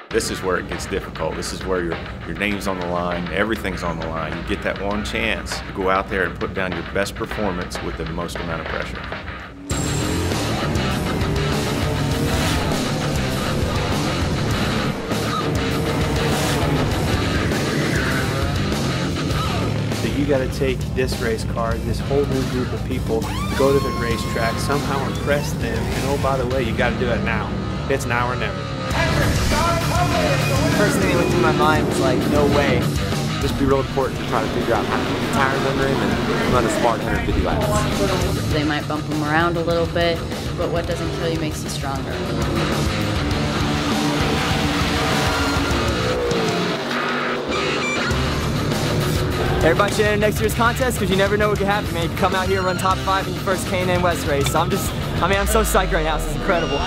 C: This is where it gets difficult. This is where your name's on the line, everything's on the line. You get that one chance to go out there and put down your best performance with the most amount of pressure.
D: So you got to take this race car, this whole new group of people, go to the racetrack, somehow impress them, and oh, by the way, you got to do it now. It's now or never.
E: First thing that went through my mind was like, no way.
F: Just be real important to try to figure out how to put the tires under him and run a smart 150 laps.
G: They might bump him around a little bit, but what doesn't kill you makes you stronger.
E: Everybody should enter next year's contest because you never know what could happen, man. You come out here and run top 5 in your first K&N West race. So I'm so psyched right now. This is incredible.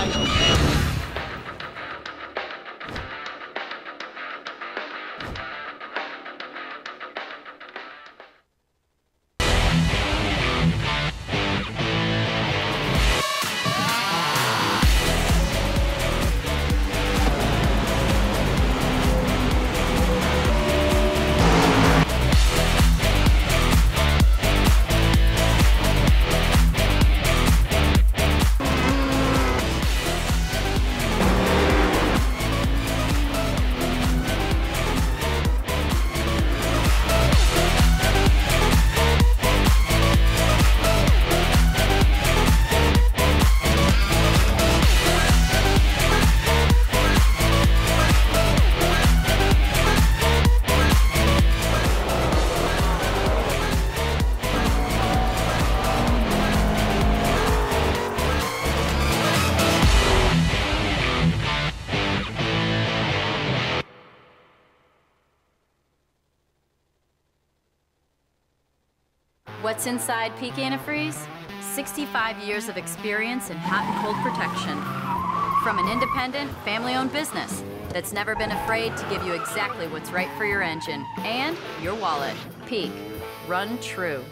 G: What's inside Peak Antifreeze? 65 years of experience in hot and cold protection. From an independent, family-owned business that's never been afraid to give you exactly what's right for your engine and your wallet. Peak. Run true.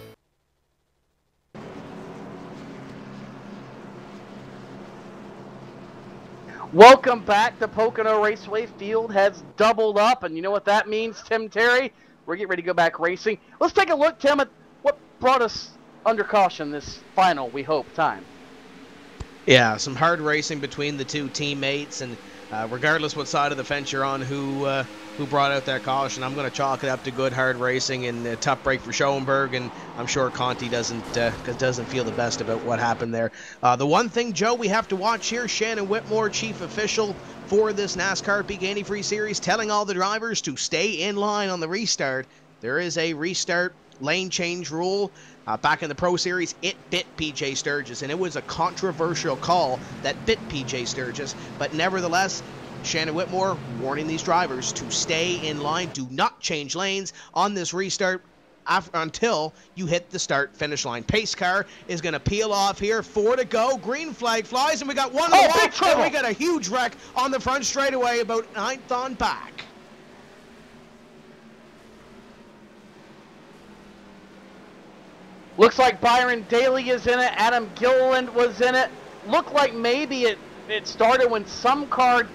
B: Welcome back. The Pocono Raceway field has doubled up, and you know what that means, Tim Terry? We're getting ready to go back racing. Let's take a look, Tim, at what brought us under caution this final, we hope, time.
H: Yeah, some hard racing between the two teammates, and regardless what side of the fence you're on, who brought out that caution, I'm going to chalk it up to good hard racing and a tough break for Schoenberg, and I'm sure Conti doesn't feel the best about what happened there. The one thing, Joe, we have to watch here, Shannon Whitmore, chief official for this NASCAR Peak Antifreeze Series, telling all the drivers to stay in line on the restart. There is a restart lane change rule. Back in the Pro Series, it bit PJ Sturgis, and it was a controversial call that bit PJ Sturgis, but nevertheless, Shannon Whitmore warning these drivers to stay in line, do not change lanes on this restart until you hit the start-finish line. Pace car is going to peel off here, 4 to go, green flag flies, and we got one more, and we got a huge wreck on the front straightaway, about 9th on back.
B: Looks like Byron Daly is in it. Adam Gilliland was in it. Looked like maybe it started when some car,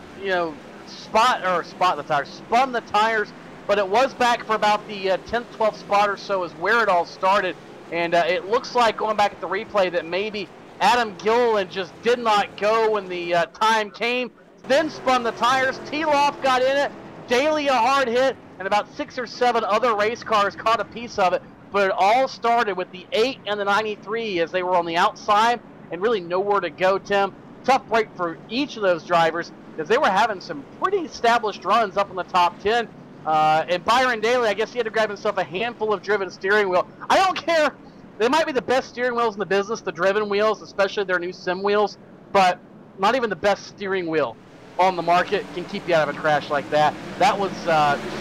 B: spun the tires, but it was back for about the 10th, 12th spot or so is where it all started. And it looks like, going back at the replay, that maybe Adam Gilliland just did not go when the time came, then spun the tires. Teloff got in it, Daly a hard hit, and about 6 or 7 other race cars caught a piece of it. But it all started with the 8 and the 93 as they were on the outside and really nowhere to go, Tim. Tough break for each of those drivers because they were having some pretty established runs up in the top 10. And Byron Daly, I guess he had to grab himself a handful of driven steering wheel. I don't care. They might be the best steering wheels in the business, the driven wheels, especially their new sim wheels, but not even the best steering wheel on the market can keep you out of a crash like that. That was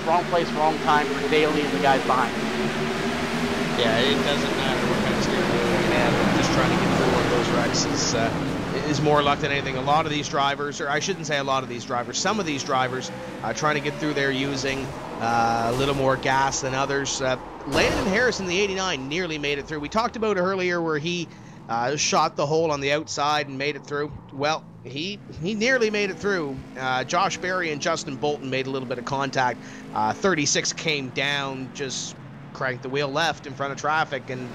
B: wrong place, wrong time for Daly and the guys behind him.
H: Yeah, it doesn't matter what kind of steering wheel you have. Just trying to get through one of those wrecks is more luck than anything. A lot of these drivers, or I shouldn't say a lot of these drivers, some of these drivers trying to get through there using a little more gas than others. Landon Harris in the 89 nearly made it through. We talked about earlier where he shot the hole on the outside and made it through. Well, he nearly made it through. Josh Berry and Justin Bolton made a little bit of contact. 36 came down, just cranked the wheel left in front of traffic, and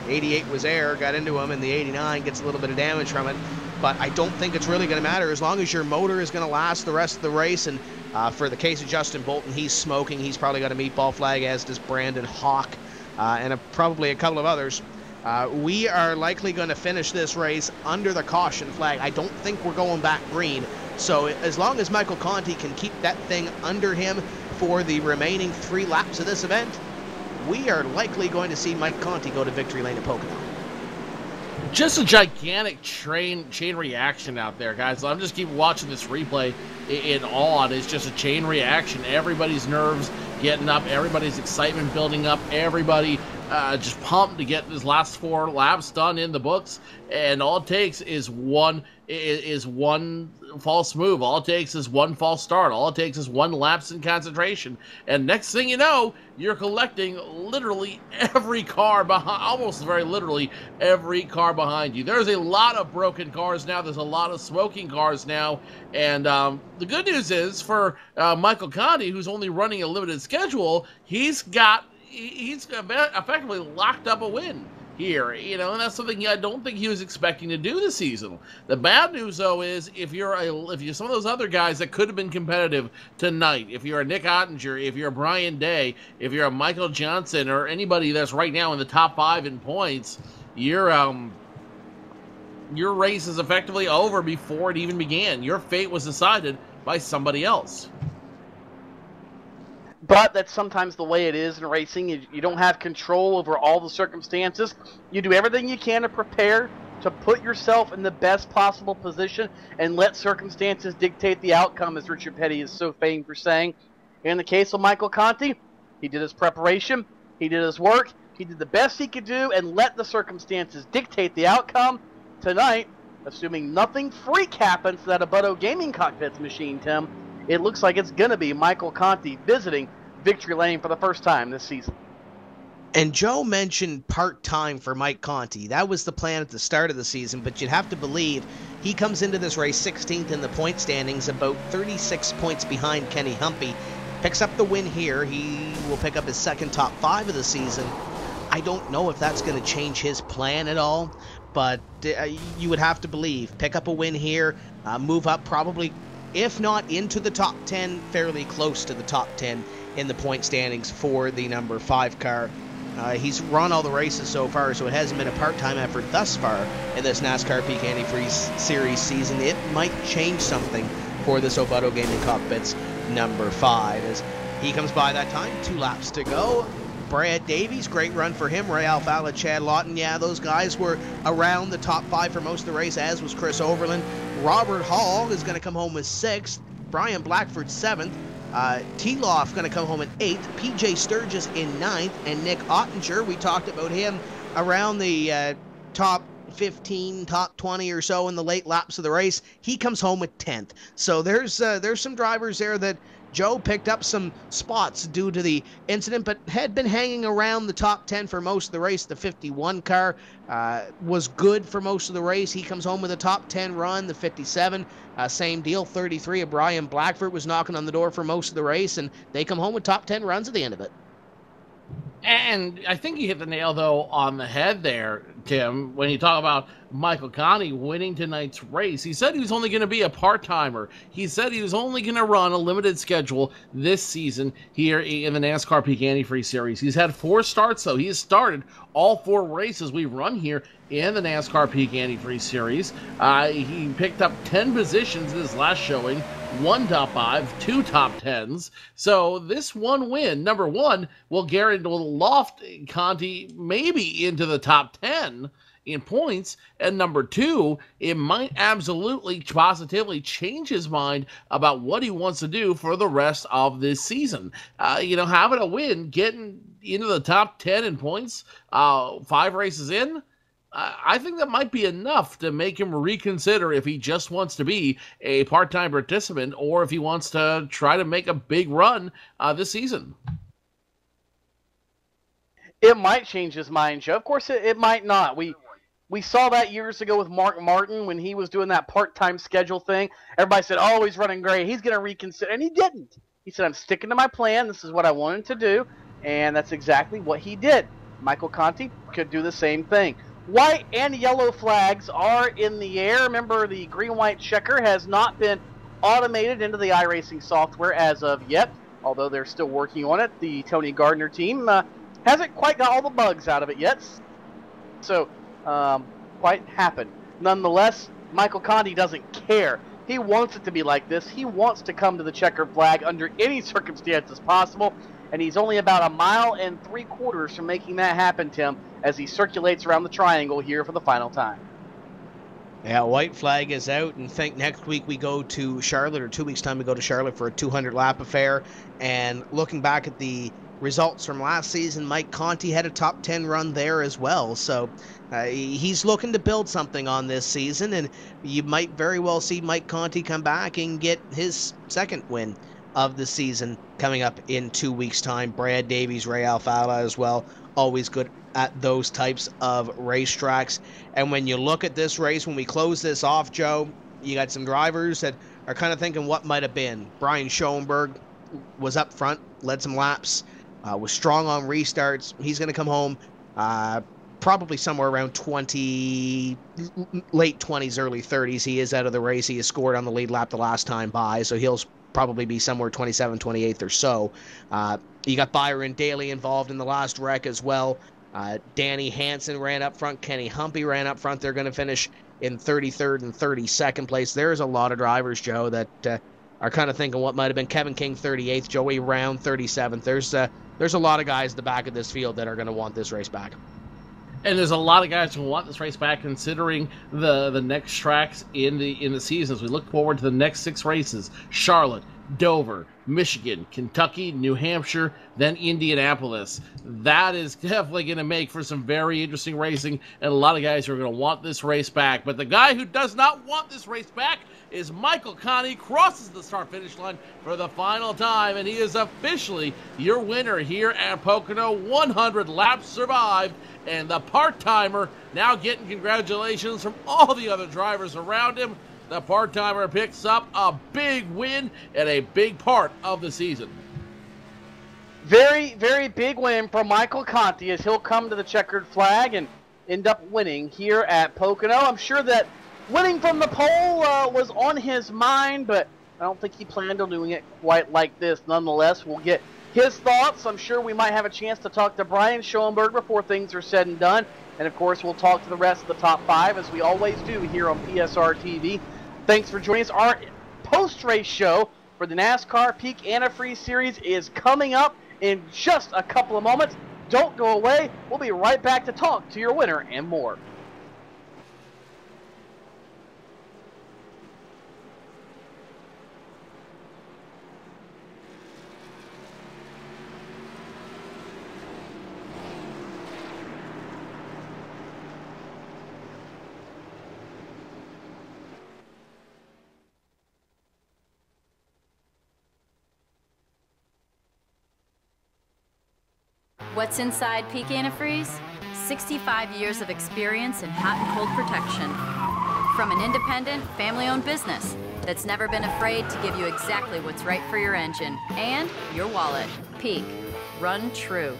H: 88 was air, got into him, and the 89 gets a little bit of damage from it. But I don't think it's really going to matter as long as your motor is going to last the rest of the race. And for the case of Justin Bolton, he's smoking. He's probably got a meatball flag, as does Brandon Hawk, and probably a couple of others. We are likely going to finish this race under the caution flag. I don't think we're going back green. So as long as Michael Conti can keep that thing under him for the remaining 3 laps of this event, we are likely going to see Mike Conti go to victory lane at Pocono.
A: Just a gigantic chain reaction out there, guys. I'm just keep watching this replay in awe. It's just a chain reaction. Everybody's nerves getting up. Everybody's excitement building up. Everybody just pumped to get this last 4 laps done in the books. And all it takes is one false move. All it takes is one false start. All it takes is one lapse in concentration. And next thing you know, you're collecting literally every car behind, almost very literally every car behind you. There's a lot of broken cars now. There's a lot of smoking cars now. And the good news is for Michael Conti, who's only running a limited schedule, he's effectively locked up a win here, and that's something I don't think he was expecting to do this season. The bad news, though, is if you're some of those other guys that could have been competitive tonight, if you're a Nick Ottinger, if you're a Brian Day, if you're a Michael Johnson, or anybody that's right now in the top 5 in points, your race is effectively over before it even began. Your fate was decided by somebody else.
B: But that's sometimes the way it is in racing. You don't have control over all the circumstances. You do everything you can to prepare, to put yourself in the best possible position, and let circumstances dictate the outcome, as Richard Petty is so famed for saying. In the case of Michael Conti, he did his preparation, he did his work, he did the best he could do, and let the circumstances dictate the outcome. Tonight, assuming nothing freak happens to that Abuto Gaming Cockpits machine, Tim, it looks like it's going to be Michael Conti visiting victory lane for the first time this season.
H: And Joe mentioned part-time for Mike Conti. That was the plan at the start of the season, but you'd have to believe he comes into this race 16th in the point standings, about 36 points behind Kenny Humpy. Picks up the win here. He will pick up his second top 5 of the season. I don't know if that's going to change his plan at all, but you would have to believe. Pick up a win here, move up probably, if not into the top 10, fairly close to the top 10 in the point standings for the number 5 car. He's run all the races so far, so it hasn't been a part-time effort thus far in this NASCAR Peak Antifreeze Series season. It might change something for this Abuto Gaming Cockpits number 5 as he comes by that time. 2 laps to go. Brad Davies, great run for him. Ray Alfala, Chad Lawton, yeah, those guys were around the top 5 for most of the race, as was Chris Overland. Robert Hall is going to come home with 6th. Brian Blackford 7th. Teloff going to come home in 8th. PJ Sturgis in 9th. And Nick Ottinger, we talked about him around the top 15, top 20 or so in the late laps of the race. He comes home with 10th. So there's some drivers there that Joe picked up some spots due to the incident, but had been hanging around the top 10 for most of the race. The 51 car was good for most of the race. He comes home with a top 10 run. The 57, same deal. 33 of Brian Blackford was knocking on the door for most of the race, and they come home with top 10 runs at the end of it.
A: And I think you hit the nail, though, on the head there, Tim, when you talk about Michael Conti winning tonight's race. He said he was only going to be a part-timer. He said he was only going to run a limited schedule this season here in the NASCAR Peak Antifreeze Series. He's had 4 starts, though. He has started all 4 races we run here in the NASCAR Peak Antifreeze Series. He picked up 10 positions in his last showing, 1 top 5, 2 top 10s. So this one win, number 1, will loft Conti maybe into the top 10 in points, and number 2, it might absolutely positively change his mind about what he wants to do for the rest of this season. Having a win, getting into the top 10 in points 5 races in, I think that might be enough to make him reconsider if he just wants to be a part-time participant or if he wants to try to make a big run this season.
B: It might change his mind, Joe. Of course, it might not. We saw that years ago with Mark Martin when he was doing that part-time schedule thing. Everybody said, oh, he's running great. He's going to reconsider. And he didn't. He said, I'm sticking to my plan. This is what I wanted to do. And that's exactly what he did. Michael Conti could do the same thing. White and yellow flags are in the air. Remember, the green-white checker has not been automated into the iRacing software as of yet, although they're still working on it. The Tony Gardner team hasn't quite got all the bugs out of it yet. So, quite happened. Nonetheless, Michael Conti doesn't care. He wants it to be like this. He wants to come to the checkered flag under any circumstances possible, and he's only about 1.75 miles from making that happen, Tim, as he circulates around the triangle here for the final time.
H: Yeah, white flag is out, and think next week we go to Charlotte, or 2 weeks' time we go to Charlotte for a 200-lap affair. And looking back at the results from last season, Mike Conti had a top 10 run there as well. So he's looking to build something on this season, and you might very well see Mike Conti come back and get his second win of the season coming up in 2 weeks' time. Brad Davies, Ray Alfala as well, always good at those types of racetracks. And when you look at this race, when we close this off, Joe, you got some drivers that are kind of thinking what might have been. Brian Schoenberg was up front, led some laps, was strong on restarts. He's going to come home probably somewhere around 20, late 20s, early 30s. He is out of the race. He has scored on the lead lap the last time by, so he'll probably be somewhere 27th, 28th or so. You got Byron Daly involved in the last wreck as well. Danny Hansen ran up front. Kenny Humpy ran up front. They're going to finish in 33rd and 32nd place. There's a lot of drivers, Joe, that are kind of thinking what might have been. Kevin King 38th, Joey Round 37th. There's a lot of guys at the back of this field that are going to want this race back.
A: And there's a lot of guys who want this race back, considering the next tracks in the season. As we look forward to the next 6 races: Charlotte, Dover, Michigan, Kentucky, New Hampshire, then Indianapolis. That is definitely going to make for some very interesting racing, and a lot of guys who are going to want this race back. But the guy who does not want this race back is Michael Conti. Crosses the start-finish line for the final time, and he is officially your winner here at Pocono. 100 laps survived, and the part-timer now getting congratulations from all the other drivers around him. The part-timer picks up a big win and a big part of the season.
B: Very, very big win for Michael Conti as he'll come to the checkered flag and end up winning here at Pocono. I'm sure that winning from the pole was on his mind, but I don't think he planned on doing it quite like this. Nonetheless, we'll get his thoughts. I'm sure we might have a chance to talk to Brian Schoenberg before things are said and done. And, of course, we'll talk to the rest of the top 5, as we always do here on PSR TV. Thanks for joining us. Our post-race show for the NASCAR Peak Antifreeze Series is coming up in just a couple of moments. Don't go away. We'll be right back to talk to your winner and more.
G: What's inside Peak Antifreeze? 65 years of experience in hot and cold protection. From an independent, family-owned business that's never been afraid to give you exactly what's right for your engine and your wallet. Peak. Run true.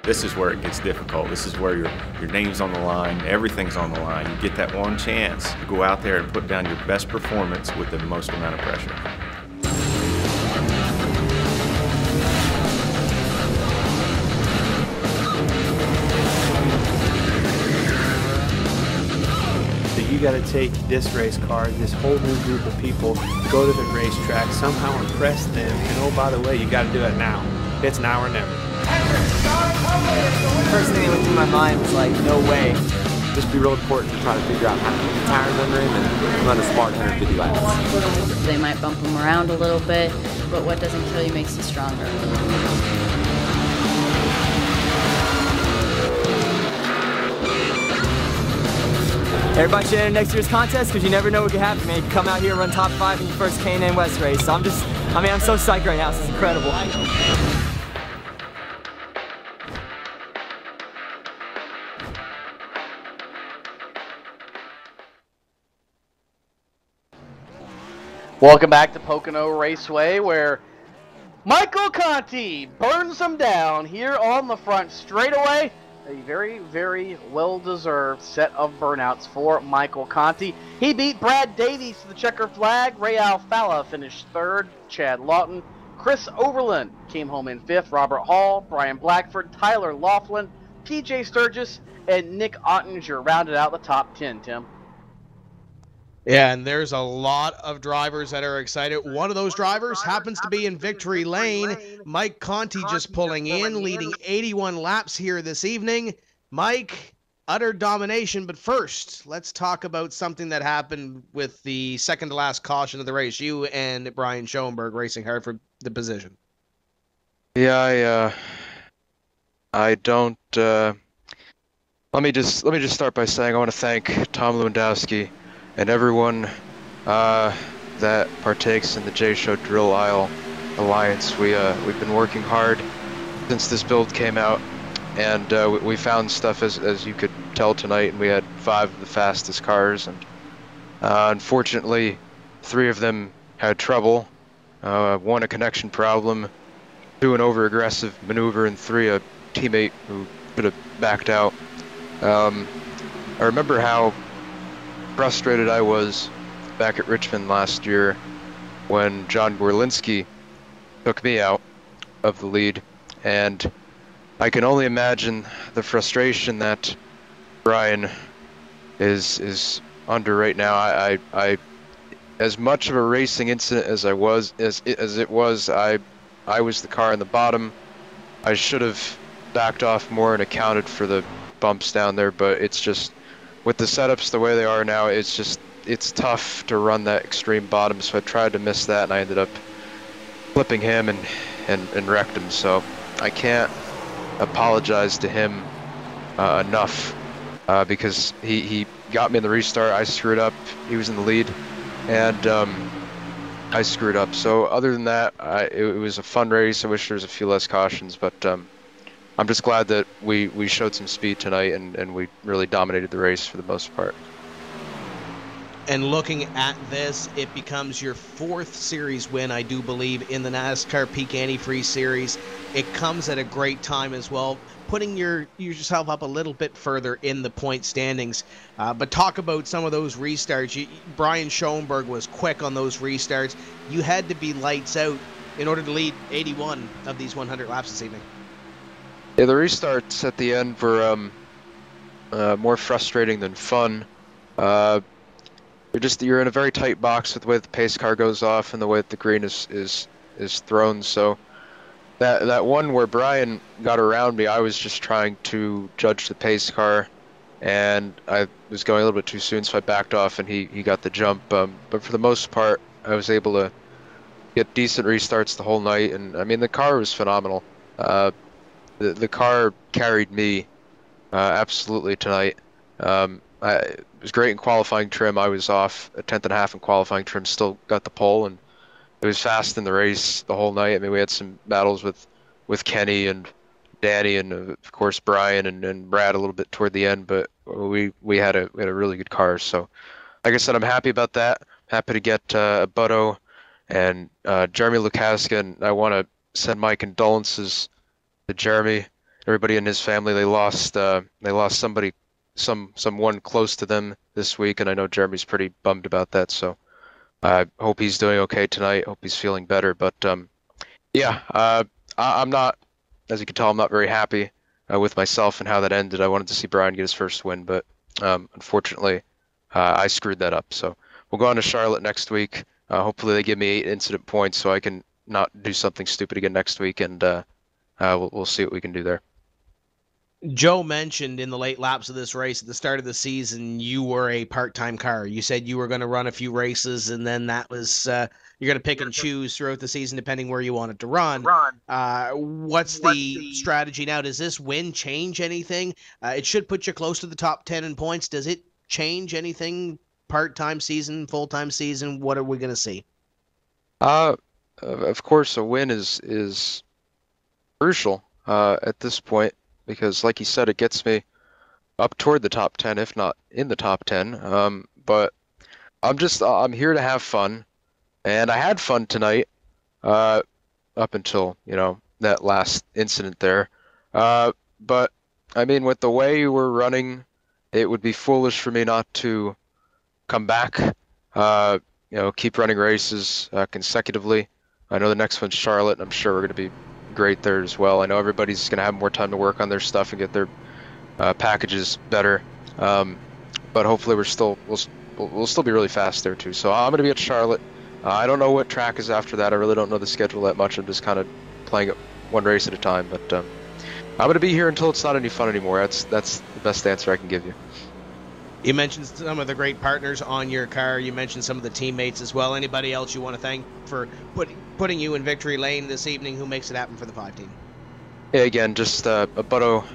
C: This is where it gets difficult. This is where your name's on the line, everything's on the line. You get that one chance to go out there and put down your best performance with the most amount of pressure.
D: So you got to take this race car, this whole new group of people, go to the racetrack, somehow impress them, and oh, by the way, you got to do it now. It's now or never.
E: First thing that went through my mind was like, no way.
F: Just be real important to try to figure out how to keep the tires under him and run a smart 150 laps.
G: They might bump him around a little bit, but what doesn't kill you makes you stronger.
E: Everybody should enter next year's contest because you never know what could happen, man. You come out here and run top 5 in your first K&N West race. So I'm so psyched right now. This is incredible.
B: Welcome back to Pocono Raceway, where Michael Conti burns them down here on the front straightaway. A very, very well-deserved set of burnouts for Michael Conti. He beat Brad Davies to the checker flag. Ray Alfala finished 3rd. Chad Lawton. Chris Overland came home in 5th. Robert Hall, Brian Blackford, Tyler Laughlin, TJ Sturgis, and Nick Ottinger rounded out the top 10, Tim.
H: Yeah, and there's a lot of drivers that are excited. One of those drivers happens to be in victory lane. Mike Conti just pulling in, leading 81 laps here this evening. Mike, utter domination. But first, let's talk about something that happened with the second to last caution of the race. You and Brian Schoenberg racing hard for the position.
L: Yeah, I don't. Let me just start by saying I want to thank Tom Lewandowski and everyone that partakes in the J-Show Drill Aisle Alliance. We've been working hard since this build came out, and we found stuff as you could tell tonight, and we had 5 of the fastest cars, and unfortunately 3 of them had trouble. 1 a connection problem, 2 an over-aggressive maneuver, and 3 a teammate who could have backed out. I remember how frustrated I was back at Richmond last year when John Gorlinski took me out of the lead, and I can only imagine the frustration that Brian is under right now. I as much of a racing incident as it was, I was the car in the bottom. I should have backed off more and accounted for the bumps down there, but it's just, with the setups the way they are now, it's tough to run that extreme bottom, so I tried to miss that, and I ended up flipping him and wrecked him. So I can't apologize to him enough because he got me in the restart. I screwed up. He was in the lead, and I screwed up. So other than that, it was a fun race. I wish there was a few less cautions, but I'm just glad that we showed some speed tonight and we really dominated the race for the most part.
H: And looking at this, it becomes your 4th series win, I do believe, in the NASCAR Peak Antifreeze Series. It comes at a great time as well, putting yourself up a little bit further in the point standings. But talk about some of those restarts. Brian Schoenberg was quick on those restarts. You had to be lights out in order to lead 81 of these 100 laps this evening.
L: Yeah, the restarts at the end were more frustrating than fun. You're in a very tight box with the way the pace car goes off and the way that the green is thrown. So that one where Brian got around me, I was just trying to judge the pace car, and I was going a little bit too soon, so I backed off and he got the jump. But for the most part, I was able to get decent restarts the whole night, and I mean the car was phenomenal. The car carried me absolutely tonight. It was great in qualifying trim. I was off a 10th and a half in qualifying trim, still got the pole, and it was fast in the race the whole night. I mean, we had some battles with Kenny and Danny and of course Brian and Brad a little bit toward the end, but we had a really good car. So, like I said, I'm happy about that. Happy to get Butto and Jeremy Lukaszka, and I want to send my condolences to Jeremy, everybody in his family. They lost somebody. Someone close to them this week, and I know Jeremy's pretty bummed about that, so I hope he's doing okay tonight. Hope he's feeling better. But yeah, I'm not, as you can tell, I'm not very happy with myself and how that ended. I wanted to see Brian get his first win, but unfortunately I screwed that up. So we'll go on to Charlotte next week. Hopefully they give me 8 incident points so I can not do something stupid again next week, and we'll see what we can do there.
H: Joe mentioned in the late laps of this race at the start of the season you were a part-time car. You said you were going to run a few races, and then that was you're going to pick and choose throughout the season depending where you wanted to run. What's the strategy now? Does this win change anything? It should put you close to the top 10 in points. Does it change anything? Part-time season, full-time season? What are we going to see?
L: Of course, a win is crucial at this point, because like you said, it gets me up toward the top 10, if not in the top 10. But I'm here to have fun, and I had fun tonight, up until, that last incident there. But I mean, with the way we're running, it would be foolish for me not to come back, keep running races consecutively. I know the next one's Charlotte, and I'm sure we're going to be great there as well. I know everybody's going to have more time to work on their stuff and get their packages better, but hopefully we'll still be really fast there too. So I'm going to be at Charlotte. I don't know what track is after that. I really don't know the schedule that much. I'm just kind of playing it one race at a time. But I'm going to be here until it's not any fun anymore. That's the best answer I can give you.
H: You mentioned some of the great partners on your car. You mentioned some of the teammates as well. Anybody else you want to thank for putting you in victory lane this evening? Who makes it happen for the 5 team?
L: Yeah, again, just Butto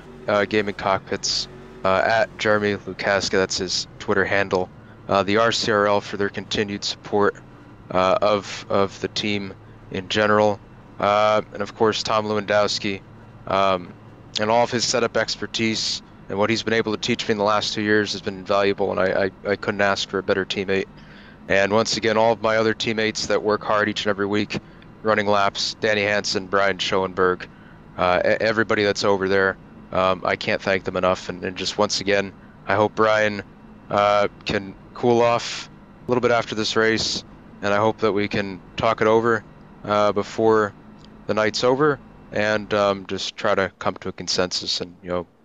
L: Gaming Cockpits, at Jeremy Lukaszka, that's his Twitter handle. The RCRL for their continued support of the team in general. And of course, Tom Lewandowski, and all of his setup expertise. And what he's been able to teach me in the last 2 years has been invaluable, and I couldn't ask for a better teammate. And once again, all of my other teammates that work hard each and every week, running laps, Danny Hansen, Brian Schoenberg, everybody that's over there, I can't thank them enough. And just once again, I hope Brian can cool off a little bit after this race, and I hope that we can talk it over before the night's over, and just try to come to a consensus and,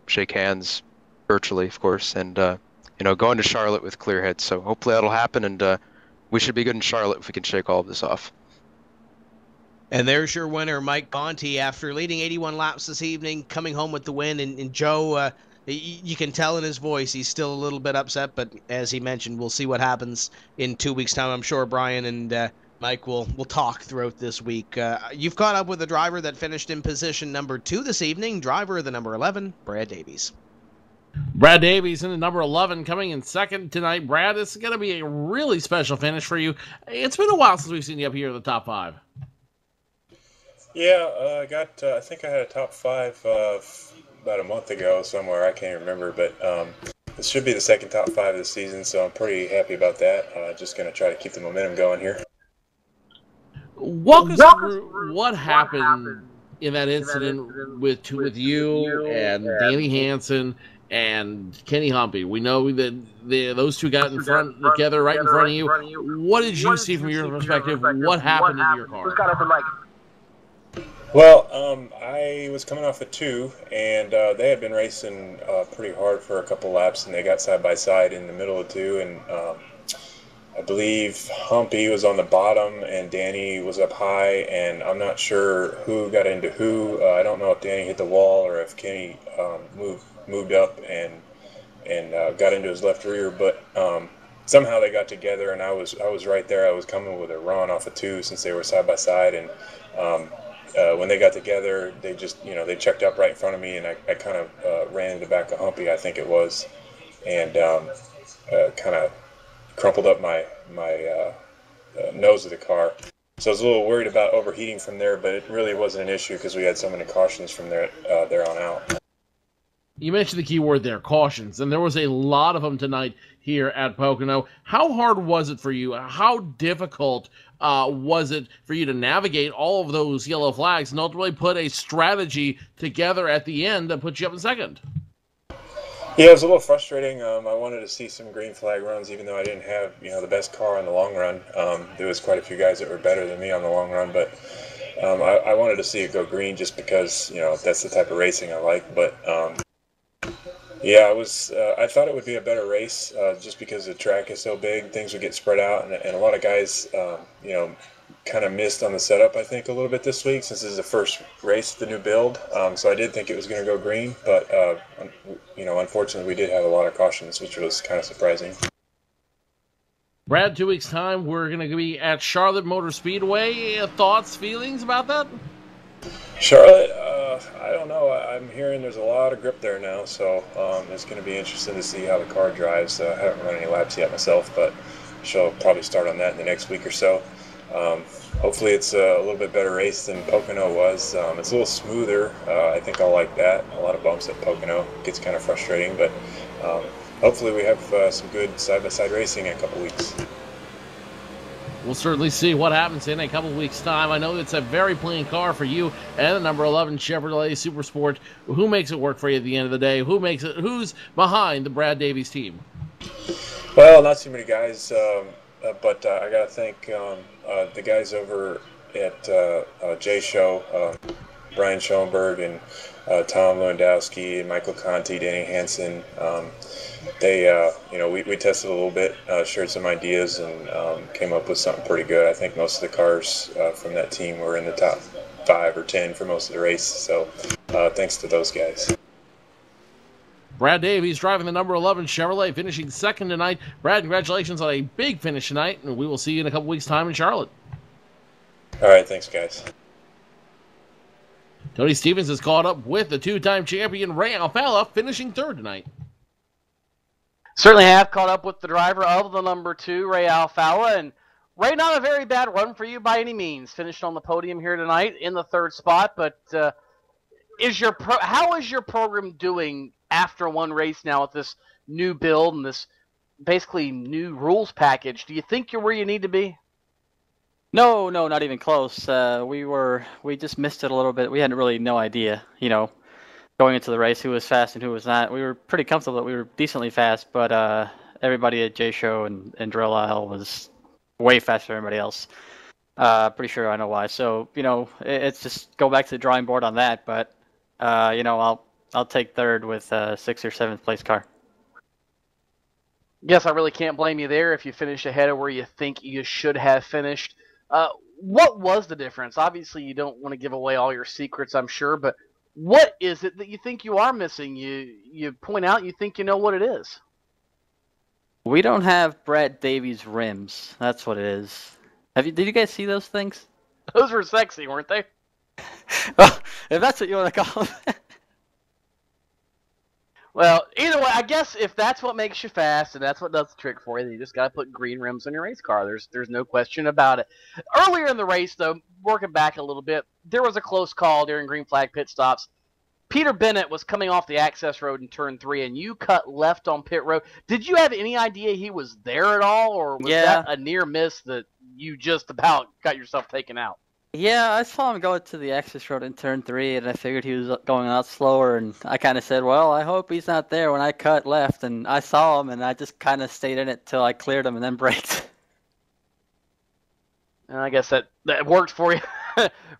L: shake hands virtually, of course, and go into Charlotte with clear heads. So hopefully that'll happen, and we should be good in Charlotte if we can shake all of this off.
H: And there's your winner, Mike Bonte, after leading 81 laps this evening, coming home with the win. And Joe, you can tell in his voice he's still a little bit upset, but as he mentioned, we'll see what happens in 2 weeks' time. I'm sure Brian and Mike will talk throughout this week. You've caught up with the driver that finished in position number 2 this evening, driver of the number 11, Brad Davies.
A: Brad Davies in the number 11, coming in second tonight. Brad, this is going to be a really special finish for you. It's been a while since we've seen you up here in the top 5.
C: Yeah, I think I had a top 5 about a month ago somewhere. I can't remember, but this should be the second top 5 of the season, so I'm pretty happy about that. Just going to try to keep the momentum going here.
A: Walk us through what happened in that incident with you and Danny Hansen and Kenny Humpy. We know that those two got in front together, right in front of you. What did you see from your perspective? What happened in your car?
C: Well, I was coming off a 2, and they had been racing pretty hard for a couple laps, and they got side by side in the middle of 2, and I believe Humpy was on the bottom and Danny was up high, and I'm not sure who got into who. I don't know if Danny hit the wall or if Kenny moved up and got into his left rear, but somehow they got together, and I was right there. I was coming with a run off a 2 since they were side by side, and when they got together, they just they checked up right in front of me, and I kind of ran into the back of Humpy, I think it was, and kind of crumpled up my nose of the car. So I was a little worried about overheating from there, but it really wasn't an issue because we had so many cautions from there on out.
A: You mentioned the key word there, cautions, and there was a lot of them tonight here at Pocono. How hard was it for you? How difficult was it for you to navigate all of those yellow flags and ultimately put a strategy together at the end that put you up in second?
C: Yeah, it was a little frustrating. I wanted to see some green flag runs, even though I didn't have the best car in the long run. There was quite a few guys that were better than me on the long run, but I wanted to see it go green just because that's the type of racing I like. But yeah, I thought it would be a better race just because the track is so big. Things would get spread out, and a lot of guys, kind of missed on the setup, I think, a little bit this week since this is the first race of the new build. So I did think it was going to go green, but unfortunately we did have a lot of cautions, which was kind of surprising.
A: Brad, 2 weeks' time, we're going to be at Charlotte Motor Speedway. Thoughts, feelings about that?
C: Charlotte, I don't know. I'm hearing there's a lot of grip there now, so it's going to be interesting to see how the car drives. I haven't run any laps yet myself, but she'll probably start on that in the next week or so. Hopefully it's a little bit better race than Pocono was. It's a little smoother. I think I'll like that. A lot of bumps at Pocono. It gets kind of frustrating, but hopefully we have some good side-by-side racing in a couple weeks.
A: We'll certainly see what happens in a couple weeks' time. I know it's a very plain car for you and the number 11 Chevrolet Super Sport. Who makes it work for you at the end of the day? Who's behind the Brad Davies team?
C: Well, not too many guys. But I got to thank the guys over at J Show, Brian Schoenberg and Tom Lewandowski and Michael Conti, Danny Hansen. We tested a little bit, shared some ideas, and came up with something pretty good. I think most of the cars from that team were in the top 5 or 10 for most of the race. So thanks to those guys.
A: Brad Davies driving the number 11 Chevrolet, finishing second tonight. Brad, congratulations on a big finish tonight, and we will see you in a couple weeks' time in Charlotte.
C: All right, thanks, guys.
A: Tony Stevens is caught up with the 2-time champion Ray Alfalla, finishing third tonight.
B: Certainly have caught up with the driver of the number 2, Ray Alfalla, and Ray, not a very bad run for you by any means. Finished on the podium here tonight in the 3rd spot, but how is your program doing after one race now with this new build and this basically new rules package? Do you think you're where you need to be?
E: No, not even close. We just missed it a little bit. We had really no idea, going into the race who was fast and who was not. We were pretty comfortable that we were decently fast, but everybody at J Show and Drill Isle was way faster than everybody else. Pretty sure I know why. So, it's just go back to the drawing board on that, but I'll take third with a 6th or 7th place car.
B: Yes, I really can't blame you there if you finish ahead of where you think you should have finished. What was the difference? Obviously, you don't want to give away all your secrets, I'm sure, but what is it that you think you are missing? You point out you think you know what it is.
E: We don't have Brad Davies rims. That's what it is. Did you guys see those things?
B: Those were sexy, weren't they?
E: Well, if that's what you want to call them.
B: Well, either way, I guess if that's what makes you fast and that's what does the trick for you, then you just got to put green rims on your race car. There's no question about it. Earlier in the race, though, working back a little bit, there was a close call during green flag pit stops. Peter Bennett was coming off the access road in turn 3, and you cut left on pit road. Did you have any idea he was there at all, or was that a near miss that you just about got yourself taken out?
E: Yeah, I saw him go to the access road in turn 3, and I figured he was going out slower, and I kind of said, well, I hope he's not there when I cut left, and I saw him, and I just kind of stayed in it till I cleared him and then braked.
B: And I guess that worked for you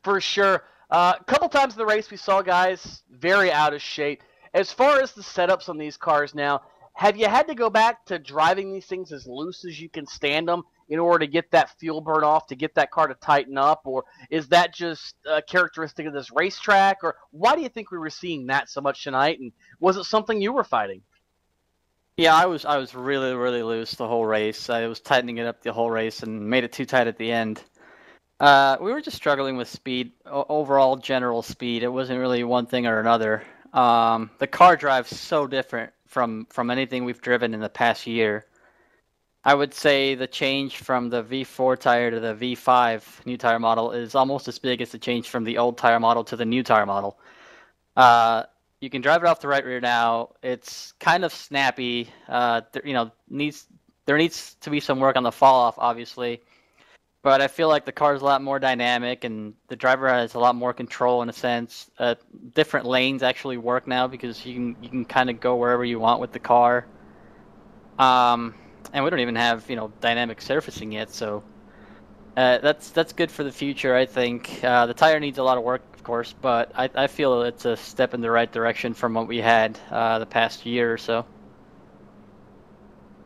B: for sure. A couple times in the race we saw guys very out of shape. As far as the setups on these cars now, have you had to go back to driving these things as loose as you can stand them in order to get that fuel burn off, to get that car to tighten up? Or is that just a characteristic of this racetrack? Or why do you think we were seeing that so much tonight? And was it something you were fighting?
E: Yeah, I was really, really loose the whole race. I was tightening it up the whole race and made it too tight at the end. We were just struggling with speed, overall general speed. It wasn't really one thing or another. The car drives so different from anything we've driven in the past year. I would say the change from the V4 tire to the V5 new tire model is almost as big as the change from the old tire model to the new tire model. You can drive it off the right rear now. It's kind of snappy. There needs to be some work on the fall off, obviously. But I feel like the car is a lot more dynamic, and the driver has a lot more control in a sense. Different lanes actually work now because you can kind of go wherever you want with the car. And we don't even have dynamic surfacing yet, so that's good for the future, I think. The tire needs a lot of work, of course, but I feel it's a step in the right direction from what we had the past year or so.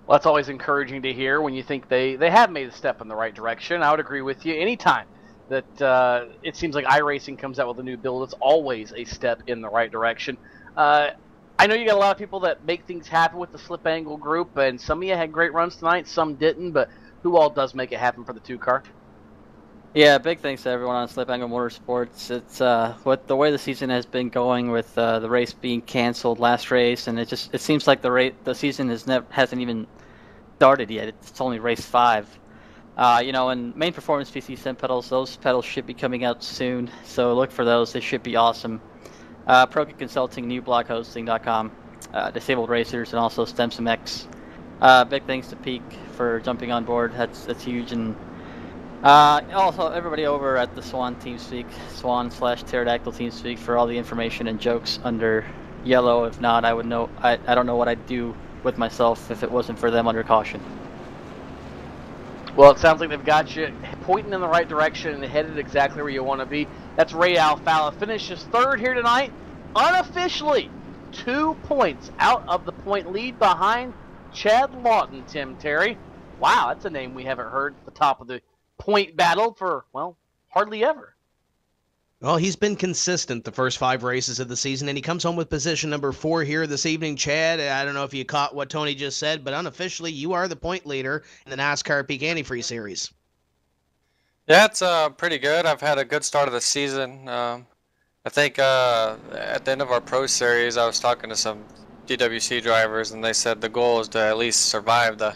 B: Well, that's always encouraging to hear when you think they have made a step in the right direction. I would agree with you. Anytime that it seems like iRacing comes out with a new build, it's always a step in the right direction. I know you got a lot of people that make things happen with the Slip Angle group, and some of you had great runs tonight, some didn't, but who all does make it happen for the 2-car?
E: Yeah, big thanks to everyone on Slip Angle Motorsports. It's with the way the season has been going, with the race being canceled last race, and it seems like the season hasn't even started yet. It's only race 5. And main performance PC sim pedals, those pedals should be coming out soon, so look for those. They should be awesome. Proki Consulting, newblockhosting.com, Disabled Racers, and also StemSimX. Big thanks to Peak for jumping on board. That's huge. And also everybody over at the Swan TeamSpeak, Swan/Pterodactyl TeamSpeak, for all the information and jokes under yellow. If not, I don't know what I'd do with myself if it wasn't for them under caution.
B: Well, it sounds like they've got you pointing in the right direction and headed exactly where you want to be. That's Ray Alfalla. Finishes 3rd here tonight, unofficially 2 points out of the point lead behind Chad Lawton, Tim Terry. Wow, that's a name we haven't heard at the top of the point battle for, well, hardly ever.
H: Well, he's been consistent the first 5 races of the season, and he comes home with position number 4 here this evening. Chad, I don't know if you caught what Tony just said, but unofficially, you are the point leader in the NASCAR Peak Antifreeze Series.
M: Yeah, it's pretty good. I've had a good start of the season. I think at the end of our Pro Series, I was talking to some DWC drivers, and they said the goal is to at least survive the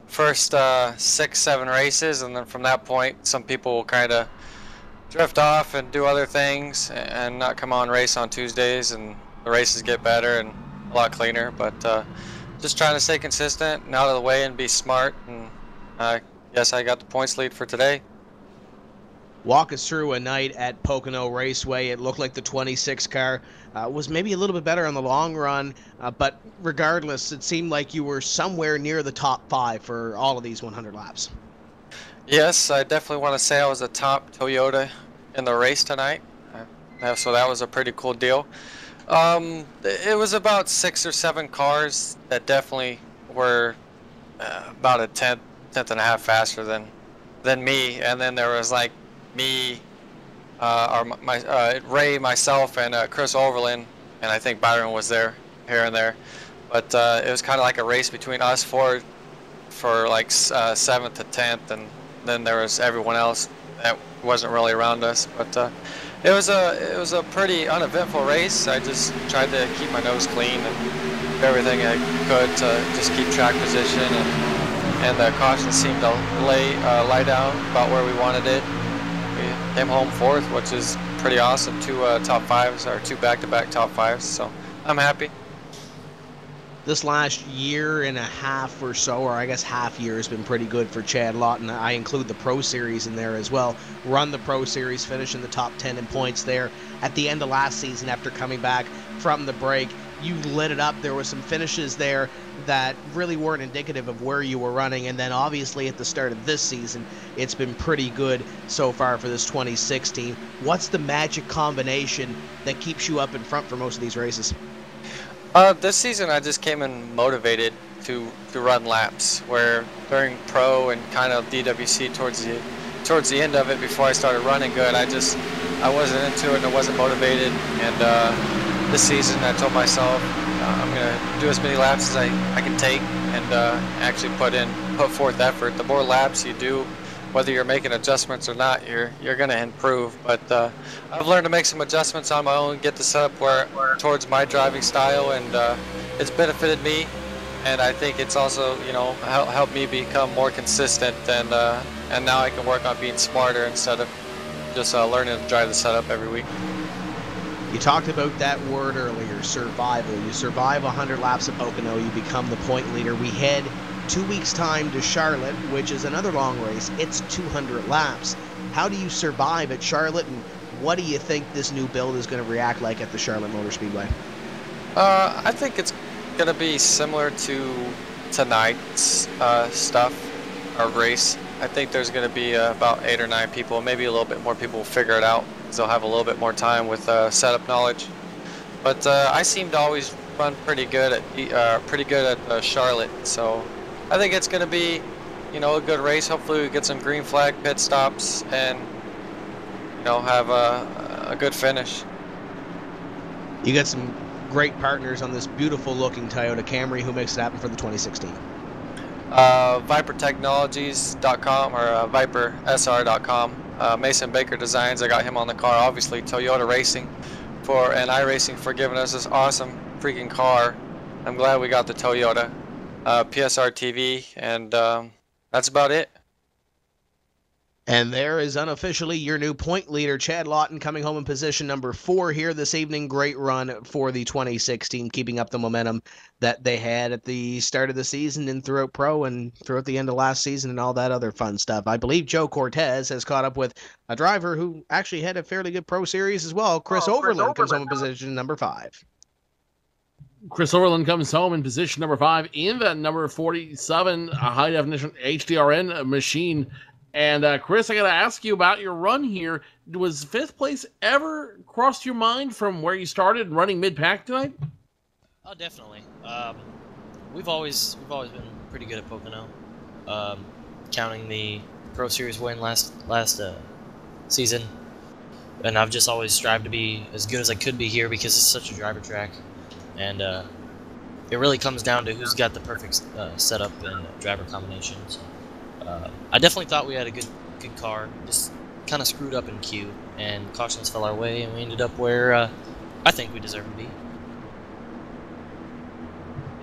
M: first 6-7 races, and then from that point, some people will kind of drift off and do other things and not come on race on Tuesdays, and the races get better and a lot cleaner. But just trying to stay consistent and out of the way and be smart, and I guess I got the points lead for today.
H: Walk us through a night at Pocono Raceway. It looked like the 26 car was maybe a little bit better in the long run, but regardless, it seemed like you were somewhere near the top 5 for all of these 100 laps.
M: Yes, I definitely want to say I was the top Toyota in the race tonight, so that was a pretty cool deal. It was about 6 or 7 cars that definitely were about a tenth and a half faster than me, and then there was like me, Ray, myself, and Chris Overland, and I think Byron was there here and there. But it was kind of like a race between us for like 7th to 10th, and then there was everyone else that wasn't really around us. But it was a pretty uneventful race. I just tried to keep my nose clean and do everything I could to just keep track position, and the caution seemed to lie down about where we wanted it. came home 4th, which is pretty awesome. 2 top 5s, or 2 back-to-back top 5s, so I'm happy.
H: This last year and a half or so, or I guess half year, has been pretty good for Chad Lawton. I include the Pro Series in there as well. Run the Pro Series, finish in the top 10 in points there. At the end of last season, after coming back from the break, you lit it up. There were some finishes there that really weren't indicative of where you were running, and then obviously at the start of this season, it's been pretty good so far for this 2016. What's the magic combination that keeps you up in front for most of these races?
M: This season I just came in motivated to run laps, where during Pro and kind of DWC towards the end of it, before I started running good, I wasn't into it and I wasn't motivated. And this season I told myself I'm gonna do as many laps as I can take, and actually put forth effort. The more laps you do, whether you're making adjustments or not, you're gonna improve. But I've learned to make some adjustments on my own, get the setup towards my driving style, and it's benefited me. And I think it's also, you know, helped me become more consistent, and now I can work on being smarter instead of just learning to drive the setup every week.
H: You talked about that word earlier, survival. You survive 100 laps at Pocono, you become the point leader. We head 2 weeks' time to Charlotte, which is another long race. It's 200 laps. How do you survive at Charlotte, and what do you think this new build is going to react like at the Charlotte Motor Speedway?
M: I think it's going to be similar to tonight's stuff, our race. I think there's going to be about 8 or 9 people, maybe a little bit more people will figure it out, because they'll have a little bit more time with setup knowledge. But I seem to always run pretty good at Charlotte, so I think it's going to be, you know, a good race. Hopefully we get some green flag pit stops and, you know, have a good finish.
H: You got some great partners on this beautiful looking Toyota Camry. Who makes it happen for the 2016?
M: ViperTechnologies.com or ViperSR.com. Mason Baker Designs, I got him on the car. Obviously Toyota Racing and iRacing for giving us this awesome freaking car. I'm glad we got the Toyota. PSR TV, and that's about it.
H: And there is unofficially your new point leader, Chad Lawton, coming home in position number 4 here this evening. Great run for the 2016, keeping up the momentum that they had at the start of the season and throughout Pro and throughout the end of last season and all that other fun stuff. I believe Joe Cortez has caught up with a driver who actually had a fairly good Pro Series as well. Chris Overland comes home in position number 5.
A: Chris Overland comes home in position number 5 in that number 47 high-definition HDRN machine. And Chris, I got to ask you about your run here. Was 5th place ever crossed your mind from where you started running mid-pack tonight?
N: Oh, definitely. We've always been pretty good at Pocono. Counting the Pro Series win last season, and I've just always strived to be as good as I could be here because it's such a driver track. And it really comes down to who's got the perfect setup and driver combinations. I definitely thought we had a good car, just kind of screwed up in Q, and cautions fell our way, and we ended up where I think we deserve to be.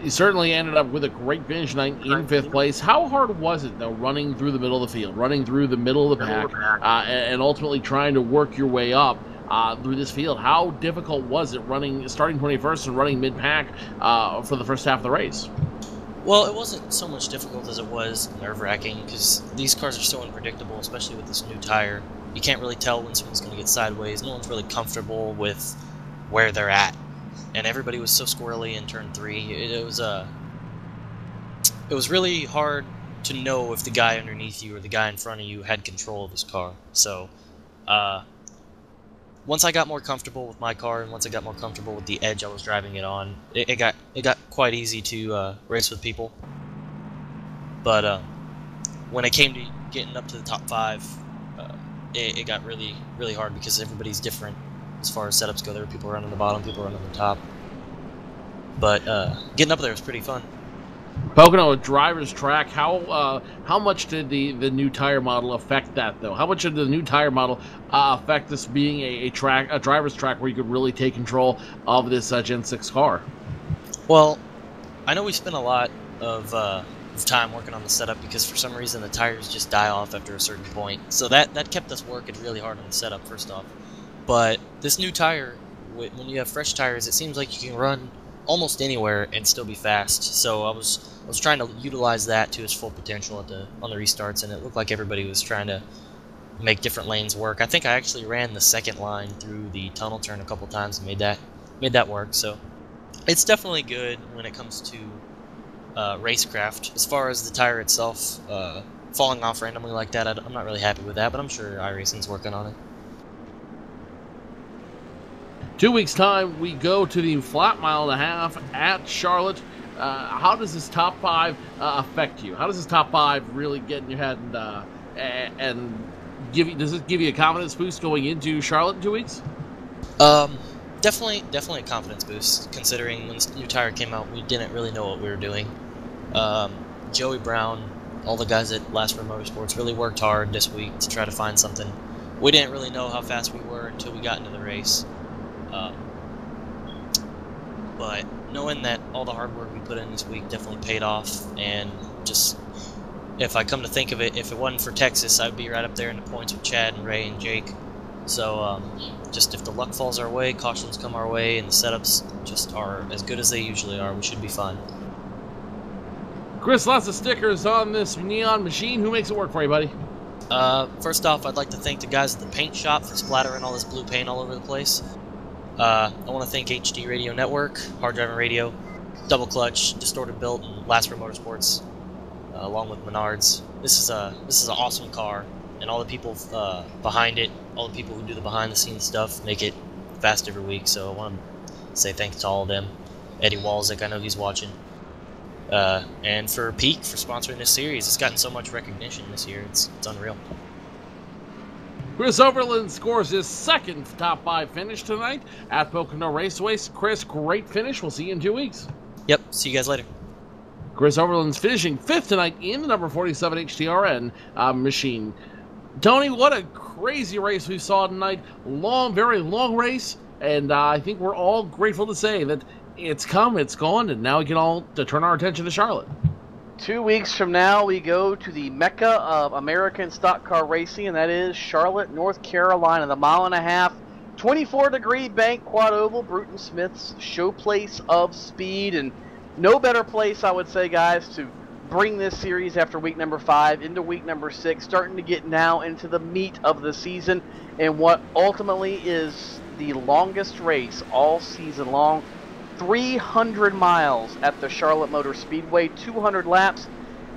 A: You certainly ended up with a great finish tonight in 5th place. How hard was it, though, running through the middle of the field, running through the middle of the pack, and ultimately trying to work your way up through this field? How difficult was it starting 21st and running mid-pack for the first half of the race?
N: Well, it wasn't so much difficult as it was nerve-wracking, because these cars are so unpredictable, especially with this new tire. You can't really tell when someone's going to get sideways. No one's really comfortable with where they're at, and everybody was so squirrely in turn 3. It was really hard to know if the guy underneath you or the guy in front of you had control of his car. So once I got more comfortable with my car, and once I got more comfortable with the edge I was driving it on, it got quite easy to race with people. But when it came to getting up to the top 5, it got really, really hard because everybody's different as far as setups go. There were people running the bottom, people running the top. But getting up there was pretty fun.
A: Pocono, a driver's track. How much did the new tire model affect that, though? How much did the new tire model affect this being a driver's track where you could really take control of this Gen 6 car?
N: Well, I know we spent a lot of time working on the setup because for some reason the tires just die off after a certain point. So that kept us working really hard on the setup first off. But this new tire, when you have fresh tires, it seems like you can run almost anywhere and still be fast. So I was trying to utilize that to its full potential on the restarts, and it looked like everybody was trying to make different lanes work. I think I actually ran the second line through the tunnel turn a couple times and made that work. So it's definitely good when it comes to racecraft. As far as the tire itself falling off randomly like that, I'm not really happy with that, but I'm sure iRacing's working on it.
A: 2 weeks' time, we go to the flat mile and a half at Charlotte. How does this top 5 affect you? How does this top 5 really get in your head and does it give you a confidence boost going into Charlotte in 2 weeks?
N: Definitely a confidence boost, considering when this new tire came out, we didn't really know what we were doing. Joey Brown, all the guys at Last Row Motorsports really worked hard this week to try to find something. We didn't really know how fast we were until we got into the race. But knowing that all the hard work we put in this week definitely paid off, and just, if I come to think of it, if it wasn't for Texas, I'd be right up there in the points with Chad and Ray and Jake. So, just if the luck falls our way, cautions come our way, and the setups just are as good as they usually are, we should be fine.
A: Chris, lots of stickers on this neon machine. Who makes it work for you, buddy?
N: First off, I'd like to thank the guys at the paint shop for splattering all this blue paint all over the place. I want to thank HD Radio Network, Hard Driving Radio, Double Clutch, Distorted Built, and Last Row Motorsports, along with Menards. This is an awesome car, and all the people behind it, all the people who do the behind-the-scenes stuff, make it fast every week. So I want to say thanks to all of them. Eddie Walczyk, I know he's watching. And for Peak for sponsoring this series. It's gotten so much recognition this year. It's unreal.
A: Chris Overland scores his second top 5 finish tonight at Pocono Raceway. Chris, great finish. We'll see you in 2 weeks.
N: Yep. See you guys later.
A: Chris Overland's finishing 5th tonight in the number 47 HTRN machine. Tony, what a crazy race we saw tonight. Very long race. And I think we're all grateful to say that it's come, it's gone, and now we can all turn our attention to Charlotte.
B: 2 weeks from now, we go to the mecca of American stock car racing, and that is Charlotte, North Carolina. The mile and a half, 24-degree bank quad oval, Bruton Smith's showplace of speed, and no better place, I would say, guys, to bring this series after week number 5 into week number 6, starting to get now into the meat of the season, and what ultimately is the longest race all season long. 300 miles at the Charlotte Motor Speedway, 200 laps.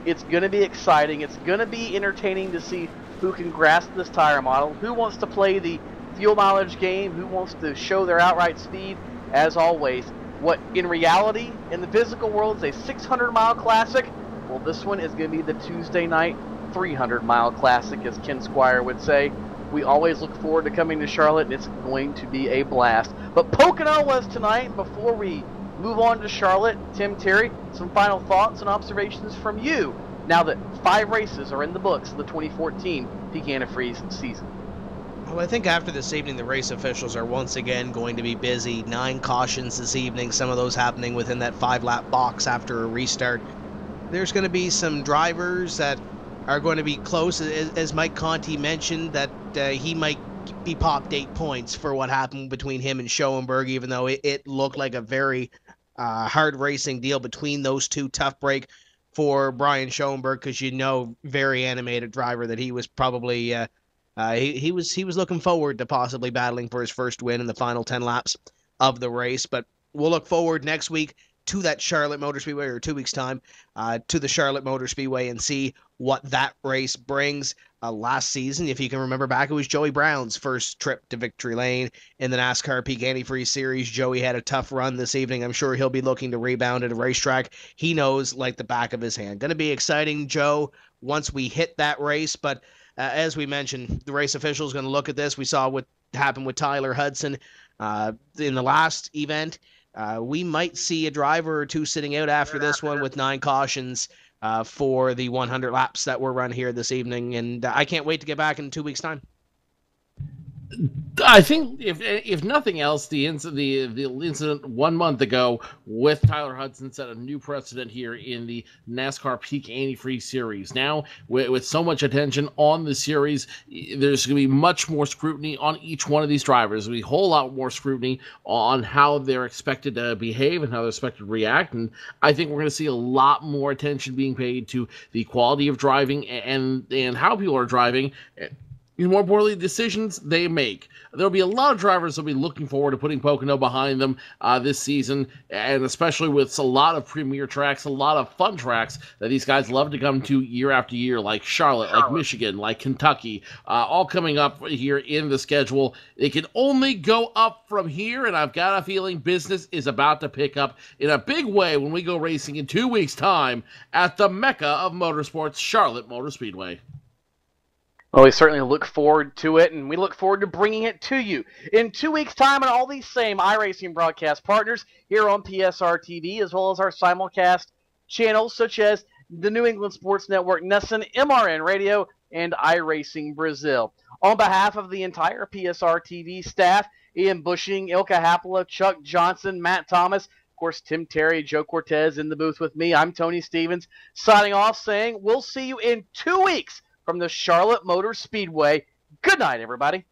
B: It's going to be exciting. It's going to be entertaining to see who can grasp this tire model, who wants to play the fuel mileage game, who wants to show their outright speed. As always, what in reality, in the physical world, is a 600-mile classic, well, this one is going to be the Tuesday night 300-mile classic, as Ken Squire would say. We always look forward to coming to Charlotte, and it's going to be a blast. But Pocono was tonight. Before we move on to Charlotte, Tim, Terry, some final thoughts and observations from you now that 5 races are in the books of the 2014 Peak Antifreeze season.
H: Well, I think after this evening, the race officials are once again going to be busy. 9 cautions this evening, some of those happening within that 5-lap box after a restart. There's going to be some drivers that are going to be close, as Mike Conti mentioned, that he might be popped 8 points for what happened between him and Schoenberg, even though it looked like a very hard racing deal between those two. Tough break for Brian Schoenberg, because very animated driver that he was probably he was looking forward to possibly battling for his first win in the final 10 laps of the race. But we'll look forward next week to that Charlotte Motor Speedway, or 2 weeks time, to the Charlotte Motor Speedway, and see what that race brings. Last season, if you can remember back, it was Joey Brown's first trip to victory lane in the NASCAR Peak Antifreeze Series. Joey had a tough run this evening. I'm sure he'll be looking to rebound at a racetrack he knows like the back of his hand. Going to be exciting, Joe, once we hit that race. But as we mentioned, the race official is going to look at this. We saw what happened with Tyler Hudson in the last event. We might see a driver or two sitting out after this one with 9 cautions for the 100 laps that were run here this evening. And I can't wait to get back in 2 weeks' time.
A: I think if nothing else, the incident 1 month ago with Tyler Hudson set a new precedent here in the NASCAR Peak Antifreeze series. Now, with so much attention on the series, there's going to be much more scrutiny on each one of these drivers. There'll be a whole lot more scrutiny on how they're expected to behave and how they're expected to react. And I think we're going to see a lot more attention being paid to the quality of driving and how people are driving. More importantly, decisions they make. There'll be a lot of drivers that'll be looking forward to putting Pocono behind them this season, and especially with a lot of premier tracks, a lot of fun tracks that these guys love to come to year after year, like Charlotte, like Michigan, like Kentucky, all coming up here in the schedule. It can only go up from here, and I've got a feeling business is about to pick up in a big way when we go racing in 2 weeks' time at the Mecca of Motorsports, Charlotte Motor Speedway.
B: Well, we certainly look forward to it, and we look forward to bringing it to you in 2 weeks' time on all these same iRacing broadcast partners here on PSR TV, as well as our simulcast channels such as the New England Sports Network, NESN, MRN Radio, and iRacing Brazil. On behalf of the entire PSR TV staff, Ian Bushing, Ilka Hapola, Chuck Johnson, Matt Thomas, of course, Tim Terry, Joe Cortez in the booth with me. I'm Tony Stevens, signing off saying we'll see you in 2 weeks from the Charlotte Motor Speedway. Good night, everybody.